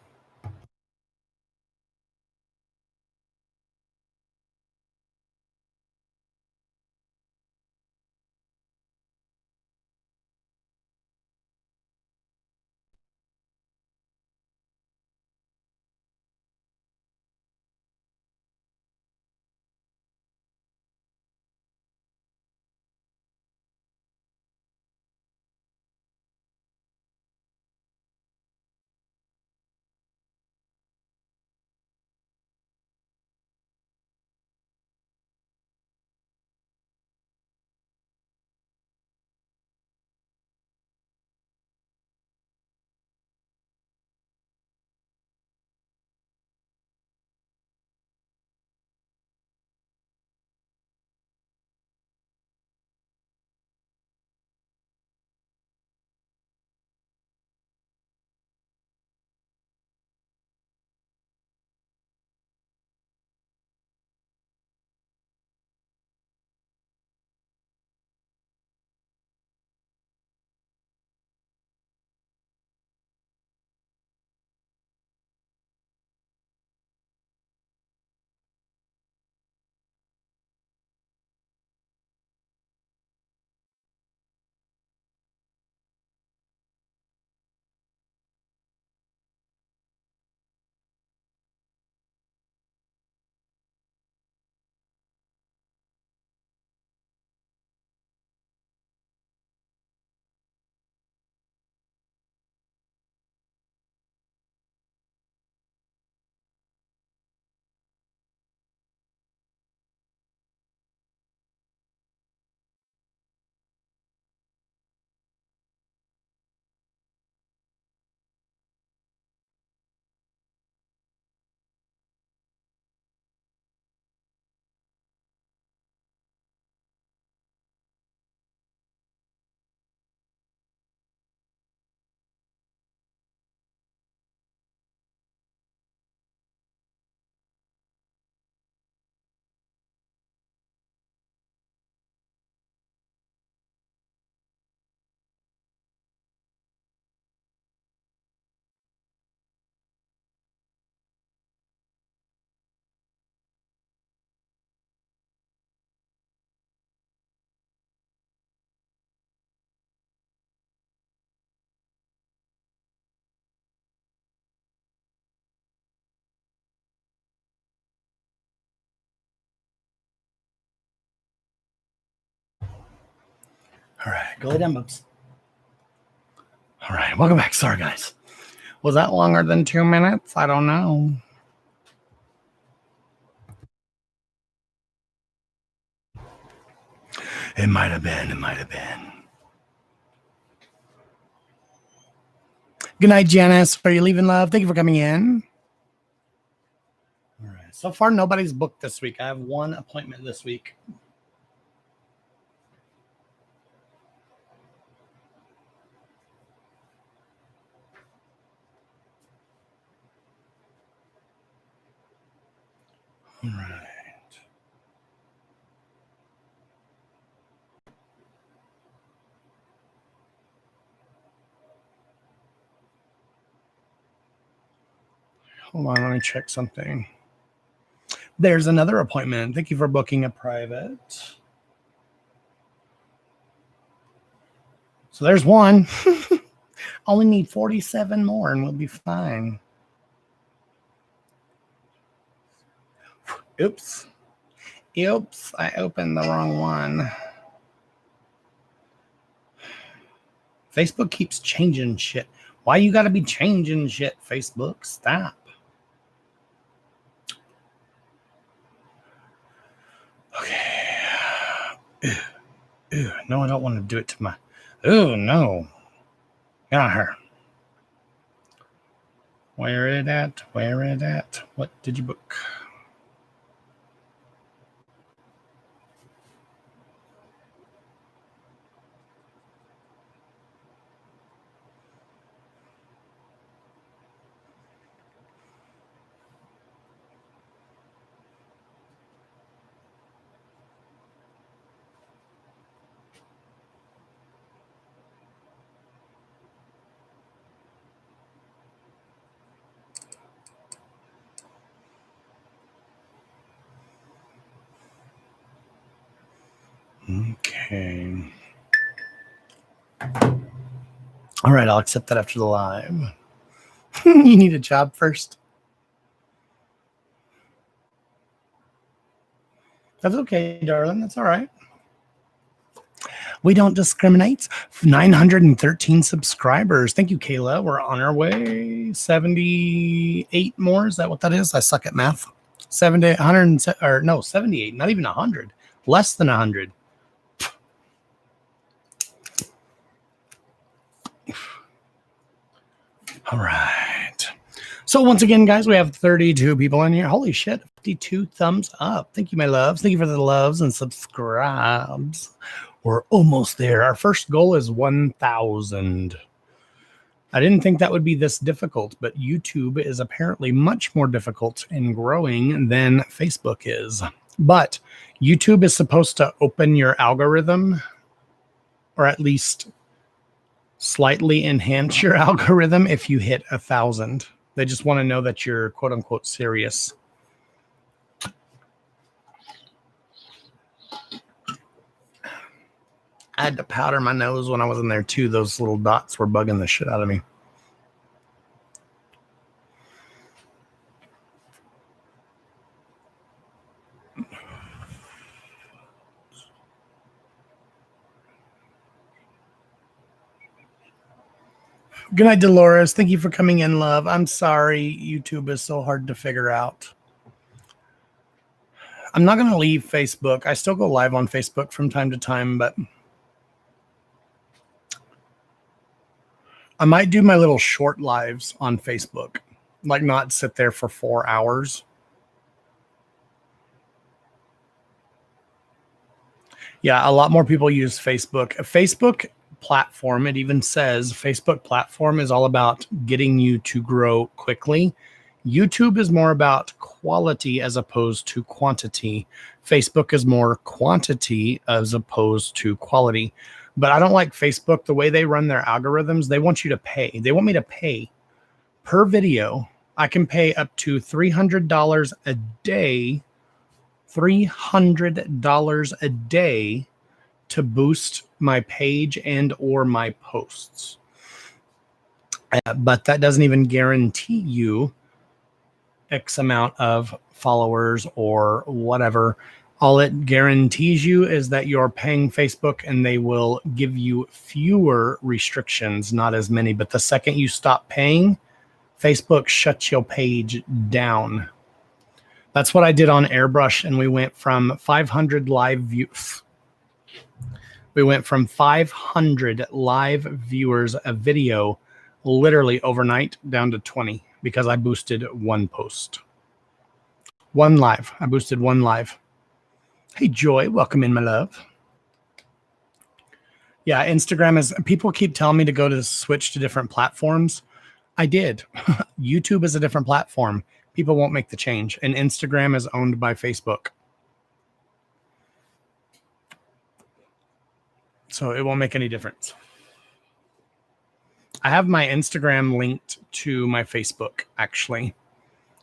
All right, go lay down, bubs. All right, welcome back. Sorry, guys. Was that longer than 2 minutes? I don't know. It might have been. It might have been. Good night, Janice. Are you leaving, love? Thank you for coming in. All right. So far, nobody's booked this week. I have one appointment this week. All right. Hold on, let me check something. There's another appointment. Thank you for booking a private. So there's one. Only need 47 more and we'll be fine. Oops. Oops, I opened the wrong one. Facebook keeps changing shit. Why you gotta be changing shit, Facebook? Stop. Okay. Ew. No, I don't want to do it to my... Oh, no. Got her. Where it at? Where it at? What did you book? Okay. All right, I'll accept that after the live. You need a job first. That's okay, darling. That's all right. We don't discriminate. 913 subscribers. Thank you, Kayla. We're on our way. 78 more. Is that what that is? I suck at math. 78, 100, or no, 78. Not even 100. Less than 100. All right. So once again, guys, we have 32 people in here. Holy shit, 52 thumbs up. Thank you, my loves. Thank you for the loves and subscribes. We're almost there. Our first goal is 1,000. I didn't think that would be this difficult, but YouTube is apparently much more difficult in growing than Facebook is. But YouTube is supposed to open your algorithm, or at least slightly enhance your algorithm if you hit 1,000. They just want to know that you're quote unquote serious. I had to powder my nose when I was in there too. Those little dots were bugging the shit out of me. Good night, Dolores. Thank you for coming in, love. I'm sorry YouTube is so hard to figure out. I'm not going to leave Facebook. I still go live on Facebook from time to time, but I might do my little short lives on Facebook, like not sit there for 4 hours. Yeah, a lot more people use Facebook. Facebook platform, it even says Facebook platform is all about getting you to grow quickly. YouTube is more about quality as opposed to quantity. Facebook is more quantity as opposed to quality. But I don't like Facebook. The way they run their algorithms, they want you to pay. They want me to pay per video. I can pay up to $300 a day, $300 a day to boost my page and or my posts. But that doesn't even guarantee you X amount of followers or whatever. All it guarantees you is that you're paying Facebook and they will give you fewer restrictions, not as many. But the second you stop paying, Facebook shuts your page down. That's what I did on Airbrush, and we went from 500 live views. We went from 500 live viewers a video literally overnight down to 20 because I boosted one post. One live. I boosted one live. Hey, Joy, welcome in, my love. Yeah, Instagram is, people keep telling me to go to switch to different platforms. I did. YouTube is a different platform. People won't make the change. And Instagram is owned by Facebook. So it won't make any difference. I have my Instagram linked to my Facebook, actually.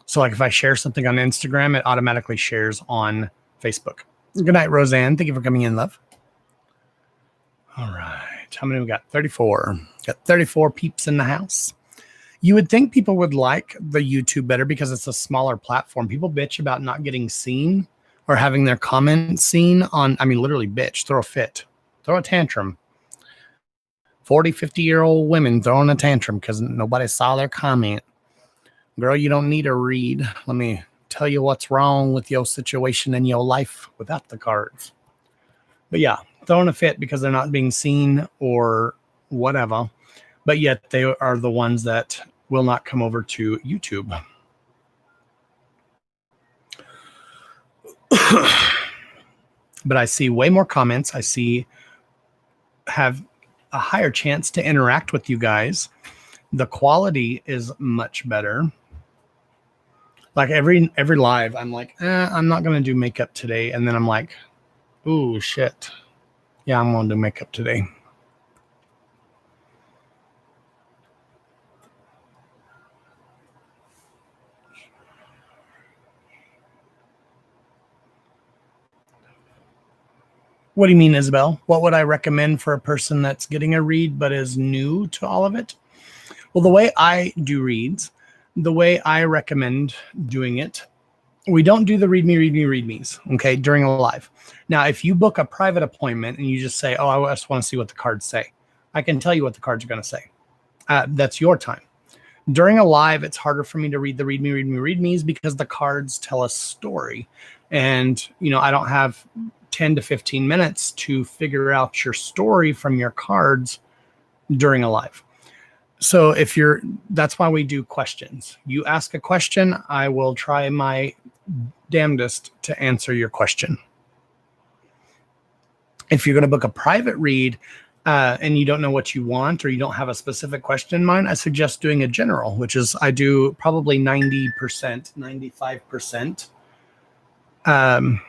So like if I share something on Instagram, it automatically shares on Facebook. Good night, Roseanne. Thank you for coming in, love. All right. How many we got? 34. Got 34 peeps in the house. You would think people would like the YouTube better because it's a smaller platform. People bitch about not getting seen or having their comments seen on, I mean, literally bitch, throw a fit, throw a tantrum. 40, 50-year-old women throwing a tantrum because nobody saw their comment. Girl, you don't need a read. Let me tell you what's wrong with your situation in your life without the cards. But yeah, throwing a fit because they're not being seen or whatever. But yet they are the ones that will not come over to YouTube. But I see way more comments. I see have a higher chance to interact with you guys. The quality is much better. Like every live, I'm like, I'm not going to do makeup today. And then I'm like, ooh, shit. Yeah, I'm going to do makeup today. What do you mean, Isabel? What would I recommend for a person that's getting a read but is new to all of it? Well, the way I do reads, the way I recommend doing it, we don't do the read me's, okay, during a live. Now, if you book a private appointment and you just say, oh, I just want to see what the cards say, I can tell you what the cards are going to say. That's your time. During a live, it's harder for me to read the read me's because the cards tell a story. And, you know, I don't have 10 to 15 minutes to figure out your story from your cards during a live. So that's why we do questions. You ask a question, I will try my damnedest to answer your question. If you're going to book a private read and you don't know what you want or you don't have a specific question in mind, I suggest doing a general, which is I do probably 90%, 95%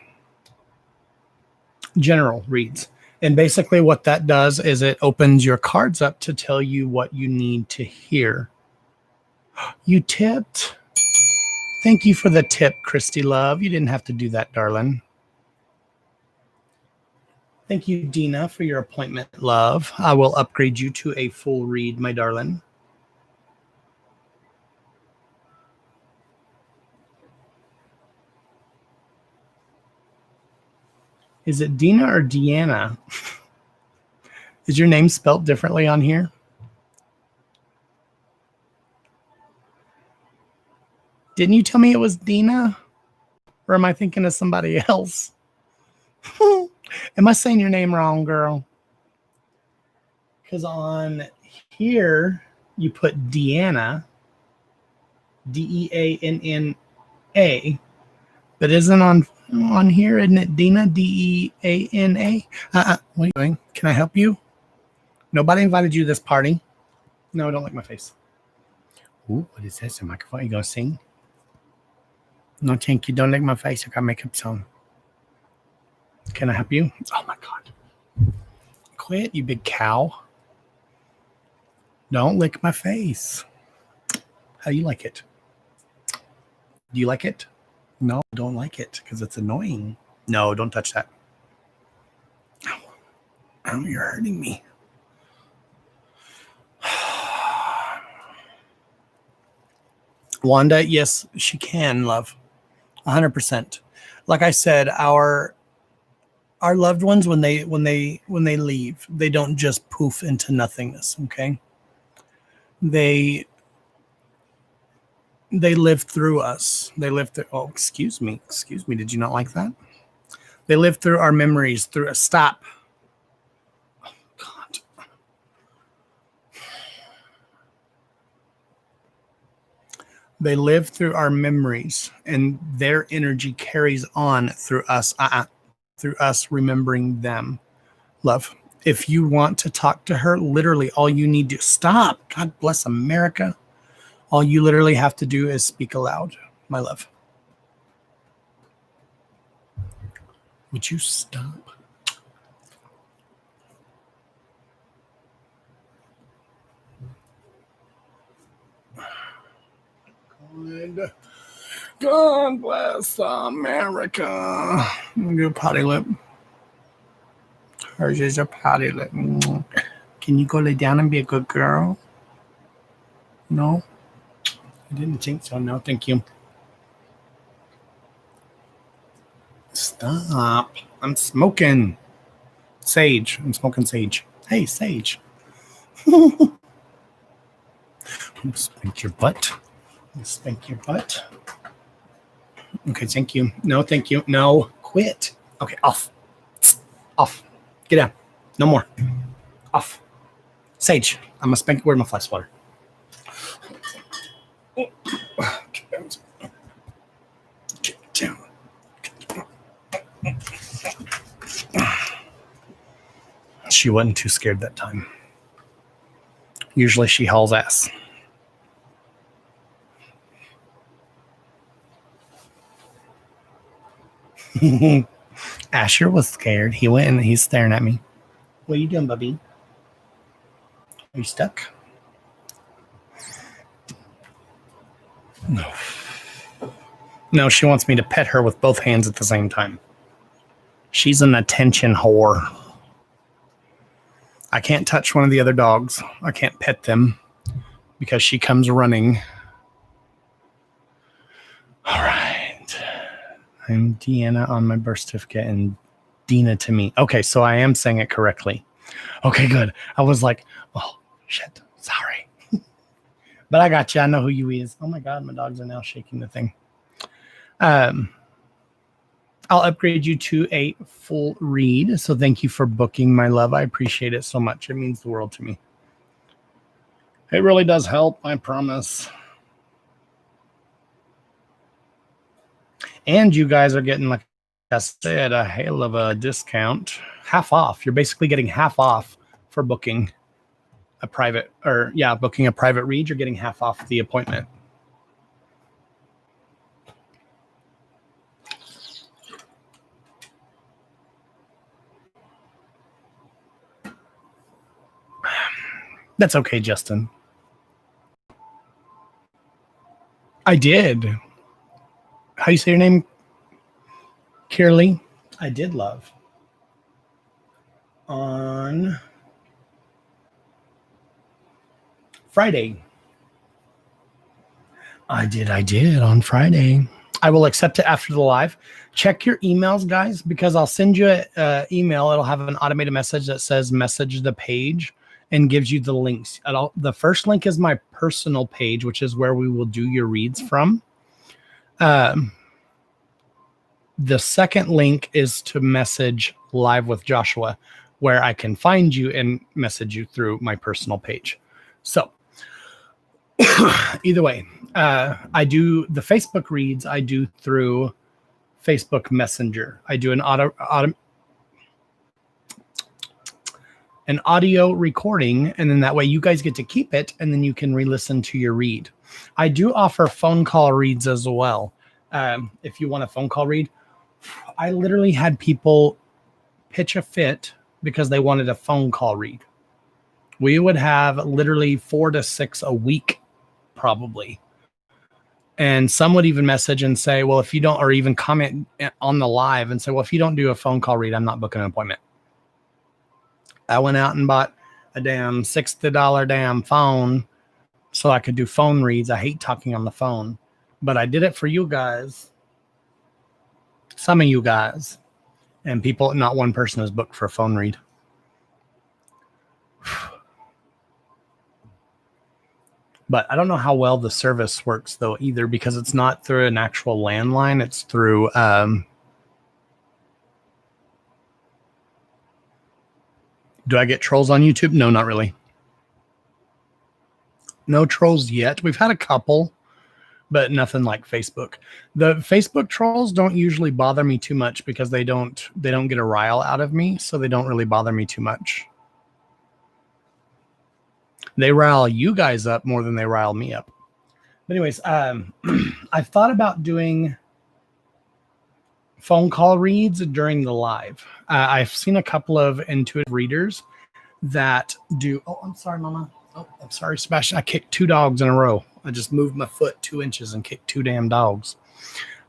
general reads. And basically what that does is it opens your cards up to tell you what you need to hear. You tipped. Thank you for the tip, Christy Love. You didn't have to do that, darling. Thank you, Dina, for your appointment, love. I will upgrade you to a full read, my darling. Is it Dina or Deanna? Is your name spelled differently on here? Didn't you tell me it was Dina? Or am I thinking of somebody else? Am I saying your name wrong, girl? Because on here, you put Deanna, Deanna, but isn't on here, isn't it Dina, Deana? What are you doing? Can I help you? Nobody invited you to this party. No, don't lick my face. Ooh, what is this? A microphone? You gonna sing? No, thank you. Don't lick my face. I got makeup on. Can I help you? Oh my God. Quit, you big cow. Don't lick my face. How do you like it? Do you like it? No, I don't like it because it's annoying. No, don't touch that. Oh, you're hurting me. Wanda, yes, she can, love. 100%. Like I said, our loved ones, when they leave, they don't just poof into nothingness. Okay, they live through us. They live through. Oh, excuse me. Did you not like that? They live through our memories. Through a stop. Oh, God. They live through our memories, and their energy carries on through us. Through us remembering them. Love. If you want to talk to her, literally all you need to stop. God bless America. All you literally have to do is speak aloud, my love. Would you stop? God bless America. Do a potty lip. Hers is a potty lip. Can you go lay down and be a good girl? No? I didn't think so. No, thank you. Stop. I'm smoking. Sage. I'm smoking sage. Hey, Sage. Spank your butt. Spank your butt. Okay, thank you. No, thank you. No, quit. Okay, off. Off. Get down. No more. Off. Sage, I'm gonna spank. Where's my fly swatter? Get down. She wasn't too scared that time. Usually she hauls ass. Asher was scared. He went and he's staring at me. What are you doing, Bubby? Are you stuck? No. No, she wants me to pet her with both hands at the same time. She's an attention whore. I can't touch one of the other dogs. I can't pet them because she comes running. All right. I'm Deanna on my birth certificate and Dina to me. Okay, so I am saying it correctly. Okay, good. I was like, oh, shit. Sorry. But I got you. I know who you is. Oh, my God. My dogs are now shaking the thing. I'll upgrade you to a full read. So thank you for booking, my love. I appreciate it so much. It means the world to me. It really does help. I promise. And you guys are getting, like I said, a hell of a discount. Half off. You're basically getting half off for booking a private, booking a private read. You're getting half off the appointment. That's okay, Justin. I did. How you say your name? Kirley? I did, love. On Friday. I did on Friday. I will accept it after the live. Check your emails, guys, because I'll send you an email. It'll have an automated message that says message the page and gives you the links. The first link is my personal page, which is where we will do your reads from. The second link is to message Live with Joshua, where I can find you and message you through my personal page. So either way, I do the Facebook reads. I do through Facebook Messenger. I do an audio recording, and then that way you guys get to keep it, and then you can re-listen to your read. I do offer phone call reads as well. If you want a phone call read, I literally had people pitch a fit because they wanted a phone call read. We would have literally 4 to 6 a week, probably. And some would even message and say, well, if you don't, or even comment on the live and say, well, if you don't do a phone call read, I'm not booking an appointment. I went out and bought a damn $60 damn phone so I could do phone reads. I hate talking on the phone, but I did it for you guys. Some of you guys and people, not one person is booked for a phone read. But I don't know how well the service works though either, because it's not through an actual landline. It's through do I get trolls on YouTube? No, not really. No trolls yet. We've had a couple, but nothing like Facebook. The Facebook trolls don't usually bother me too much because they don't get a rile out of me, so they don't really bother me too much. They rile you guys up more than they rile me up. But anyways, I've thought about doing phone call reads during the live. I've seen a couple of intuitive readers that do. Oh, I'm sorry, Mama. Oh, I'm sorry, Sebastian. I kicked 2 dogs in a row. I just moved my foot 2 inches and kicked 2 damn dogs.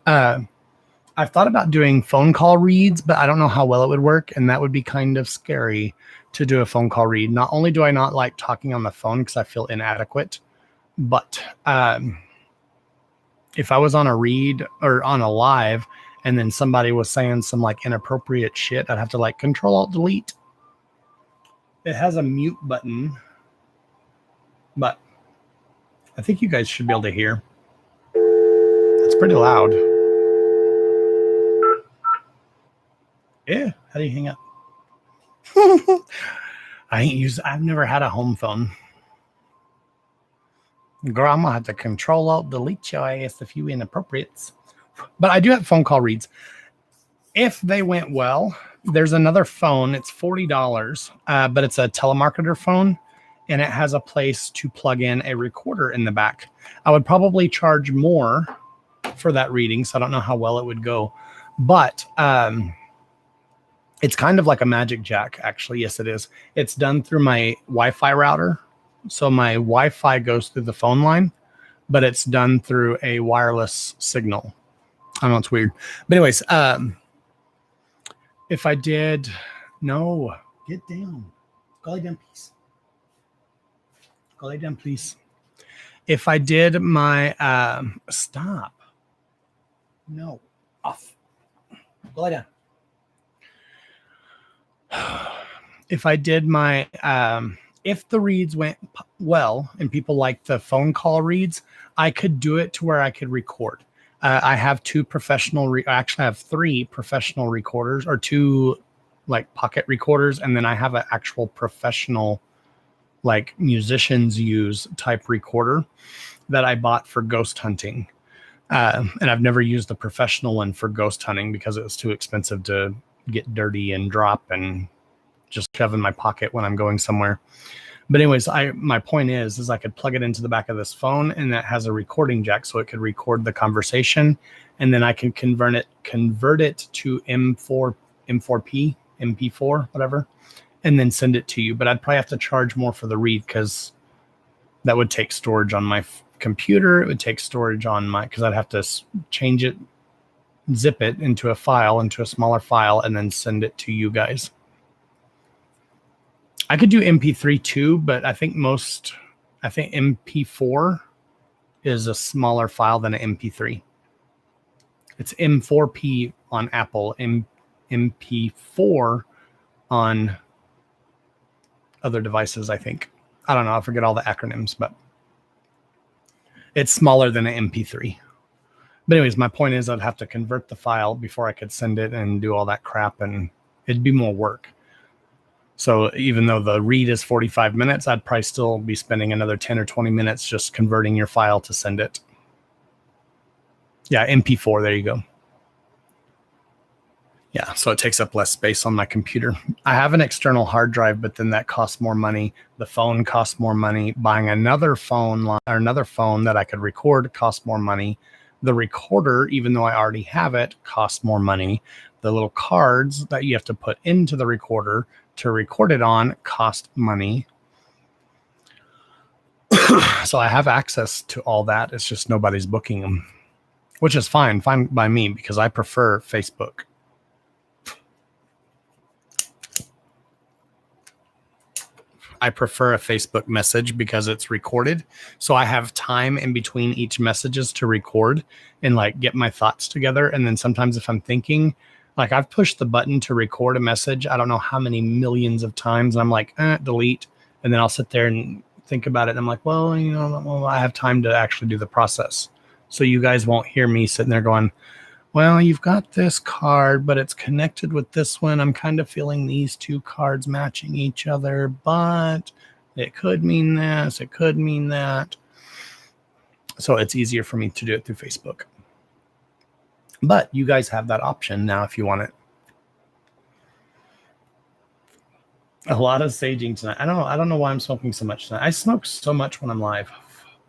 I've thought about doing phone call reads, but I don't know how well it would work. And that would be kind of scary to do a phone call read. Not only do I not like talking on the phone because I feel inadequate, but if I was on a read or on a live and then somebody was saying some like inappropriate shit, I'd have to like Control-Alt-Delete. It has a mute button, but I think you guys should be able to hear. It's pretty loud. Yeah, how do you hang up? I've never had a home phone. Girl, I'm gonna have to Control-Alt-Delete your ass if you inappropriates. But I do have phone call reads. If they went well, there's another phone. It's $40, but it's a telemarketer phone, and it has a place to plug in a recorder in the back. I would probably charge more for that reading, so I don't know how well it would go. But it's kind of like a magic jack, actually. Yes, it is. It's done through my Wi-Fi router. So my Wi-Fi goes through the phone line, but it's done through a wireless signal. I don't know, it's weird. But anyways, if I did, no, get down. Go lay down, please. Go lay down, please. If I did my, stop. No, off. Go lay down. If I did my, if the reads went well and people like the phone call reads, I could do it to where I could record. I have 2 professional, I actually have 3 professional recorders, or 2 like pocket recorders. And then I have an actual professional, like musicians use type recorder that I bought for ghost hunting. And I've never used the professional one for ghost hunting because it was too expensive to get dirty and drop and just shove in my pocket when I'm going somewhere. But anyways, my point is I could plug it into the back of this phone, and that has a recording jack, so it could record the conversation, and then I can convert it to M4P, MP4, whatever, and then send it to you. But I'd probably have to charge more for the read because that would take storage on my computer. It would take storage on because I'd have to change it, zip it into a file, into a smaller file, and then send it to you guys. I could do MP3 too, but I think MP4 is a smaller file than an MP3. It's M4P on Apple, MP4 on other devices, I think. I don't know. I forget all the acronyms, but it's smaller than an MP3. But anyways, my point is I'd have to convert the file before I could send it and do all that crap, and it'd be more work. So even though the read is 45 minutes, I'd probably still be spending another 10 or 20 minutes just converting your file to send it. Yeah, MP4, there you go. Yeah, so it takes up less space on my computer. I have an external hard drive, but then that costs more money. The phone costs more money. Buying another phone or another phone that I could record costs more money. The recorder, even though I already have it, costs more money. The little cards that you have to put into the recorder to record it on cost money. So I have access to all that. It's just nobody's booking them, which is fine by me because I prefer Facebook. I prefer a Facebook message because it's recorded. So I have time in between each messages to record and like get my thoughts together. And then sometimes if I'm thinking, like I've pushed the button to record a message, I don't know how many millions of times. And I'm like, delete. And then I'll sit there and think about it. And I'm like, well, I have time to actually do the process. So you guys won't hear me sitting there going, well, you've got this card, but it's connected with this one. I'm kind of feeling these two cards matching each other, but it could mean this, it could mean that. So it's easier for me to do it through Facebook. But you guys have that option now if you want it. A lot of saging tonight. I don't know why I'm smoking so much tonight. I smoke so much when I'm live.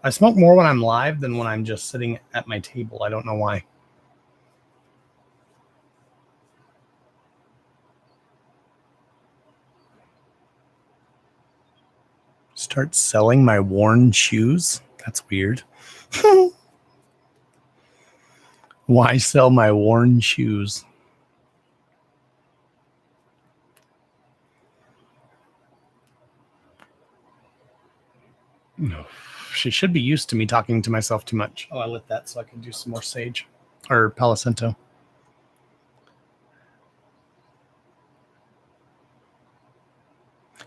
I smoke more when I'm live than when I'm just sitting at my table. I don't know why. Start selling my worn shoes? That's weird. Why sell my worn shoes? No. She should be used to me talking to myself too much. Oh, I lit that so I can do some more sage or Palo Santo.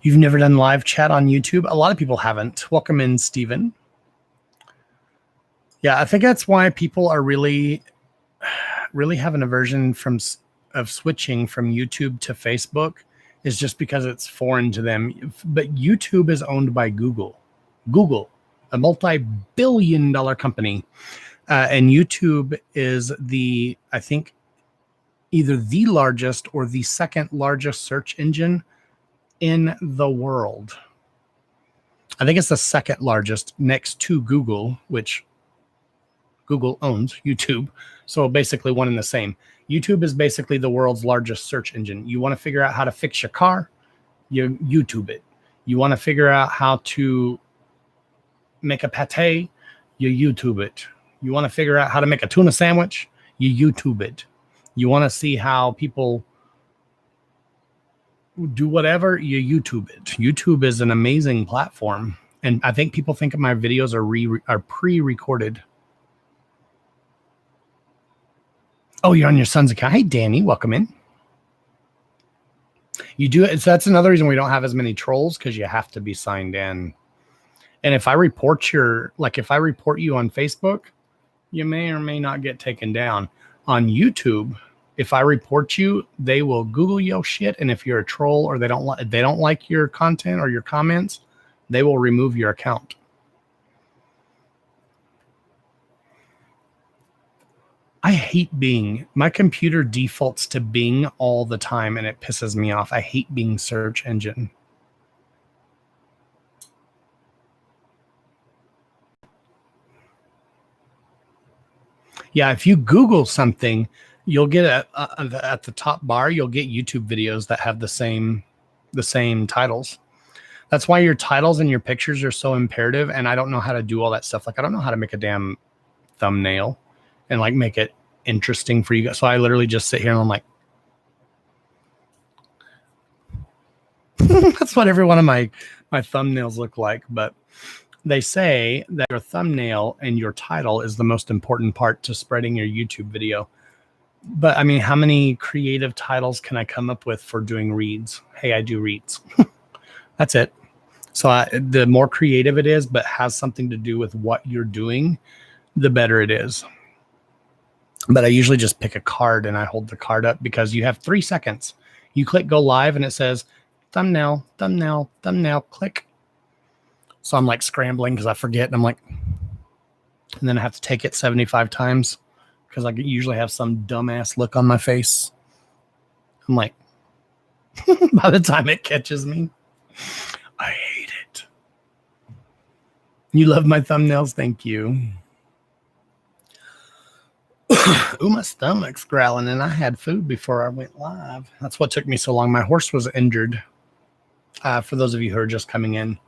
You've never done live chat on YouTube? A lot of people haven't. Welcome in, Steven. Yeah, I think that's why people are really have an aversion of switching from YouTube to Facebook, is just because it's foreign to them. But YouTube is owned by Google. Google, a multi-billion-dollar company. And YouTube is I think, either the largest or the second largest search engine in the world. I think it's the second largest next to Google, which Google owns YouTube. So basically one and the same. YouTube is basically the world's largest search engine. You want to figure out how to fix your car, you YouTube it. You want to figure out how to make a pate, you YouTube it. You want to figure out how to make a tuna sandwich, you YouTube it. You want to see how people do whatever, you YouTube it. YouTube is an amazing platform. And I think people think my videos are pre-recorded. Oh, you're on your son's account. Hey, Danny, welcome in. You do it. So that's another reason we don't have as many trolls, because you have to be signed in. And if I report you on Facebook, you may or may not get taken down. On YouTube, if I report you, they will Google your shit. And if you're a troll or they don't like your content or your comments, they will remove your account. I hate Bing. My computer defaults to Bing all the time, and it pisses me off. I hate Bing search engine. Yeah, if you Google something, you'll get at the top bar, you'll get YouTube videos that have the same titles. That's why your titles and your pictures are so imperative. And I don't know how to do all that stuff. Like, I don't know how to make a damn thumbnail and like make it interesting for you guys. So I literally just sit here and I'm like, that's what every one of my thumbnails look like. But they say that your thumbnail and your title is the most important part to spreading your YouTube video. But I mean, how many creative titles can I come up with for doing reads? Hey, I do reads. That's it. So the more creative it is, but has something to do with what you're doing, the better it is. But I usually just pick a card and I hold the card up because you have 3 seconds. You click go live and it says thumbnail, thumbnail, thumbnail, click. So I'm like scrambling because I forget. And I'm like, and then I have to take it 75 times because I usually have some dumbass look on my face. I'm like, by the time it catches me, I hate it. You love my thumbnails? Thank you. Ooh, my stomach's growling, and I had food before I went live. That's what took me so long. My horse was injured, for those of you who are just coming in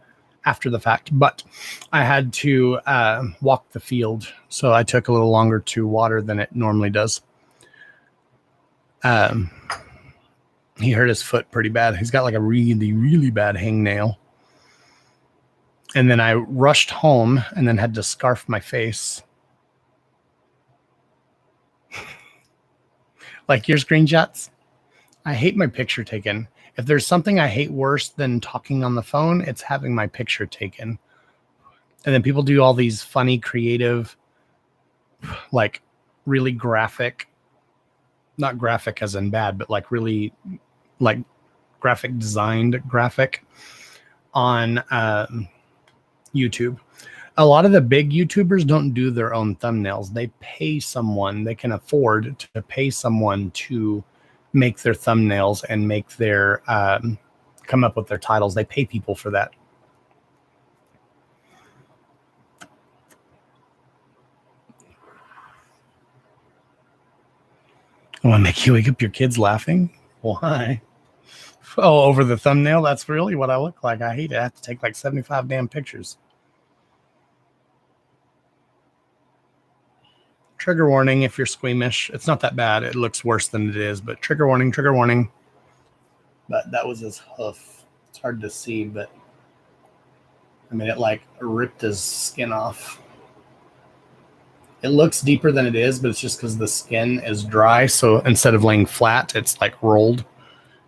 after the fact. But I had to walk the field, so I took a little longer to water than it normally does. He hurt his foot pretty bad. He's got like a really, really bad hangnail. And then I rushed home and then had to scarf my face. Like your screenshots. I hate my picture taken. If there's something I hate worse than talking on the phone, it's having my picture taken. And then people do all these funny, creative, like really graphic, not graphic as in bad, but like really like graphic designed graphic on YouTube. A lot of the big YouTubers don't do their own thumbnails. They pay someone, they can afford to pay someone to make their thumbnails and make their come up with their titles. They pay people for that. I want to make you wake up your kids laughing. Why? Oh, over the thumbnail? That's really what I look like. I hate it. I have to take like 75 damn pictures. Trigger warning if you're squeamish. It's not that bad. It looks worse than it is, but trigger warning, trigger warning. But that was his hoof. It's hard to see, but I mean, it like ripped his skin off. It looks deeper than it is, but it's just because the skin is dry. So instead of laying flat, it's like rolled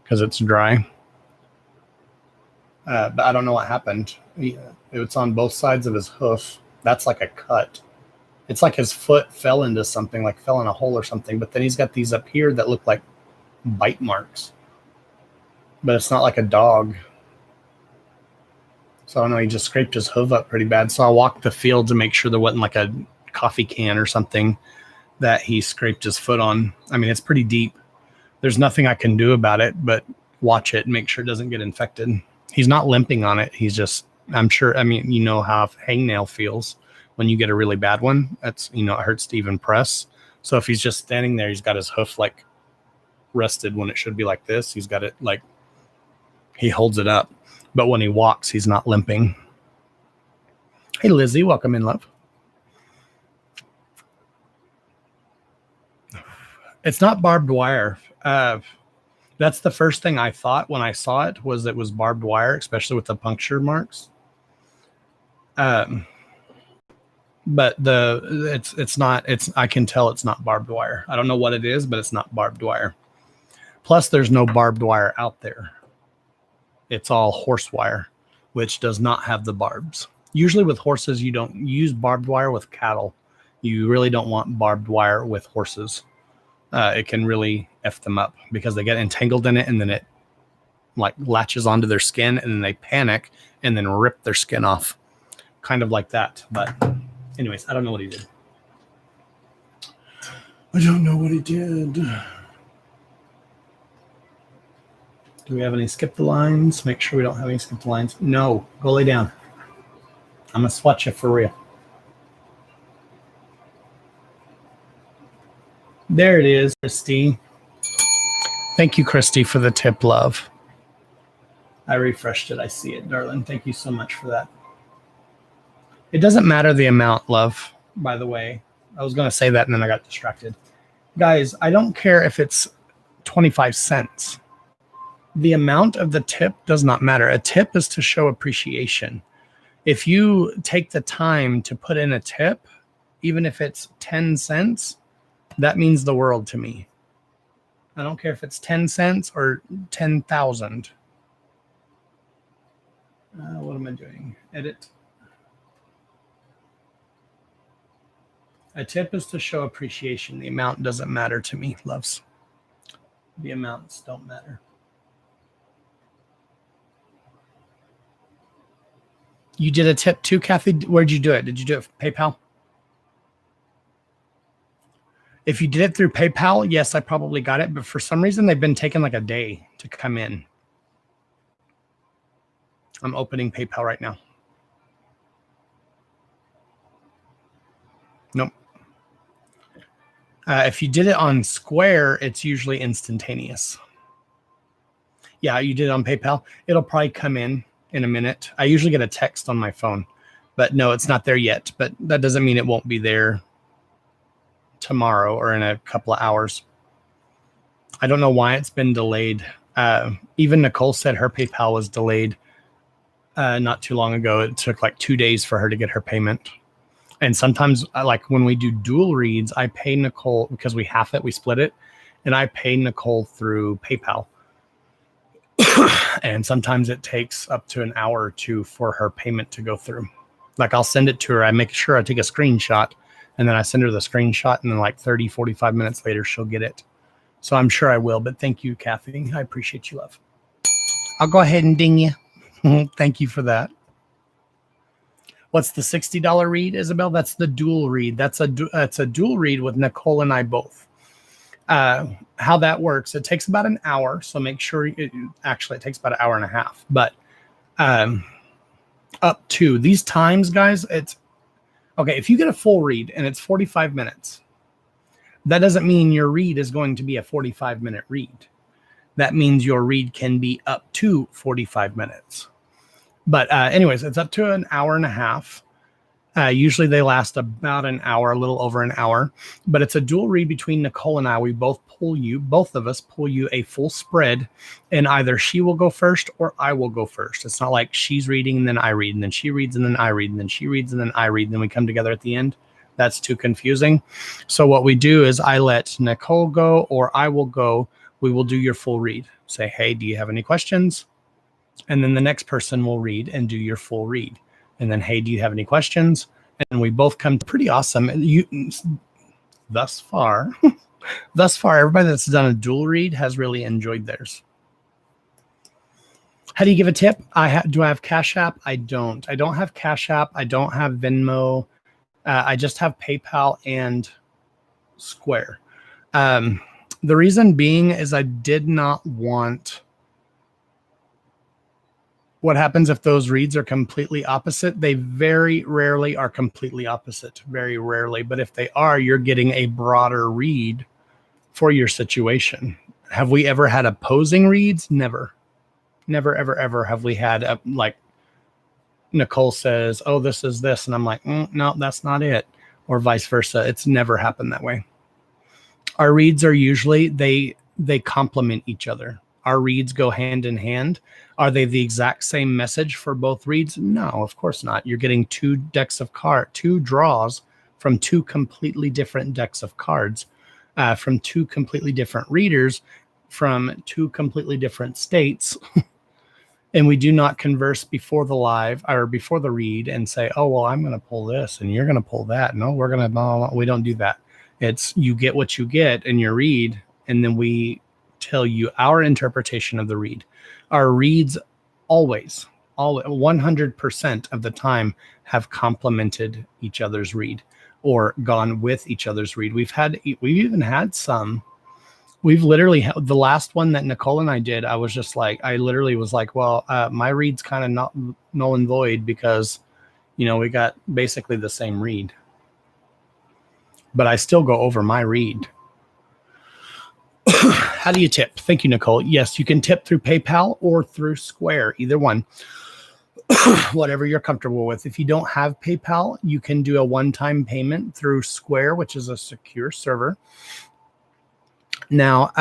because it's dry. But I don't know what happened. It's on both sides of his hoof. That's like a cut. It's like his foot fell into something, like fell in a hole or something. But then he's got these up here that look like bite marks. But it's not like a dog. So I don't know. He just scraped his hoof up pretty bad. So I walked the field to make sure there wasn't like a coffee can or something that he scraped his foot on. I mean, it's pretty deep. There's nothing I can do about it, but watch it and make sure it doesn't get infected. He's not limping on it. He's just, I'm sure, I mean, you know how hangnail feels when you get a really bad one. That's, you know, it hurts to even press. So if he's just standing there, he's got his hoof like rested when it should be like this. He's got it like, he holds it up. But when he walks, he's not limping. Hey, Lizzie, welcome in, love. It's not barbed wire. That's the first thing I thought when I saw it was barbed wire, especially with the puncture marks. But it's not. I can tell it's not barbed wire. I don't know what it is, but it's not barbed wire. Plus, there's no barbed wire out there. It's all horse wire, which does not have the barbs. Usually with horses, you don't use barbed wire with cattle. You really don't want barbed wire with horses. It can really F them up because they get entangled in it and then it like latches onto their skin and then they panic and then rip their skin off. Kind of like that. But anyways, I don't know what he did. I don't know what he did. Do we have any skip the lines? Make sure we don't have any skip the lines. No, go lay down. I'm going to swatch you for real. There it is, Christy. Thank you, Christy, for the tip, love. I refreshed it. I see it, darling. Thank you so much for that. It doesn't matter the amount, love, by the way. I was going to say that and then I got distracted. Guys, I don't care if it's 25 cents. The amount of the tip does not matter. A tip is to show appreciation. If you take the time to put in a tip, even if it's 10 cents, that means the world to me. I don't care if it's 10 cents or 10,000. What am I doing? Edit. A tip is to show appreciation. The amount doesn't matter to me, loves. The amounts don't matter. You did a tip too, Kathy? Where'd you do it? Did you do it for PayPal? If you did it through PayPal, yes, I probably got it. But for some reason, they've been taking like a day to come in. I'm opening PayPal right now. Nope. If you did it on Square, it's usually instantaneous. Yeah, you did it on PayPal. It'll probably come in a minute. I usually get a text on my phone, but no, it's not there yet. But that doesn't mean it won't be there tomorrow or in a couple of hours. I don't know why it's been delayed. Even Nicole said her PayPal was delayed not too long ago. It took like 2 days for her to get her payment. And sometimes, like when we do dual reads, I pay Nicole because we half it, we split it, and I pay Nicole through PayPal. And sometimes it takes up to an hour or two for her payment to go through. Like I'll send it to her. I make sure I take a screenshot, and then I send her the screenshot, and then like 30, 45 minutes later, she'll get it. So I'm sure I will. But thank you, Kathy. I appreciate you, love. I'll go ahead and ding you. Thank you for that. What's the $60 read, Isabel? That's the dual read. That's a dual read with Nicole and I both. How that works, it takes about an hour. So make sure it takes about an hour and a half. But up to these times, guys, it's okay. If you get a full read and it's 45 minutes, that doesn't mean your read is going to be a 45-minute read. That means your read can be up to 45 minutes. But anyways, it's up to an hour and a half. Usually they last about an hour, a little over an hour. But it's a dual read between Nicole and I. We both of us pull you a full spread, and either she will go first or I will go first. It's not like she's reading and then I read, and then she reads and then I read, and then she reads and then I read, and then we come together at the end. That's too confusing. So what we do is I let Nicole go or I will go. We will do your full read. Say, hey, do you have any questions? And then the next person will read and do your full read. And then, hey, do you have any questions? And we both come to pretty awesome. Thus far, everybody that's done a dual read has really enjoyed theirs. How do you give a tip? Do I have Cash App? I don't. I don't have Cash App. I don't have Venmo. I just have PayPal and Square. The reason being is I did not want... What happens if those reads are completely opposite? They very rarely are completely opposite, very rarely. But if they are, you're getting a broader read for your situation. Have we ever had opposing reads? Never. Never, ever, ever have we had like Nicole says, oh, this is this. And I'm like, no, that's not it. Or vice versa. It's never happened that way. Our reads are usually, they complement each other. Our reads go hand in hand. Are they the exact same message for both reads? No, of course not. You're getting two draws from two completely different decks of cards, from two completely different readers, from two completely different states. And we do not converse before the live or before the read and say, oh, well, I'm going to pull this and you're going to pull that. No, we don't do that. It's you get what you get in your read, and then we tell you our interpretation of the read. Our reads always 100% of the time have complemented each other's read or gone with each other's read. We've even had some. We've literally had the last one that Nicole and I did. I literally was like, well, my read's kind of not null and void because, we got basically the same read, but I still go over my read. How do you tip? Thank you, Nicole. Yes, you can tip through PayPal or through Square, either one. Whatever you're comfortable with. If you don't have PayPal, you can do a one-time payment through Square, which is a secure server. Now,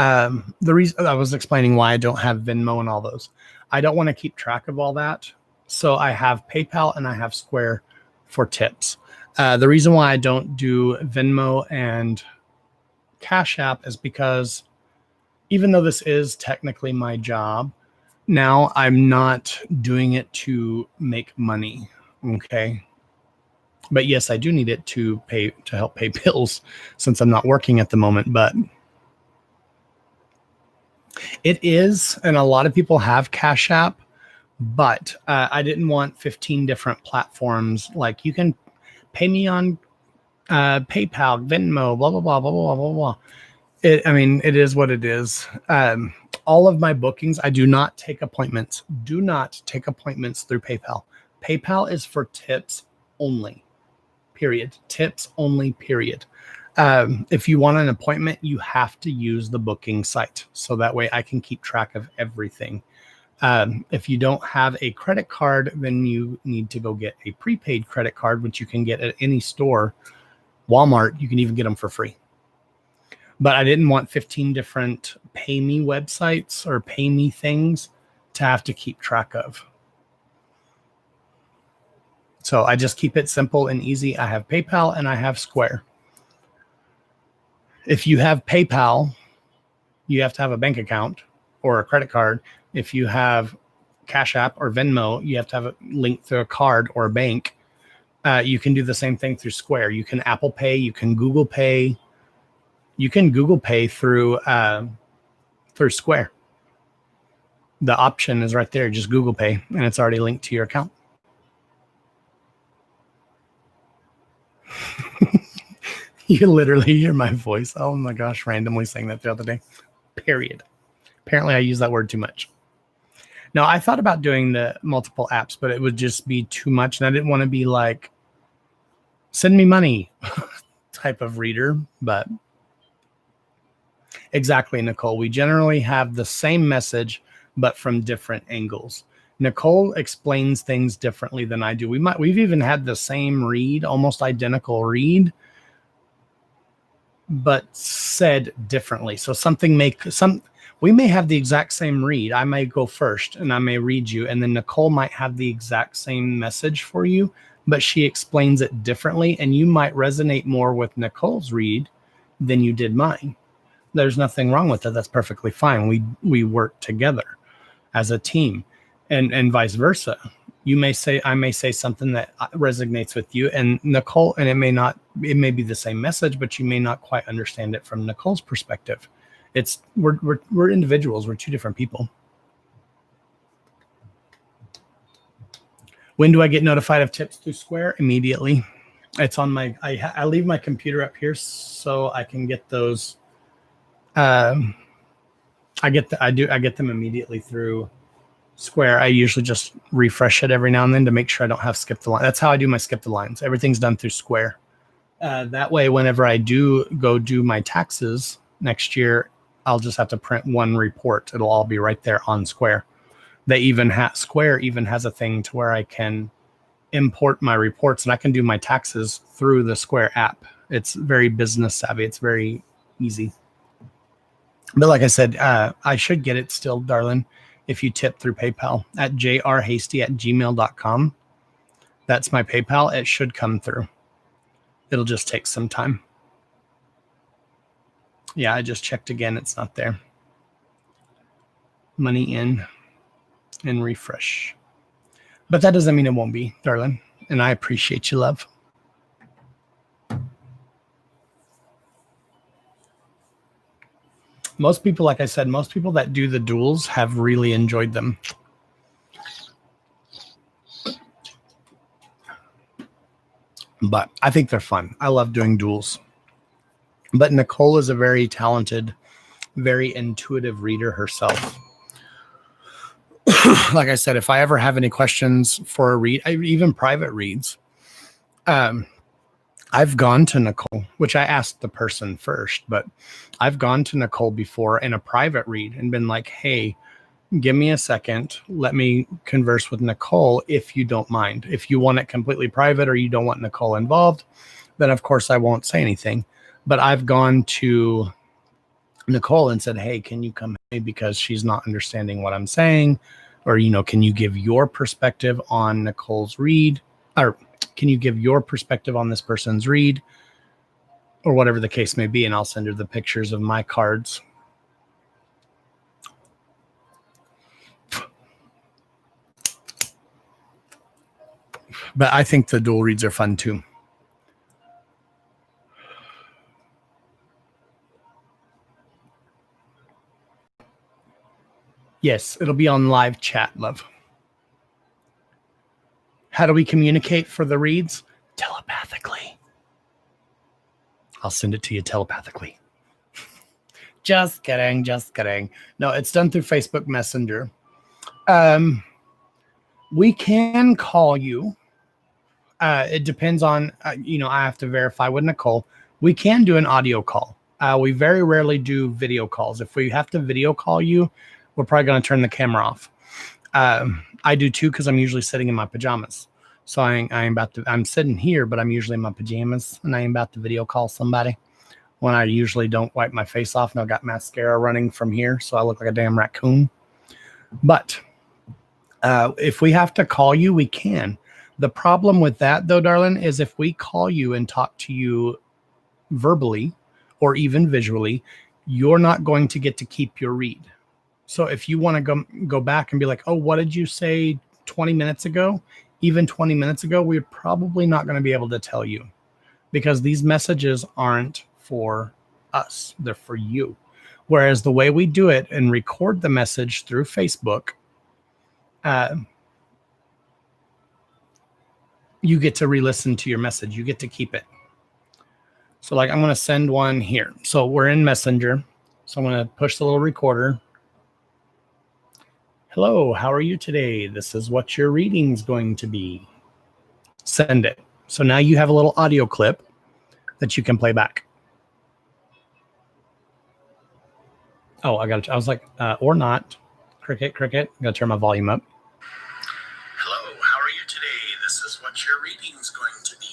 the reason I was explaining why I don't have Venmo and all those, I don't want to keep track of all that. So I have PayPal and I have Square for tips. The reason why I don't do Venmo and Cash App is because even though this is technically my job, now I'm not doing it to make money. Okay. But yes, I do need it to help pay bills since I'm not working at the moment, but it is, and a lot of people have Cash App, but I didn't want 15 different platforms. Like you can pay me on PayPal, Venmo, blah, blah, blah, blah, blah, blah, blah. It is what it is. All of my bookings, I do not take appointments. Do not take appointments through PayPal. PayPal is for tips only, period. Tips only, period. If you want an appointment, you have to use the booking site. So that way I can keep track of everything. If you don't have a credit card, then you need to go get a prepaid credit card, which you can get at any store. Walmart, you can even get them for free. But I didn't want 15 different pay me websites or pay me things to have to keep track of. So I just keep it simple and easy. I have PayPal and I have Square. If you have PayPal, you have to have a bank account or a credit card. If you have Cash App or Venmo, you have to have a link through a card or a bank. You can do the same thing through Square. You can Apple Pay. You can Google Pay. You can Google Pay through Square. The option is right there. Just Google Pay, and it's already linked to your account. You literally hear my voice. Oh my gosh, randomly saying that the other day. Period. Apparently, I use that word too much. Now, I thought about doing the multiple apps, but it would just be too much. And I didn't want to be like, send me money type of reader. But exactly, Nicole. We generally have the same message, but from different angles. Nicole explains things differently than I do. We've even had the same read, almost identical read, but said differently. So we may have the exact same read. I may go first and I may read you, and then Nicole might have the exact same message for you, but she explains it differently, and you might resonate more with Nicole's read than you did mine. There's nothing wrong with it. That's perfectly fine. We work together as a team, and vice versa. I may say something that resonates with you and Nicole, and it may be the same message, but you may not quite understand it from Nicole's perspective. We're individuals. We're two different people. When do I get notified of tips through Square? Immediately. It's on I leave my computer up here so I can get those. I get them immediately through Square. I usually just refresh it every now and then to make sure I don't have skip the line. That's how I do my skip the lines. Everything's done through Square. That way, whenever I do go do my taxes next year, I'll just have to print one report. It'll all be right there on Square. Square even has a thing to where I can import my reports, and I can do my taxes through the Square app. It's very business savvy. It's very easy. But like I said, I should get it still, darling, if you tip through PayPal at jrhasty@gmail.com. That's my PayPal. It should come through. It'll just take some time. Yeah, I just checked again. It's not there. Money in and refresh. But that doesn't mean it won't be, darling. And I appreciate you, love. Most people, like I said, most people that do the duels have really enjoyed them. But I think they're fun. I love doing duels. But Nicole is a very talented, very intuitive reader herself. Like I said, if I ever have any questions for a read, even private reads, I've gone to Nicole, which I asked the person first, but I've gone to Nicole before in a private read and been like, hey, give me a second. Let me converse with Nicole if you don't mind. If you want it completely private or you don't want Nicole involved, then of course I won't say anything. But I've gone to Nicole and said, hey, can you come because she's not understanding what I'm saying? Or, can you give your perspective on Nicole's read? Or can you give your perspective on this person's read? Or whatever the case may be. And I'll send her the pictures of my cards. But I think the dual reads are fun too. Yes, it'll be on live chat, love. How do we communicate for the reads? Telepathically. I'll send it to you telepathically. Just kidding. No, it's done through Facebook Messenger. We can call you. It depends on, I have to verify with Nicole. We can do an audio call. We very rarely do video calls. If we have to video call you, we're probably going to turn the camera off. I do too, because I'm usually sitting in my pajamas. So I'm sitting here, but I'm usually in my pajamas, and I am about to video call somebody when I usually don't wipe my face off, and I've got mascara running from here, so I look like a damn raccoon. But if we have to call you, we can. The problem with that, though, darling, is if we call you and talk to you verbally or even visually, you're not going to get to keep your read. So if you want to go back and be like, oh, what did you say 20 minutes ago? Even 20 minutes ago, we're probably not going to be able to tell you, because these messages aren't for us. They're for you. Whereas the way we do it and record the message through Facebook, you get to re-listen to your message. You get to keep it. So like I'm going to send one here. So we're in Messenger. So I'm going to push the little recorder. Hello, how are you today? This is what your reading's going to be. Send it. So now you have a little audio clip that you can play back. Oh, I got it. I was like, or not. Cricket. I got to turn my volume up. Hello, how are you today? This is what your reading's going to be.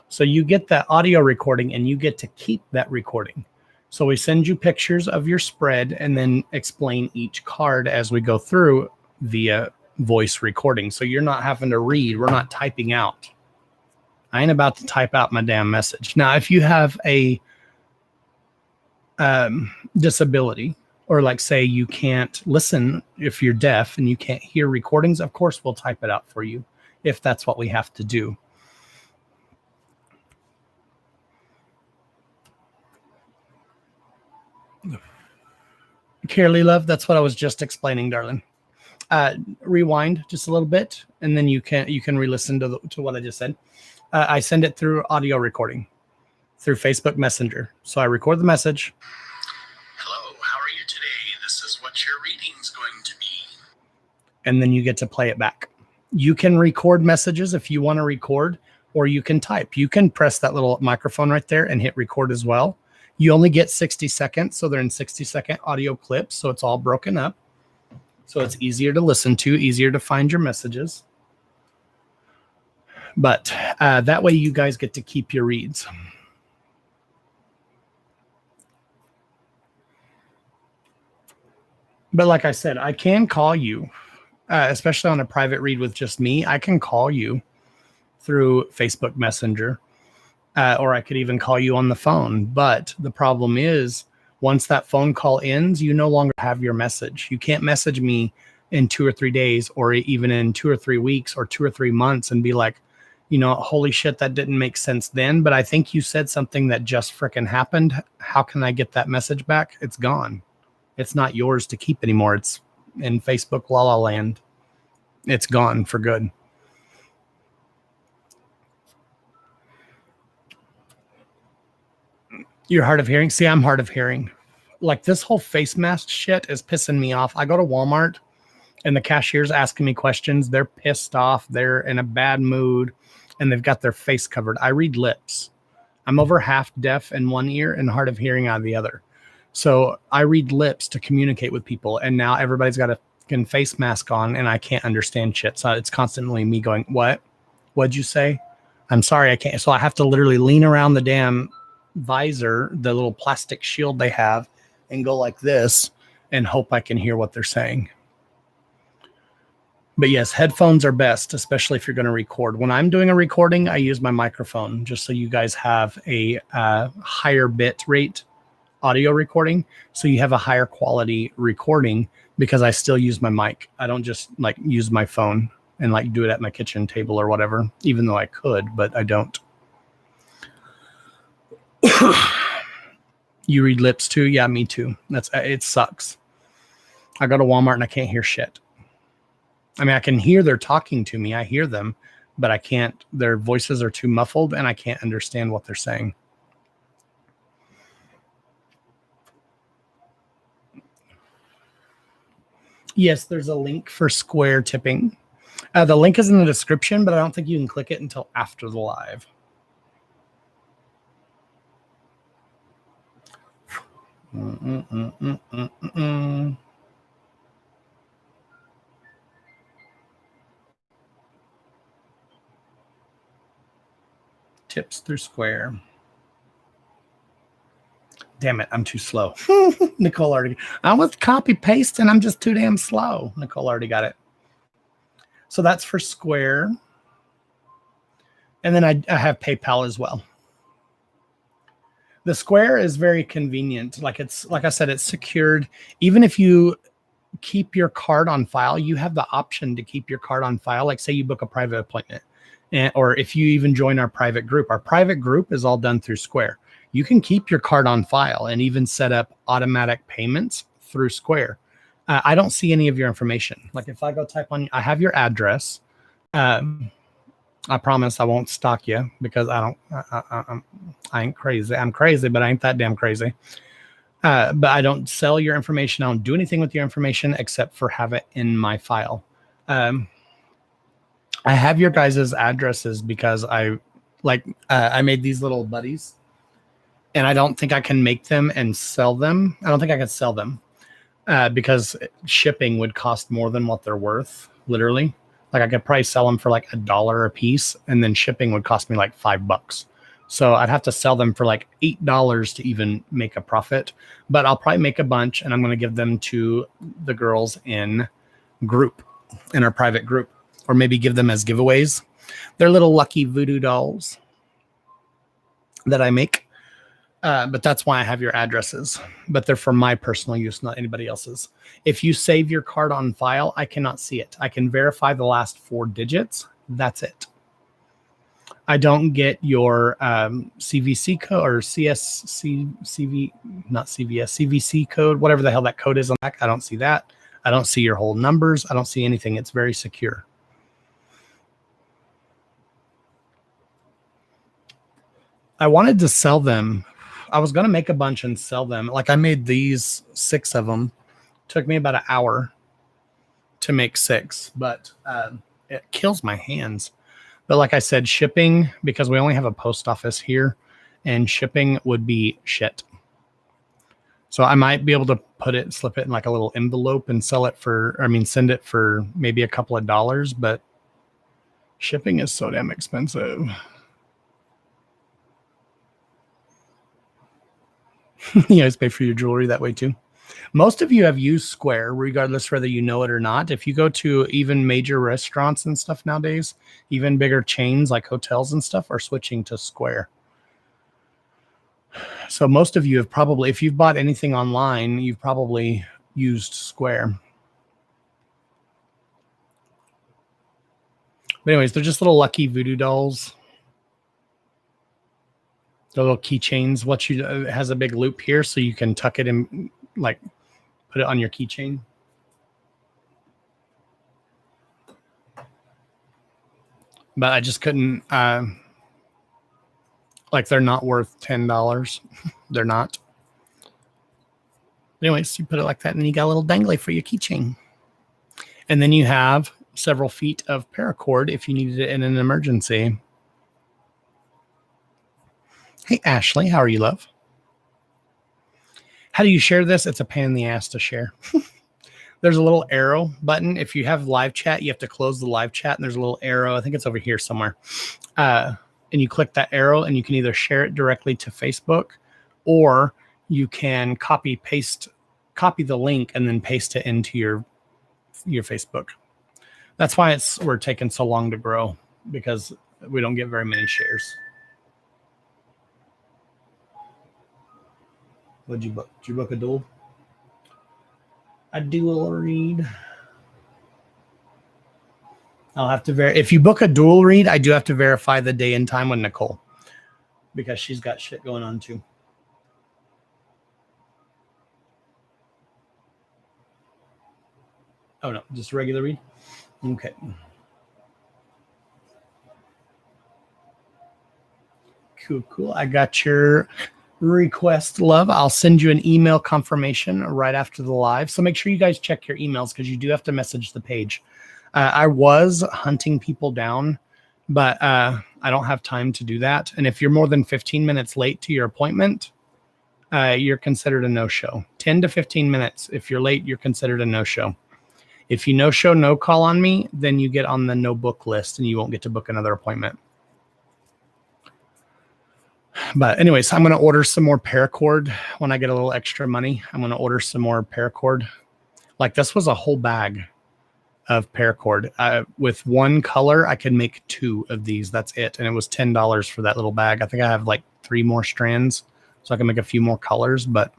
So you get that audio recording and you get to keep that recording. So we send you pictures of your spread and then explain each card as we go through via voice recording. So you're not having to read. We're not typing out. I ain't about to type out my damn message. Now, if you have a disability, or like say you can't listen, if you're deaf and you can't hear recordings, of course we'll type it out for you if that's what we have to do. Carolee love, that's what I was just explaining, darling. Rewind just a little bit and then you can re-listen to what I just said. I send it through audio recording through Facebook Messenger. So I record the message. Hello, how are you today? This is what your reading's going to be. And then you get to play it back. You can record messages if you want to record, or you can type. You can press that little microphone right there and hit record as well. You only get 60 seconds, so they're in 60-second audio clips, so it's all broken up. So it's easier to listen to, easier to find your messages. But that way you guys get to keep your reads. But like I said, I can call you, especially on a private read with just me. I can call you through Facebook Messenger, or I could even call you on the phone. But the problem is, once that phone call ends, you no longer have your message. You can't message me in 2 or 3 days, or even in 2 or 3 weeks, or 2 or 3 months and be like, you know, holy shit, that didn't make sense then, but I think you said something that just frickin' happened. How can I get that message back? It's gone. It's not yours to keep anymore. It's in Facebook La La Land. It's gone for good. You're hard of hearing? See, I'm hard of hearing. Like this whole face mask shit is pissing me off. I go to Walmart and the cashier's asking me questions. They're pissed off. They're in a bad mood and they've got their face covered. I read lips. I'm over half deaf in one ear and hard of hearing out of the other. So I read lips to communicate with people. And now everybody's got a fucking face mask on and I can't understand shit. So it's constantly me going, what? What'd you say? I'm sorry, I can't. So I have to literally lean around the damn visor, the little plastic shield they have, and go like this and hope I can hear what they're saying. But yes, headphones are best, especially if you're going to record. When I'm doing a recording, I use my microphone just so you guys have a higher bit rate audio recording. So you have a higher quality recording because I still use my mic. I don't just like use my phone and like do it at my kitchen table or whatever, even though I could, but I don't. You read lips too? Yeah, me too. It sucks. I go to Walmart and I can't hear shit. I mean, I can hear they're talking to me. I hear them, but I can't. Their voices are too muffled and I can't understand what they're saying. Yes, there's a link for Square tipping. The link is in the description, but I don't think you can click it until after the live. Tips through Square. Damn it, I'm too slow. Nicole already. I was copy paste and I'm just too damn slow. Nicole already got it. So that's for Square. And then I have PayPal as well. The Square is very convenient. Like I said, it's secured. Even if you keep your card on file, you have the option to keep your card on file. Like say you book a private appointment, or if you even join our private group is all done through Square. You can keep your card on file and even set up automatic payments through Square. I don't see any of your information. Like if I go type on, I have your address. I promise I won't stalk you because I ain't crazy. I'm crazy, but I ain't that damn crazy. But I don't sell your information. I don't do anything with your information except for have it in my file. I have your guys' addresses because I made these little buddies, and I don't think I can make them and sell them. I don't think I can sell them because shipping would cost more than what they're worth, literally. Like I could probably sell them for like $1 a piece, and then shipping would cost me like $5. So I'd have to sell them for like $8 to even make a profit. But I'll probably make a bunch, and I'm going to give them to the girls in our private group, or maybe give them as giveaways. They're little lucky voodoo dolls that I make. But that's why I have your addresses. But they're for my personal use, not anybody else's. If you save your card on file, I cannot see it. I can verify the last 4 digits. That's it. I don't get your CVC code or CVC code, whatever the hell that code is on that. I don't see that. I don't see your whole numbers. I don't see anything. It's very secure. I wanted to sell them. I was going to make a bunch and sell them. Like I made these 6 of them. Took me about an hour to make 6, but it kills my hands. But like I said, shipping, because we only have a post office here, and shipping would be shit. So I might be able to slip it in like a little envelope and send it for maybe a couple of dollars, but shipping is so damn expensive. You guys pay for your jewelry that way too. Most of you have used Square, regardless whether you know it or not. If you go to even major restaurants and stuff nowadays, even bigger chains like hotels and stuff are switching to Square. So most of you have probably, if you've bought anything online, you've probably used Square. But anyways, they're just little lucky voodoo dolls. The little keychains. It has a big loop here, so you can tuck it in, like put it on your keychain. But I just couldn't. Like they're not worth $10. They're not. Anyways, you put it like that, and then you got a little dangly for your keychain. And then you have several feet of paracord if you needed it in an emergency. Hey, Ashley, how are you, love? How do you share this? It's a pain in the ass to share. There's a little arrow button. If you have live chat, you have to close the live chat, and there's a little arrow. I think it's over here somewhere. And you click that arrow, and you can either share it directly to Facebook, or you can copy the link and then paste it into your Facebook. That's why we're taking so long to grow, because we don't get very many shares. What'd you book? Did you book a duel? A dual read. I'll have to if you book a dual read, I do have to verify the day and time with Nicole, because she's got shit going on too. Oh no, just a regular read? Okay. Cool. I got your request, love. I'll send you an email confirmation right after the live. So make sure you guys check your emails, because you do have to message the page. I was hunting people down, but I don't have time to do that. And if you're more than 15 minutes late to your appointment, you're considered a no-show. 10 to 15 minutes. If you're late, you're considered a no-show. If you no-show, no call on me, then you get on the no-book list, and you won't get to book another appointment. But anyways, I'm going to order some more paracord when I get a little extra money. I'm going to order some more paracord. Like this was a whole bag. of paracord. With one color, I could make 2 of these. That's it. And it was $10 for that little bag. I think I have like 3 more strands, so I can make a few more colors, but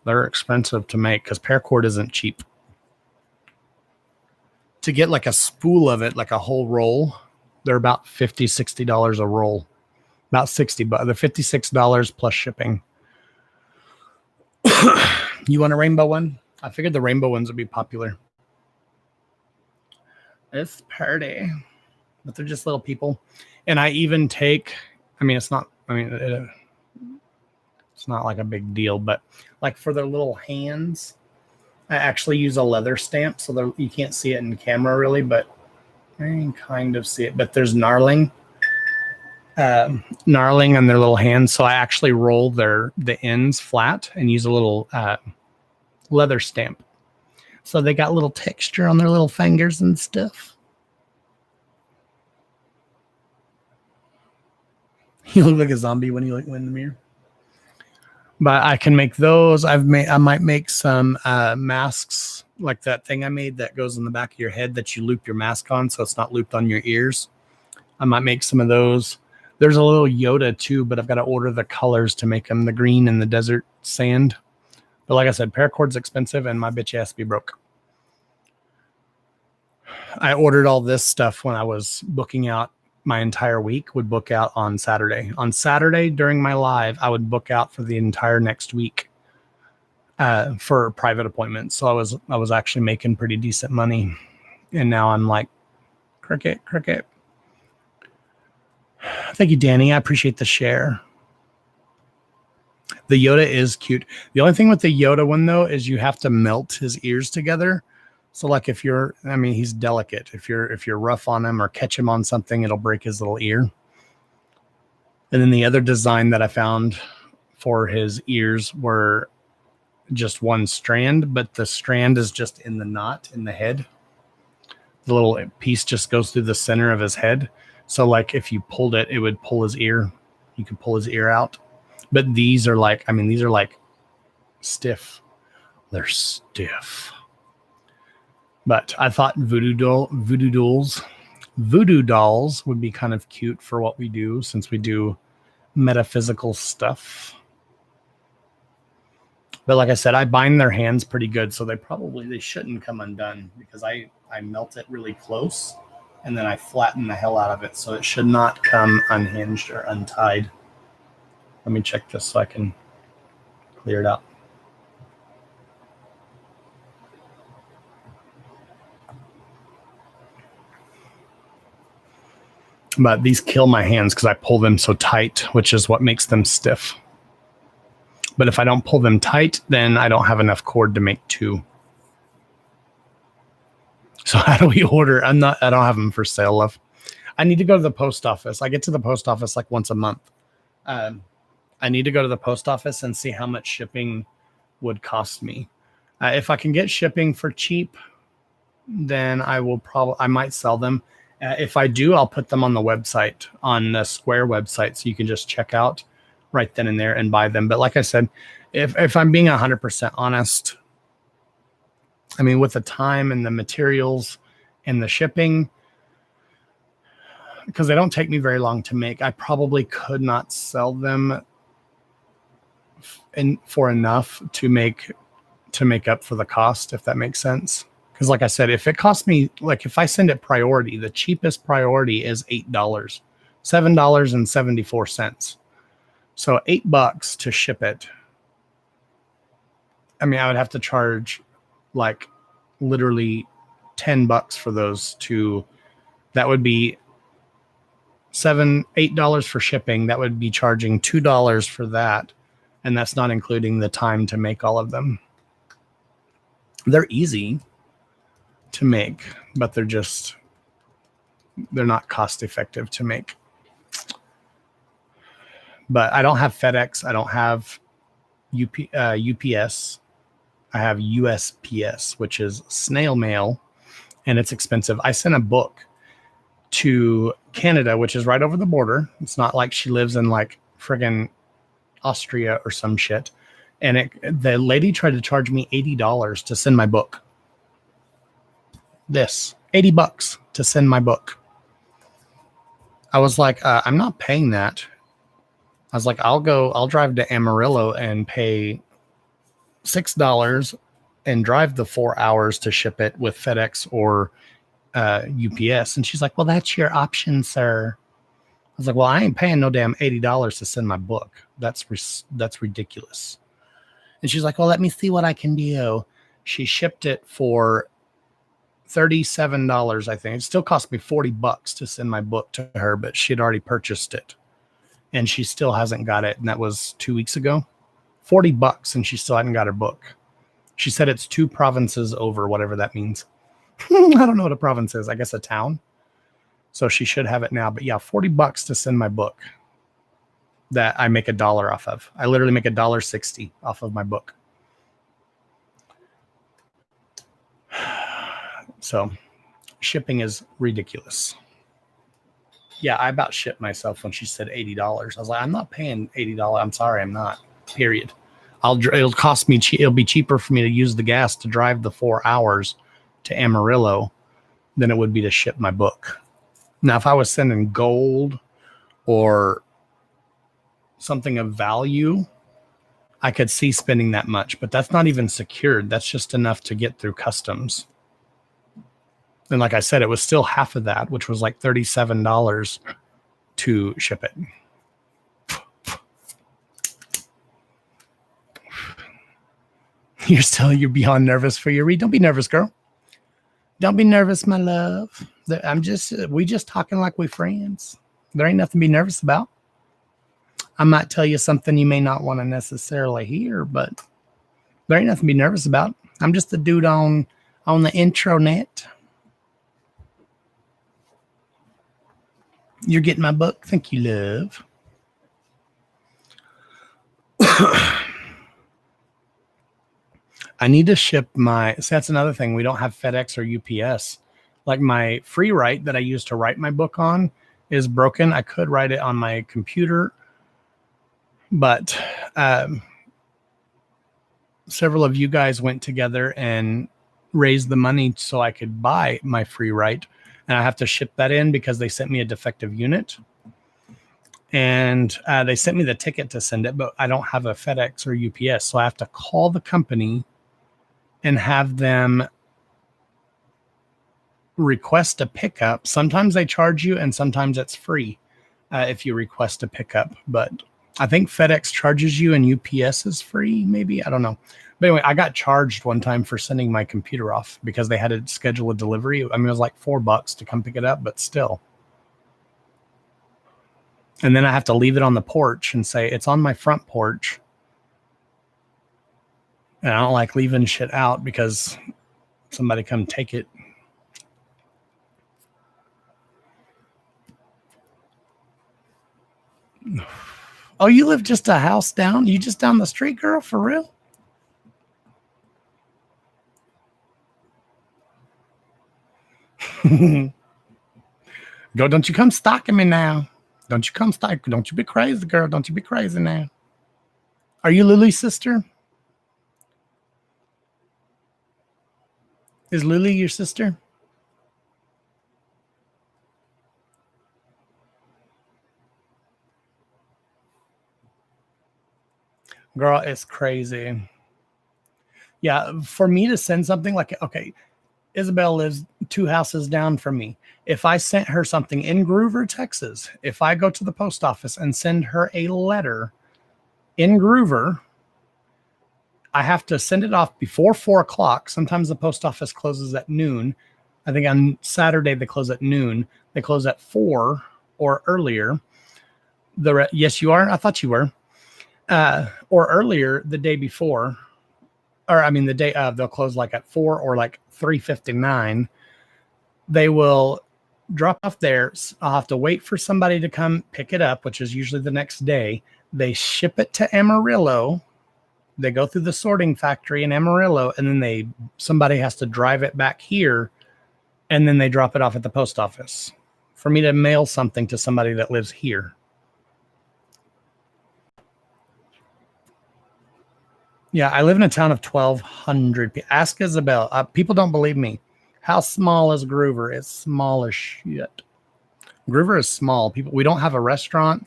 they're expensive to make because paracord isn't cheap. To get like a spool of it, like a whole roll, they're about $50, $60 a roll. About 60, but the $56 plus shipping. You want a rainbow one? I figured the rainbow ones would be popular. It's pretty, but they're just little people. And I even take, it's not like a big deal, but like for their little hands, I actually use a leather stamp, so you can't see it in camera really, but I can kind of see it. But there's gnarling on their little hands, so I actually roll the ends flat and use a little leather stamp. So they got little texture on their little fingers and stuff. You look like a zombie when you went in the mirror. But I can make those. I might make some masks, like that thing I made that goes in the back of your head that you loop your mask on so it's not looped on your ears. I might make some of those. There's a little Yoda too, but I've got to order the colors to make them, the green and the desert sand. But like I said, paracord's expensive and my bitch ass be broke. I ordered all this stuff when I was booking out my entire week, would book out on Saturday. On Saturday during my live, I would book out for the entire next week for private appointments. So I was actually making pretty decent money. And now I'm like, cricket. Thank you, Danny. I appreciate the share. The Yoda is cute. The only thing with the Yoda one, though, is you have to melt his ears together. So, like, he's delicate. If you're rough on him or catch him on something, it'll break his little ear. And then the other design that I found for his ears were just one strand, but the strand is just in the knot in the head. The little piece just goes through the center of his head. So, like, if you pulled it, it would pull his ear. You could pull his ear out. But these are like stiff. They're stiff. But I thought voodoo dolls would be kind of cute for what we do, since we do metaphysical stuff. But like I said, I bind their hands pretty good, so they shouldn't come undone, because I melt it really close and then I flatten the hell out of it, so it should not come unhinged or untied. Let me check this so I can clear it out. But these kill my hands because I pull them so tight, which is what makes them stiff. But if I don't pull them tight, then I don't have enough cord to make 2. So how do we order? I don't have them for sale, love. I need to go to the post office. I get to the post office like once a month. I need to go to the post office and see how much shipping would cost me. If I can get shipping for cheap, then I might sell them. If I do, I'll put them on the website, on the Square website, so you can just check out right then and there and buy them. But like I said, if I'm being 100% honest, with the time and the materials and the shipping, because they don't take me very long to make, I probably could not sell them for enough to make up for the cost, if that makes sense. Because like I said, if it costs me, like if I send it priority, the cheapest priority is $8, $7.74. So $8 to ship it. I would have to charge like literally $10 for those two. That would be $8 for shipping. That would be charging $2 for that. And that's not including the time to make all of them. They're easy to make, but they're not cost effective to make. But I don't have FedEx. I don't have UPS. I have USPS, which is snail mail, and it's expensive. I sent a book to Canada, which is right over the border. It's not like she lives in like friggin' Austria or some shit. And the lady tried to charge me $80 to send my book. this $80 to send my book. I was like, I'm not paying that. I was like, I'll drive to Amarillo and pay $6 and drive the 4 hours to ship it with FedEx or UPS. And she's like, well, that's your option, sir. I was like, well, I ain't paying no damn $80 to send my book. That's ridiculous. And she's like, well, let me see what I can do. She shipped it for $37, I think. It still cost me $40 to send my book to her, but she had already purchased it. And she still hasn't got it. And that was 2 weeks ago. $40, and she still hadn't got her book. She said it's 2 provinces over, whatever that means. I don't know what a province is. I guess a town. So she should have it now. But yeah, $40 to send my book that I make $1 off of. I literally make $1.60 off of my book. So shipping is ridiculous. Yeah, I about shit myself when she said $80. I was like, I'm not paying $80. I'm sorry, I'm not. Period. It'll cost me. It'll be cheaper for me to use the gas to drive the 4 hours to Amarillo than it would be to ship my book. Now, if I was sending gold or something of value, I could see spending that much, but that's not even secured. That's just enough to get through customs. And like I said, it was still half of that, which was like $37 to ship it. You're beyond nervous for your read. Don't be nervous, girl. Don't be nervous, my love. We just talking like we friends. There ain't nothing to be nervous about. I might tell you something you may not want to necessarily hear, but there ain't nothing to be nervous about. I'm just the dude on the intranet. You're getting my book. Thank you, love. I need to ship so that's another thing. We don't have FedEx or UPS. Like my free write that I used to write my book on is broken. I could write it on my computer, but several of you guys went together and raised the money so I could buy my free write. And I have to ship that in because they sent me a defective unit. And they sent me the ticket to send it, but I don't have a FedEx or UPS. So I have to call the company and have them request a pickup. Sometimes they charge you and sometimes it's free if you request a pickup. But I think FedEx charges you and UPS is free, maybe. I don't know. But anyway, I got charged one time for sending my computer off because they had to schedule a delivery. I mean, it was like $4 to come pick it up, but still. And then I have to leave it on the porch and say, it's on my front porch. And I don't like leaving shit out because somebody come take it. Oh, you live just a house down? You just down the street, girl? For real? Go, don't you come stalking me now. Don't you come stalk. Don't you be crazy, girl. Don't you be crazy now. Are you Lily's sister? Is Lily your sister? Girl, it's crazy. Yeah, for me to send something like, okay, Isabel lives 2 houses down from me. If I sent her something in Gruver, Texas, if I go to the post office and send her a letter in Gruver, I have to send it off before 4 o'clock. Sometimes the post office closes at noon. I think on Saturday they close at noon. They close at 4 or earlier. Yes, you are. I thought you were. Or earlier the day before. Or I mean the day of. They'll close like at 4 or like 3:59. They will drop off there. I'll have to wait for somebody to come pick it up, which is usually the next day. They ship it to Amarillo. They go through the sorting factory in Amarillo, and then somebody has to drive it back here, and then they drop it off at the post office for me to mail something to somebody that lives here. Yeah, I live in a town of 1,200 people. Ask Isabel. People don't believe me. How small is Gruver? It's small as shit. Gruver is small. We don't have a restaurant.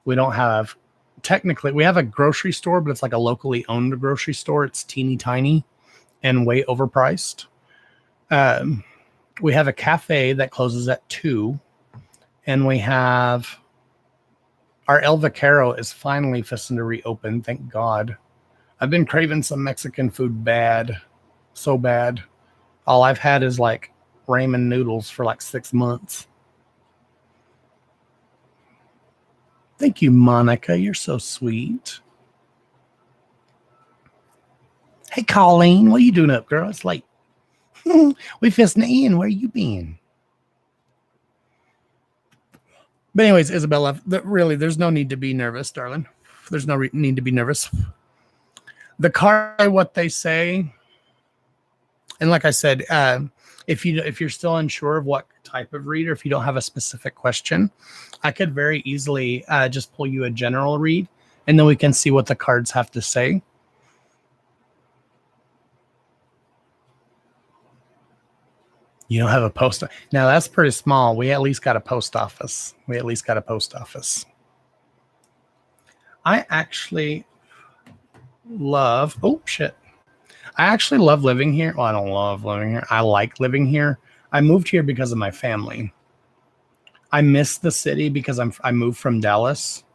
We don't have, technically, we have a grocery store, but it's like a locally owned grocery store. It's teeny tiny and way overpriced. We have a cafe that closes at 2. And we have our El Vaquero is finally fixing to reopen. Thank God. I've been craving some Mexican food bad. So bad. All I've had is like ramen noodles for like 6 months. Thank you, Monica. You're so sweet. Hey, Colleen. What are you doing up, girl? It's late. We fisting in. Where you been? But anyways, Isabella, really, there's no need to be nervous, darling. There's no need to be nervous. The card, what they say, and like I said, if you're still unsure of what type of reader, if you don't have a specific question, I could very easily just pull you a general read, and then we can see what the cards have to say. You don't have a post. Now that's pretty small. We at least got a post office. I actually love, I actually love living here. Well, I don't love living here. I like living here. I moved here because of my family. I miss the city because I moved from Dallas.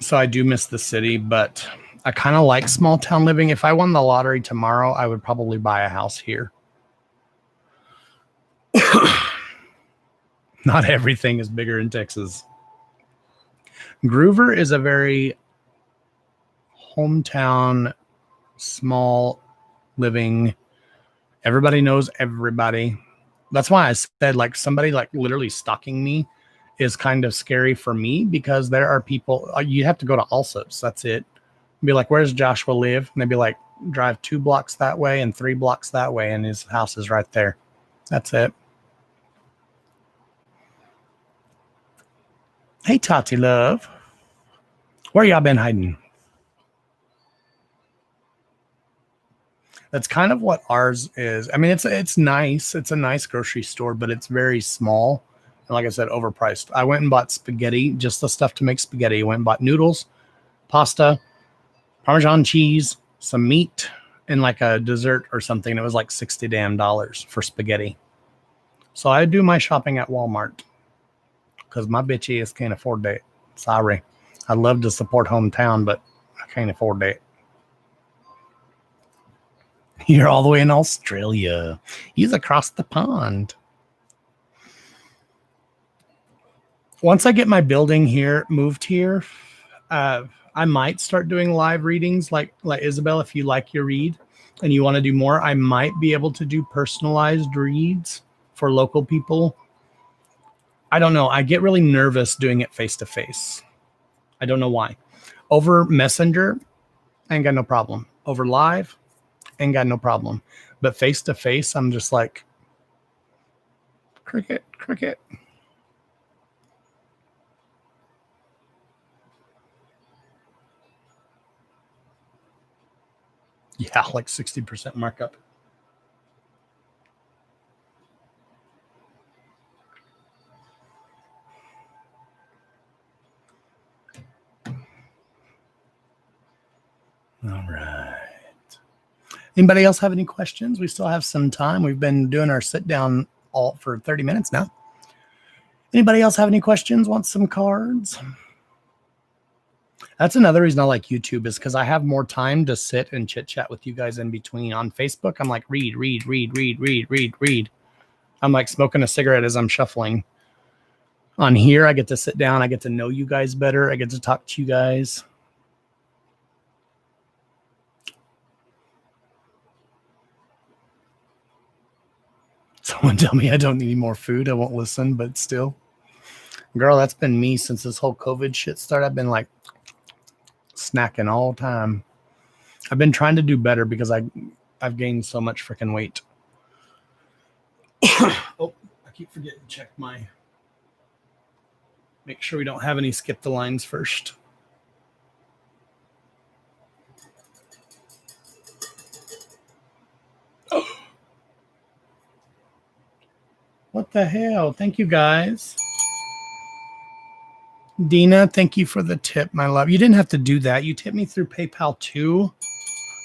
So I do miss the city, but I kind of like small town living. If I won the lottery tomorrow, I would probably buy a house here. Not everything is bigger in Texas. Gruver is a very hometown, small living. Everybody knows everybody. That's why I said like somebody like literally stalking me is kind of scary for me, because there are people, you have to go to Allsup's. That's it. Be like, where's Joshua live? And they'd be like, drive 2 blocks that way and 3 blocks that way, and his house is right there. That's it. Hey, Tati love. Where y'all been hiding? That's kind of what ours is. I mean, it's nice. It's a nice grocery store, but it's very small. And like I said, overpriced. I went and bought spaghetti, just the stuff to make spaghetti. I went and bought noodles, pasta, Parmesan cheese, some meat, and like a dessert or something. It was like $60 damn for spaghetti. So I do my shopping at Walmart because my bitch ass can't afford that. Sorry. I'd love to support hometown, but I can't afford that. You're all the way in Australia. He's across the pond. Once I get my building here, moved here, I might start doing live readings like Isabel. If you like your read and you want to do more, I might be able to do personalized reads for local people. I don't know. I get really nervous doing it face to face. I don't know why. Over Messenger, I ain't got no problem. Over live, ain't got no problem. But face to face, I'm just like, cricket. Yeah, like 60% markup. All right. Anybody else have any questions? We still have some time. We've been doing our sit down all for 30 minutes now. Anybody else have any questions? Want some cards? That's another reason I like YouTube, is because I have more time to sit and chit chat with you guys in between. On Facebook, I'm like, read. I'm like smoking a cigarette as I'm shuffling. On here, I get to sit down. I get to know you guys better. I get to talk to you guys. Someone tell me I don't need any more food. I won't listen, but still. Girl, that's been me since this whole COVID shit started. I've been like snacking all the time. I've been trying to do better because I've gained so much freaking weight. Oh, I keep forgetting to check make sure we don't have any skip the lines first. What the hell? Thank you, guys. Dina, thank you for the tip, my love. You didn't have to do that. You tipped me through PayPal too.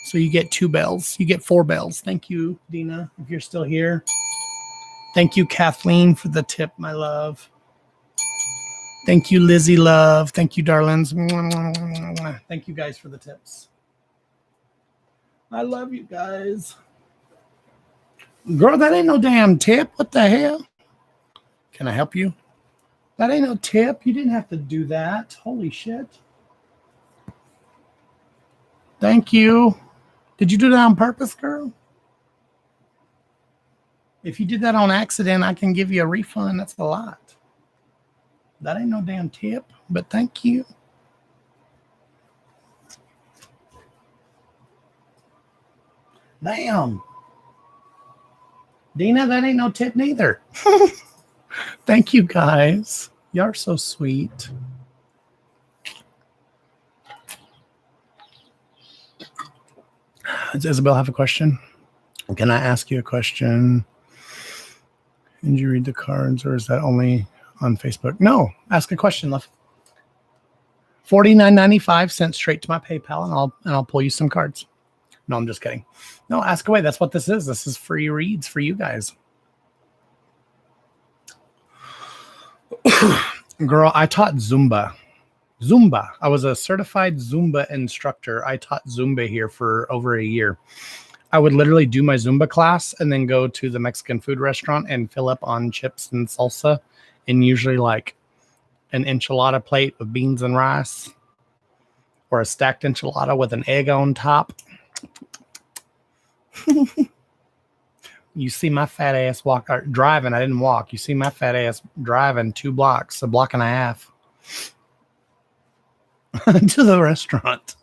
So you get 2 bells. You get 4 bells. Thank you, Dina, if you're still here. Thank you, Kathleen, for the tip, my love. Thank you, Lizzie, love. Thank you, darlings. Thank you guys for the tips. I love you guys. Girl, that ain't no damn tip. What the hell? Can I help you? That ain't no tip. You didn't have to do that. Holy shit. Thank you. Did you do that on purpose, girl? If you did that on accident, I can give you a refund. That's a lot. That ain't no damn tip, but thank you. Damn. Dina, that ain't no tip neither. Thank you, guys. Y'all are so sweet. Does Isabel have a question? Can I ask you a question? Did you read the cards, or is that only on Facebook? No, ask a question, love. $49.95 sent straight to my PayPal, and I'll pull you some cards. No, I'm just kidding. No, ask away. That's what this is. This is free reads for you guys. Girl, I taught Zumba. I was a certified Zumba instructor. I taught Zumba here for over a year. I would literally do my Zumba class and then go to the Mexican food restaurant and fill up on chips and salsa, and usually like an enchilada plate with beans and rice, or a stacked enchilada with an egg on top. You see my fat ass driving. I didn't walk. You see my fat ass driving 2 blocks, a block and a half to the restaurant.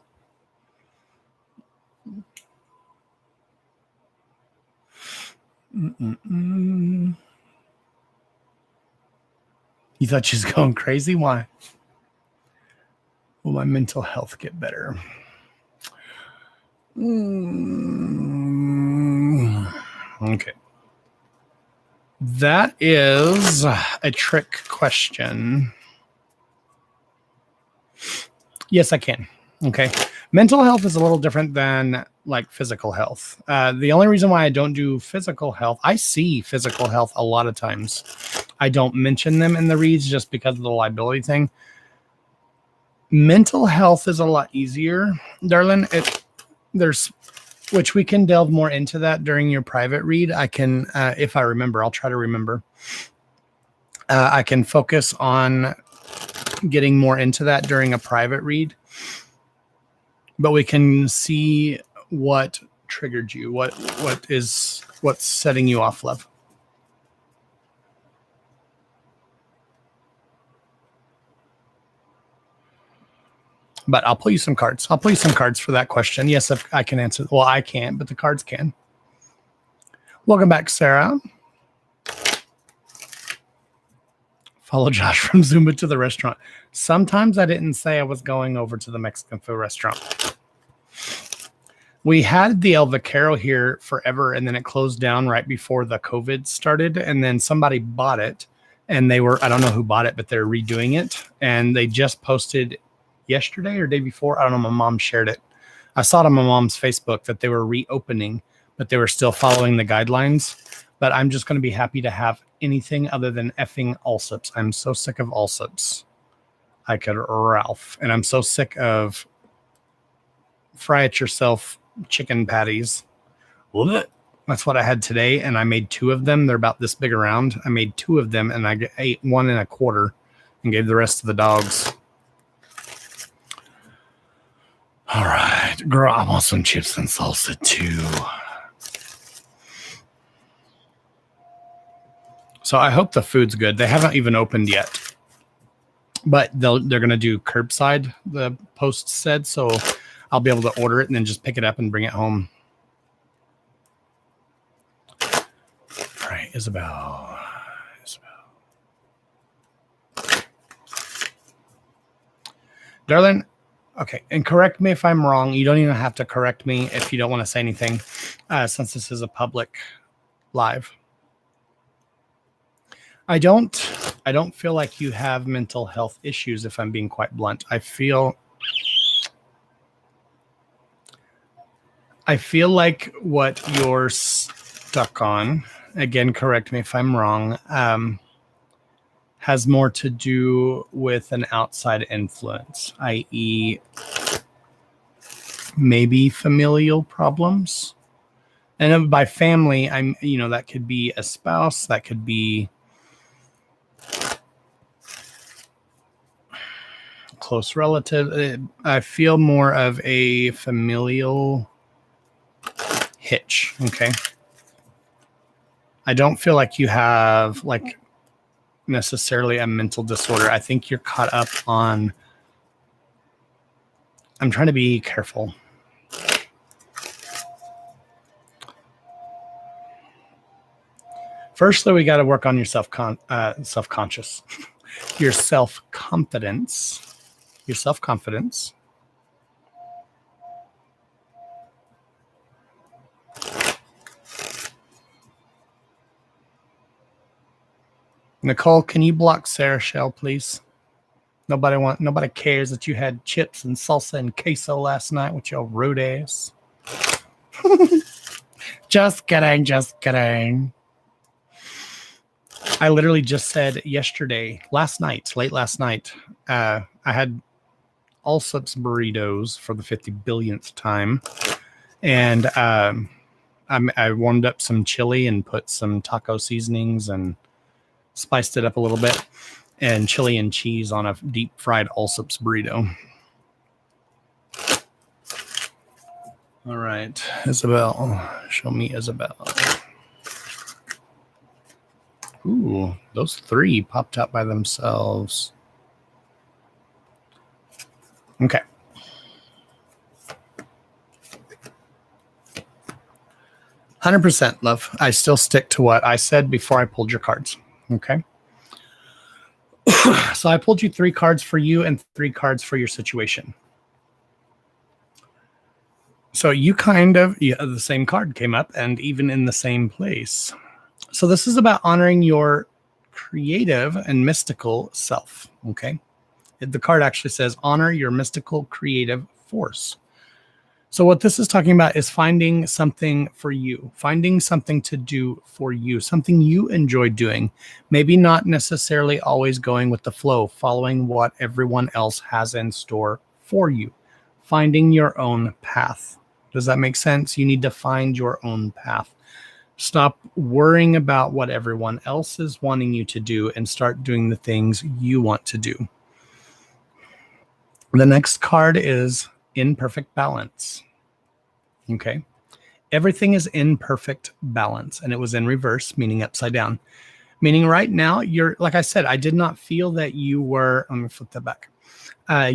You thought she was going crazy? Why? Will my mental health get better? Okay. That is a trick question. Yes, I can. Okay. Mental health is a little different than like physical health. The only reason why I don't do physical health, I see physical health a lot of times. I don't mention them in the reads just because of the liability thing. Mental health is a lot easier, darling. There's, which we can delve more into that during your private read. I can, if I remember, I'll try to remember. I can focus on getting more into that during a private read, but we can see what triggered you, what's setting you off, love. But I'll pull you some cards. I'll pull you some cards for that question. Yes, if I can answer. Well, I can't, but the cards can. Welcome back, Sarah. Follow Josh from Zumba to the restaurant. Sometimes I didn't say I was going over to the Mexican food restaurant. We had the El Vaquero here forever, and then it closed down right before the COVID started. And then somebody bought it, and I don't know who bought it, but they're redoing it. And they just posted yesterday or day before. I don't know. My mom shared it. I saw it on my mom's Facebook that they were reopening, but they were still following the guidelines. But I'm just going to be happy to have anything other than effing Allsips. I'm so sick of Allsips. I could Ralph. And I'm so sick of fry it yourself chicken patties. That's what I had today. And I made 2 of them. They're about this big around. I made 2 of them, and I ate 1 1/4 and gave the rest to the dogs. All right, girl, I want some chips and salsa too. So I hope the food's good. They haven't even opened yet, but they're going to do curbside, the post said, so I'll be able to order it and then just pick it up and bring it home. All right, Isabel. Darling, okay, and correct me if I'm wrong. You don't even have to correct me if you don't want to say anything, since this is a public live. I don't feel like you have mental health issues, if I'm being quite blunt. I feel like what you're stuck on, again, correct me if I'm wrong, has more to do with an outside influence, i.e., maybe familial problems. And by family, that could be a spouse, that could be close relative. I feel more of a familial hitch. Okay. I don't feel like you have like necessarily a mental disorder. I think you're caught up on, I'm trying to be careful. Firstly, we got to work on your self-conscious, your self-confidence, Nicole, can you block Sarah Shell, please? Nobody cares that you had chips and salsa and queso last night with your rude ass. Just kidding. I literally just said late last night, I had Allsup's burritos for the 50 billionth time. And I warmed up some chili and put some taco seasonings and spiced it up a little bit, and chili and cheese on a deep fried Allsup's burrito. All right, Isabel, show me Isabel. Ooh, those 3 popped out by themselves. Okay. %, love. I still stick to what I said before I pulled your cards. Okay. So I pulled you 3 cards for you and 3 cards for your situation. So you the same card came up and even in the same place. So this is about honoring your creative and mystical self. Okay. The card actually says honor your mystical creative force. So what this is talking about is finding something for you, finding something to do for you, something you enjoy doing, maybe not necessarily always going with the flow, following what everyone else has in store for you, finding your own path. Does that make sense? You need to find your own path. Stop worrying about what everyone else is wanting you to do and start doing the things you want to do. The next card is in perfect balance. Okay. Everything is in perfect balance, and it was in reverse, meaning upside down. Meaning right now, you're, like I said, I did not feel that you were, let me flip that back. I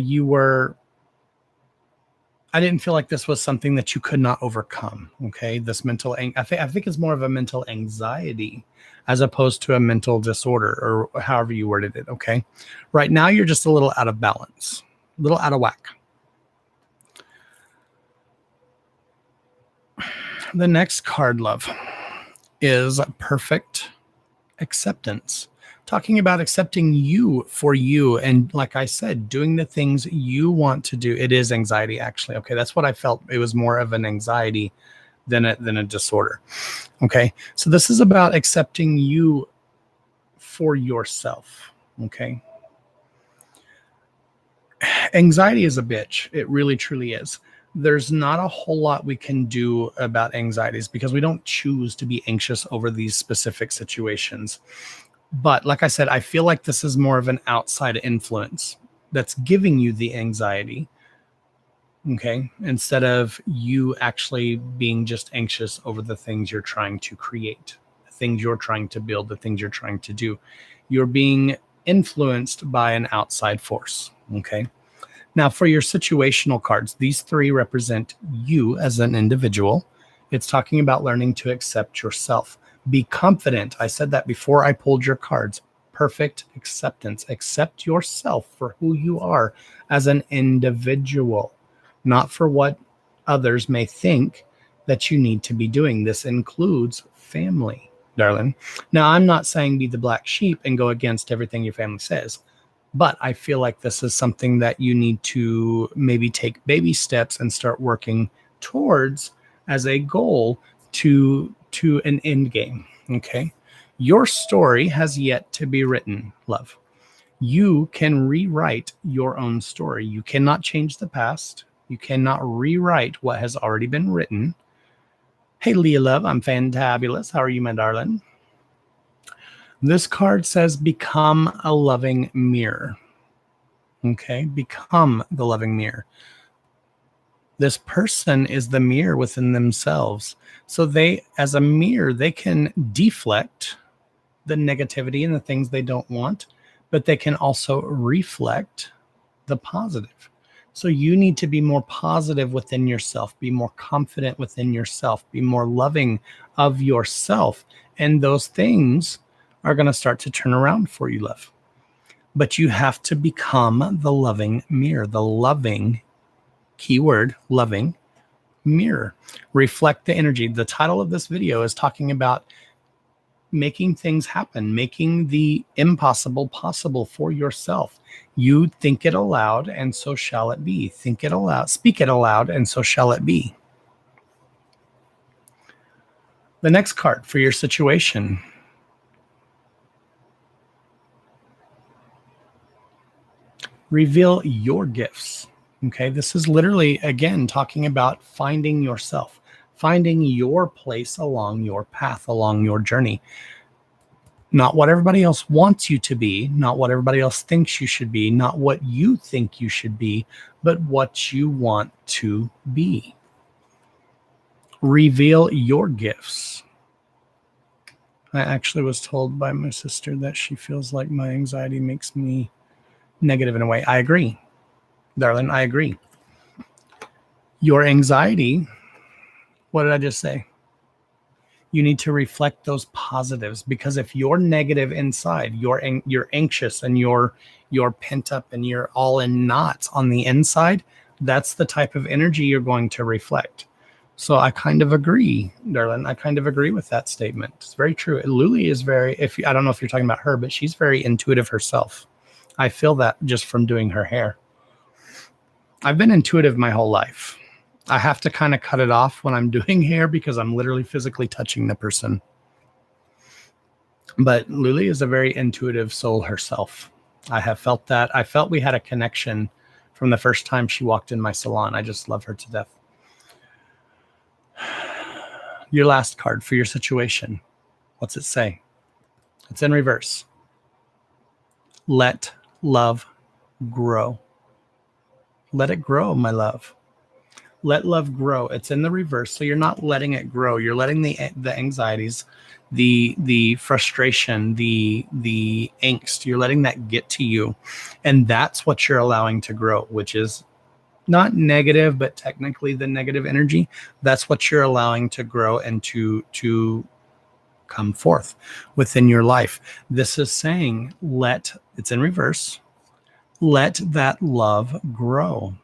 didn't feel like this was something that you could not overcome. Okay. This mental, I think it's more of a mental anxiety as opposed to a mental disorder, or however you worded it. Okay. Right now, you're just a little out of balance, a little out of whack. The next card, love, is perfect acceptance. Talking about accepting you for you. And like I said, doing the things you want to do. It is anxiety, actually. Okay. That's what I felt. It was more of an anxiety than a disorder. Okay. So this is about accepting you for yourself. Okay. Anxiety is a bitch. It really, truly is. There's not a whole lot we can do about anxieties because we don't choose to be anxious over these specific situations. But like I said, I feel like this is more of an outside influence that's giving you the anxiety. Okay. Instead of you actually being just anxious over the things you're trying to create, the things you're trying to build, the things you're trying to do. You're being influenced by an outside force. Okay. Now, for your situational cards, these 3 represent you as an individual. It's talking about learning to accept yourself. Be confident. I said that before I pulled your cards. Perfect acceptance. Accept yourself for who you are as an individual, not for what others may think that you need to be doing. This includes family. darling. Now, I'm not saying be the black sheep and go against everything your family says, but I feel like this is something that you need to maybe take baby steps and start working towards as a goal to an end game. Okay. Your story has yet to be written, love. You can rewrite your own story. You cannot change the past. You cannot rewrite what has already been written. Hey, Leah Love, I'm fantabulous. How are you, my darling? This card says, become a loving mirror. Okay, become the loving mirror. This person is the mirror within themselves. So they, as a mirror, they can deflect the negativity and the things they don't want, but they can also reflect the positive. So you need to be more positive within yourself, be more confident within yourself, be more loving of yourself. And those things are going to start to turn around for you, love. But you have to become the loving mirror, the loving, keyword, loving mirror. Reflect the energy. The title of this video is talking about making things happen, making the impossible possible for yourself. You think it aloud, and so shall it be. Think it aloud, speak it aloud, and so shall it be. The next card for your situation. Reveal your gifts. Okay, this is literally, again, talking about finding yourself, finding your place along your path, along your journey. Not what everybody else wants you to be, not what everybody else thinks you should be, not what you think you should be, but what you want to be. Reveal your gifts. I actually was told by my sister that she feels like my anxiety makes me negative in a way. I agree, darling, I agree. Your anxiety, what did I just say? You need to reflect those positives, because if you're negative inside, you're anxious and you're pent up and you're all in knots on the inside, that's the type of energy you're going to reflect. So I kind of agree, darling. I kind of agree with that statement. It's very true. Luli is very, I don't know if you're talking about her, but she's very intuitive herself. I feel that just from doing her hair. I've been intuitive my whole life. I have to kind of cut it off when I'm doing hair because I'm literally physically touching the person. But Luli is a very intuitive soul herself. I have felt that. I felt we had a connection from the first time she walked in my salon. I just love her to death. Your last card for your situation. What's it say? It's in reverse. Let love grow. Let it grow, my love. Let love grow. It's in the reverse. So you're not letting it grow. You're letting the anxieties, the frustration, the angst, you're letting that get to you. And that's what you're allowing to grow, which is not negative, but technically the negative energy. That's what you're allowing to grow and to come forth within your life. This is saying, it's in reverse. Let that love grow.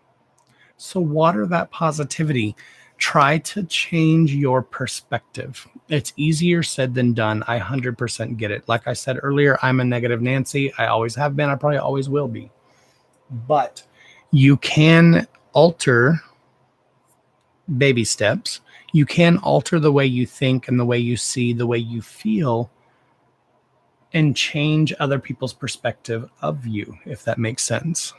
So water that positivity. Try to change your perspective. It's easier said than done. I 100% get it. Like I said earlier, I'm a negative Nancy. I always have been. I probably always will be. But you can alter baby steps. You can alter the way you think and the way you see, the way you feel, and change other people's perspective of you, if that makes sense.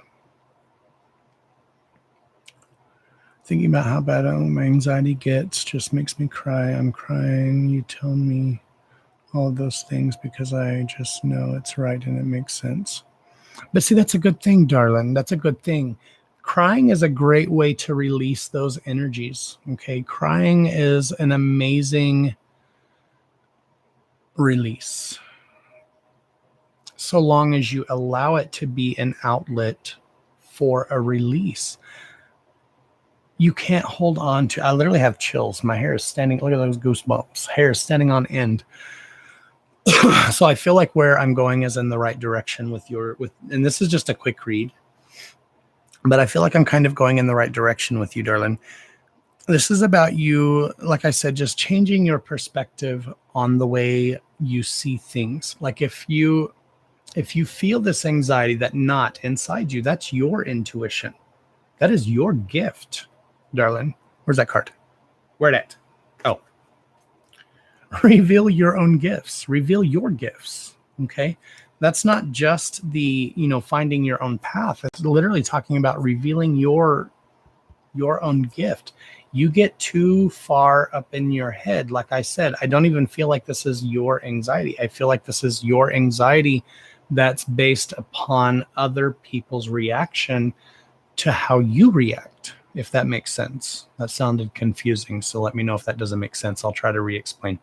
Thinking about how bad my anxiety gets just makes me cry. I'm crying. You tell me all of those things because I just know it's right and it makes sense. But see, that's a good thing, darling. That's a good thing. Crying is a great way to release those energies. Okay. Crying is an amazing release. So long as you allow it to be an outlet for a release. You can't hold on to, I literally have chills. My hair is standing, look at those goosebumps. Hair is standing on end. So I feel like where I'm going is in the right direction and this is just a quick read, but I feel like I'm kind of going in the right direction with you, darling. This is about you, like I said, just changing your perspective on the way you see things. Like if you feel this anxiety that not inside you, that's your intuition. That is your gift, darling. Where's that card? Where'd it? Oh. Reveal your own gifts. Reveal your gifts. Okay. That's not just the, finding your own path. It's literally talking about revealing your own gift. You get too far up in your head. Like I said, I don't even feel like this is your anxiety. I feel like this is your anxiety that's based upon other people's reaction to how you react, if that makes sense. That sounded confusing, so let me know if that doesn't make sense. I'll try to re-explain.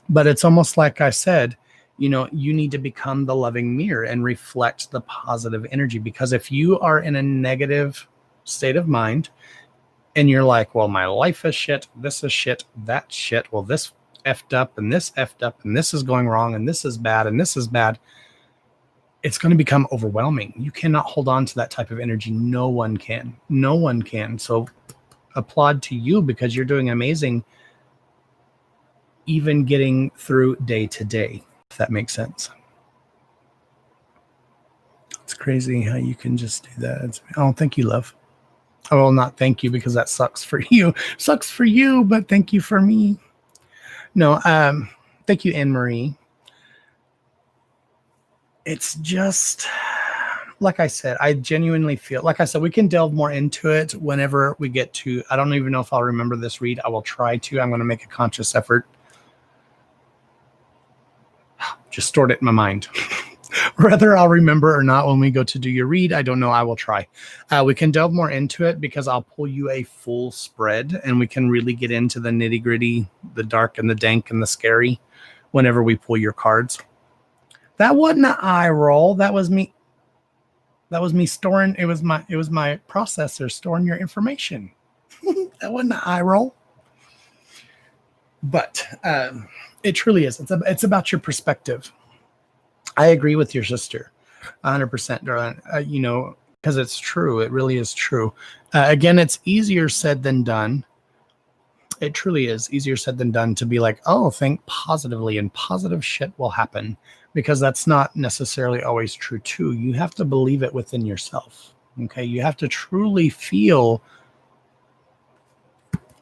But it's almost like I said, you need to become the loving mirror and reflect the positive energy. Because if you are in a negative state of mind and you're like, well, my life is shit, this is shit, that shit, well, this effed up and this effed up and this is going wrong and this is bad and this is bad, it's going to become overwhelming. You cannot hold on to that type of energy. No one can. No one can. So applaud to you, because you're doing amazing, even getting through day to day, if that makes sense. It's crazy how you can just do that. Oh, thank you, love. Oh, well, not thank you, because that sucks for you. Sucks for you, but thank you for me. No, thank you, Anne-Marie. It's just, like I said, I genuinely feel, like I said, we can delve more into it whenever we get to, I don't even know if I'll remember this read. I will try to. I'm going to make a conscious effort. Just stored it in my mind. Whether I'll remember or not when we go to do your read, I don't know. I will try. We can delve more into it, because I'll pull you a full spread and we can really get into the nitty gritty, the dark and the dank and the scary whenever we pull your cards. That wasn't an eye roll. That was me. That was me storing. It was my processor storing your information. That wasn't an eye roll. But it truly is. It's about your perspective. I agree with your sister 100%, darling. Because it's true. It really is true. Again, it's easier said than done. It truly is easier said than done to be like, oh, think positively and positive shit will happen, because that's not necessarily always true too. You have to believe it within yourself. Okay. You have to truly feel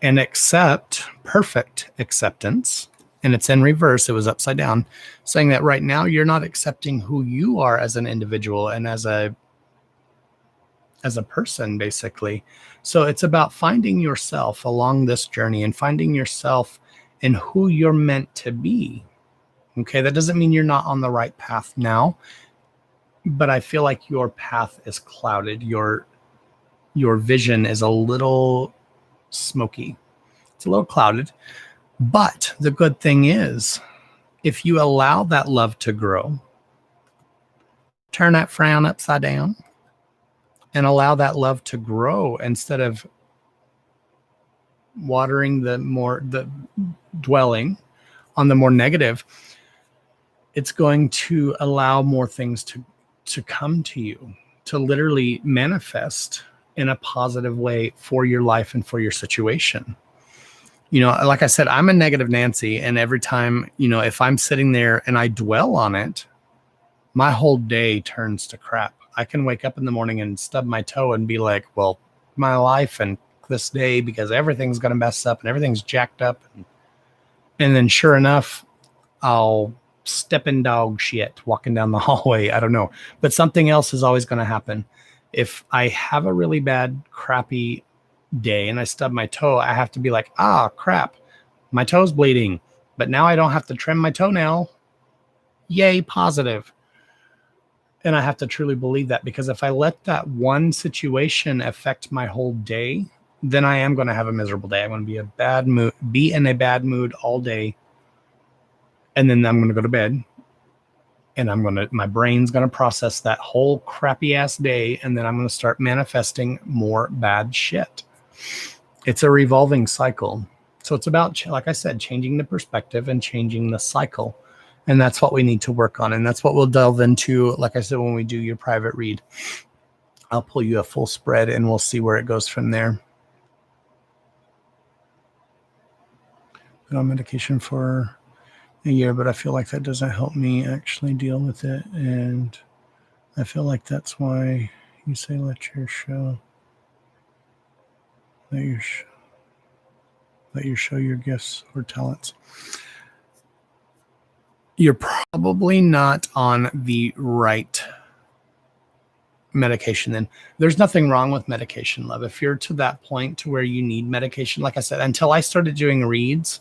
and accept perfect acceptance. And it's in reverse. It was upside down, saying that right now you're not accepting who you are as an individual and as a person, basically. So it's about finding yourself along this journey and finding yourself in who you're meant to be. Okay. That doesn't mean you're not on the right path now, but I feel like your path is clouded. Your vision is a little smoky. It's a little clouded. But the good thing is, if you allow that love to grow, turn that frown upside down and allow that love to grow instead of watering the dwelling on the more negative, it's going to allow more things to come to you, to literally manifest in a positive way for your life and for your situation. Like I said, I'm a negative Nancy, and every time, if I'm sitting there and I dwell on it, my whole day turns to crap. I can wake up in the morning and stub my toe and be like, well, my life and this day, because everything's going to mess up and everything's jacked up. And then sure enough, I'll step in dog shit walking down the hallway. I don't know, but something else is always going to happen. If I have a really bad, crappy day and I stub my toe, I have to be like, crap, my toe's bleeding, but now I don't have to trim my toenail. Yay, positive. And I have to truly believe that, because if I let that one situation affect my whole day, then I am going to have a miserable day. I'm going to be in a bad mood all day. And then I'm going to go to bed, and my brain's going to process that whole crappy ass day. And then I'm going to start manifesting more bad shit. It's a revolving cycle. So it's about, like I said, changing the perspective and changing the cycle. And that's what we need to work on. And that's what we'll delve into, like I said, when we do your private read. I'll pull you a full spread and we'll see where it goes from there. been on medication for a year, but I feel like that doesn't help me actually deal with it. And I feel like that's why you say let you show your gifts or talents. You're probably not on the right medication then. There's nothing wrong with medication, love. If you're to that point to where you need medication, like I said, until I started doing reads,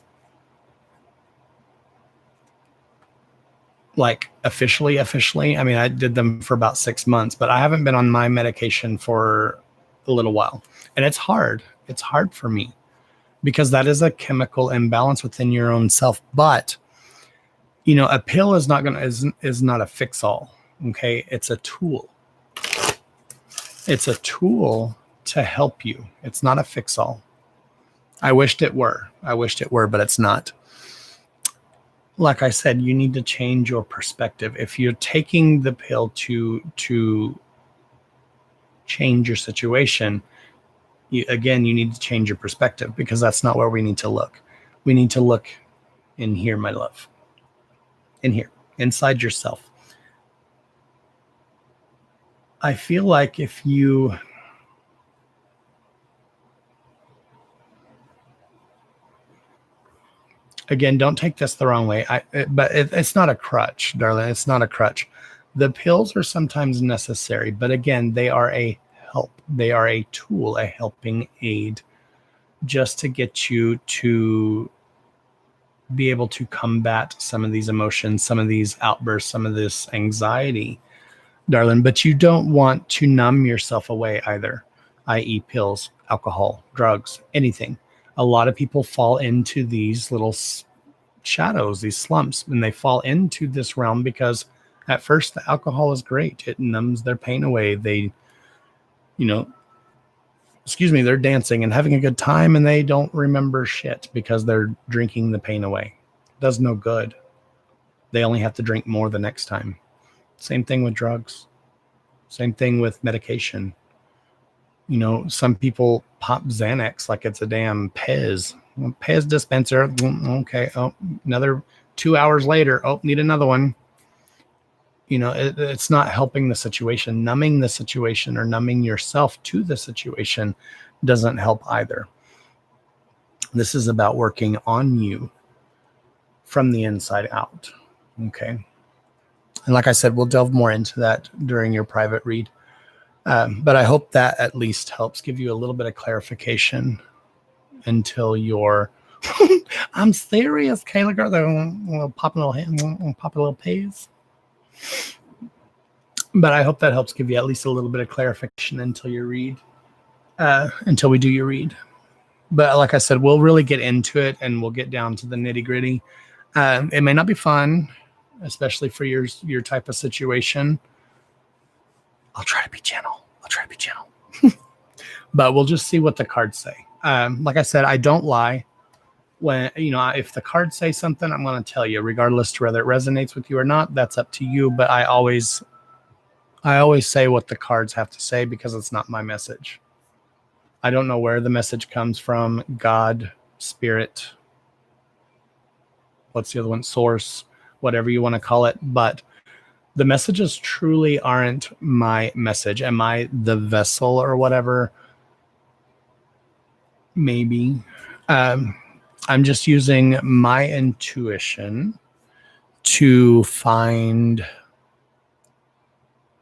like officially, I mean, I did them for about 6 months, but I haven't been on my medication for a little while. And it's hard. It's hard for me because that is a chemical imbalance within your own self. But, you know, a pill is not a fix all. Okay. It's a tool. It's a tool to help you. It's not a fix all. I wished it were, but it's not. Like I said, you need to change your perspective. If you're taking the pill to change your situation, you need to change your perspective, because that's not where we need to look. We need to look in here, my love. In here, inside yourself. I feel like if you again, don't take this the wrong way. But it's not a crutch, darling. It's not a crutch. The pills are sometimes necessary, but again, they are a help. They are a tool, a helping aid, just to get you to be able to combat some of these emotions, some of these outbursts, some of this anxiety, darling. But you don't want to numb yourself away either, i.e. pills, alcohol, drugs, anything. A lot of people fall into these little shadows, these slumps, and they fall into this realm because at first the alcohol is great. It numbs their pain away. They, they're dancing and having a good time, and they don't remember shit because they're drinking the pain away. It does no good. They only have to drink more the next time. Same thing with drugs. Same thing with medication. Some people pop Xanax like it's a damn Pez dispenser. Okay. Oh, another 2 hours later. Oh, need another one. It's not helping the situation. Numbing the situation or numbing yourself to the situation doesn't help either. This is about working on you from the inside out. Okay. And like I said, we'll delve more into that during your private read. But I hope that at least helps give you a little bit of clarification until you're, I'm serious, Kayla girl. We'll pop a little hand, we'll pop a little pays. But I hope that helps give you at least a little bit of clarification until you read, until we do your read. But like I said, we'll really get into it and we'll get down to the nitty gritty. It may not be fun, especially for your type of situation. I'll try to be gentle. But we'll just see what the cards say. Like I said, I don't lie. When, if the cards say something, I'm going to tell you, regardless to whether it resonates with you or not. That's up to you. But I always say what the cards have to say because it's not my message. I don't know where the message comes from. God, spirit, what's the other one? Source, whatever you want to call it. But the messages truly aren't my message. Am I the vessel or whatever? Maybe. I'm just using my intuition to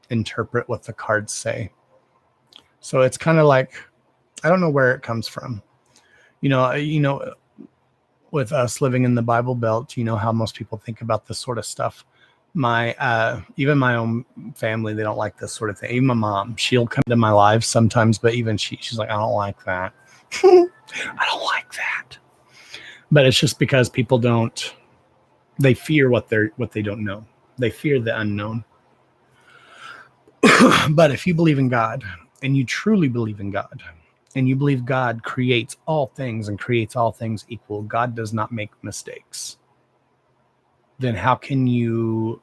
interpret what the cards say. So it's kind of like, I don't know where it comes from. With us living in the Bible Belt, how most people think about this sort of stuff. Even my own family, they don't like this sort of thing. Even my mom, she'll come to my live sometimes, but even she's like, I don't like that. I don't like that. But it's just because people they fear what they don't know. They fear the unknown. But if you believe in God and you truly believe in God and you believe God creates all things and creates all things equal, God does not make mistakes, then how can you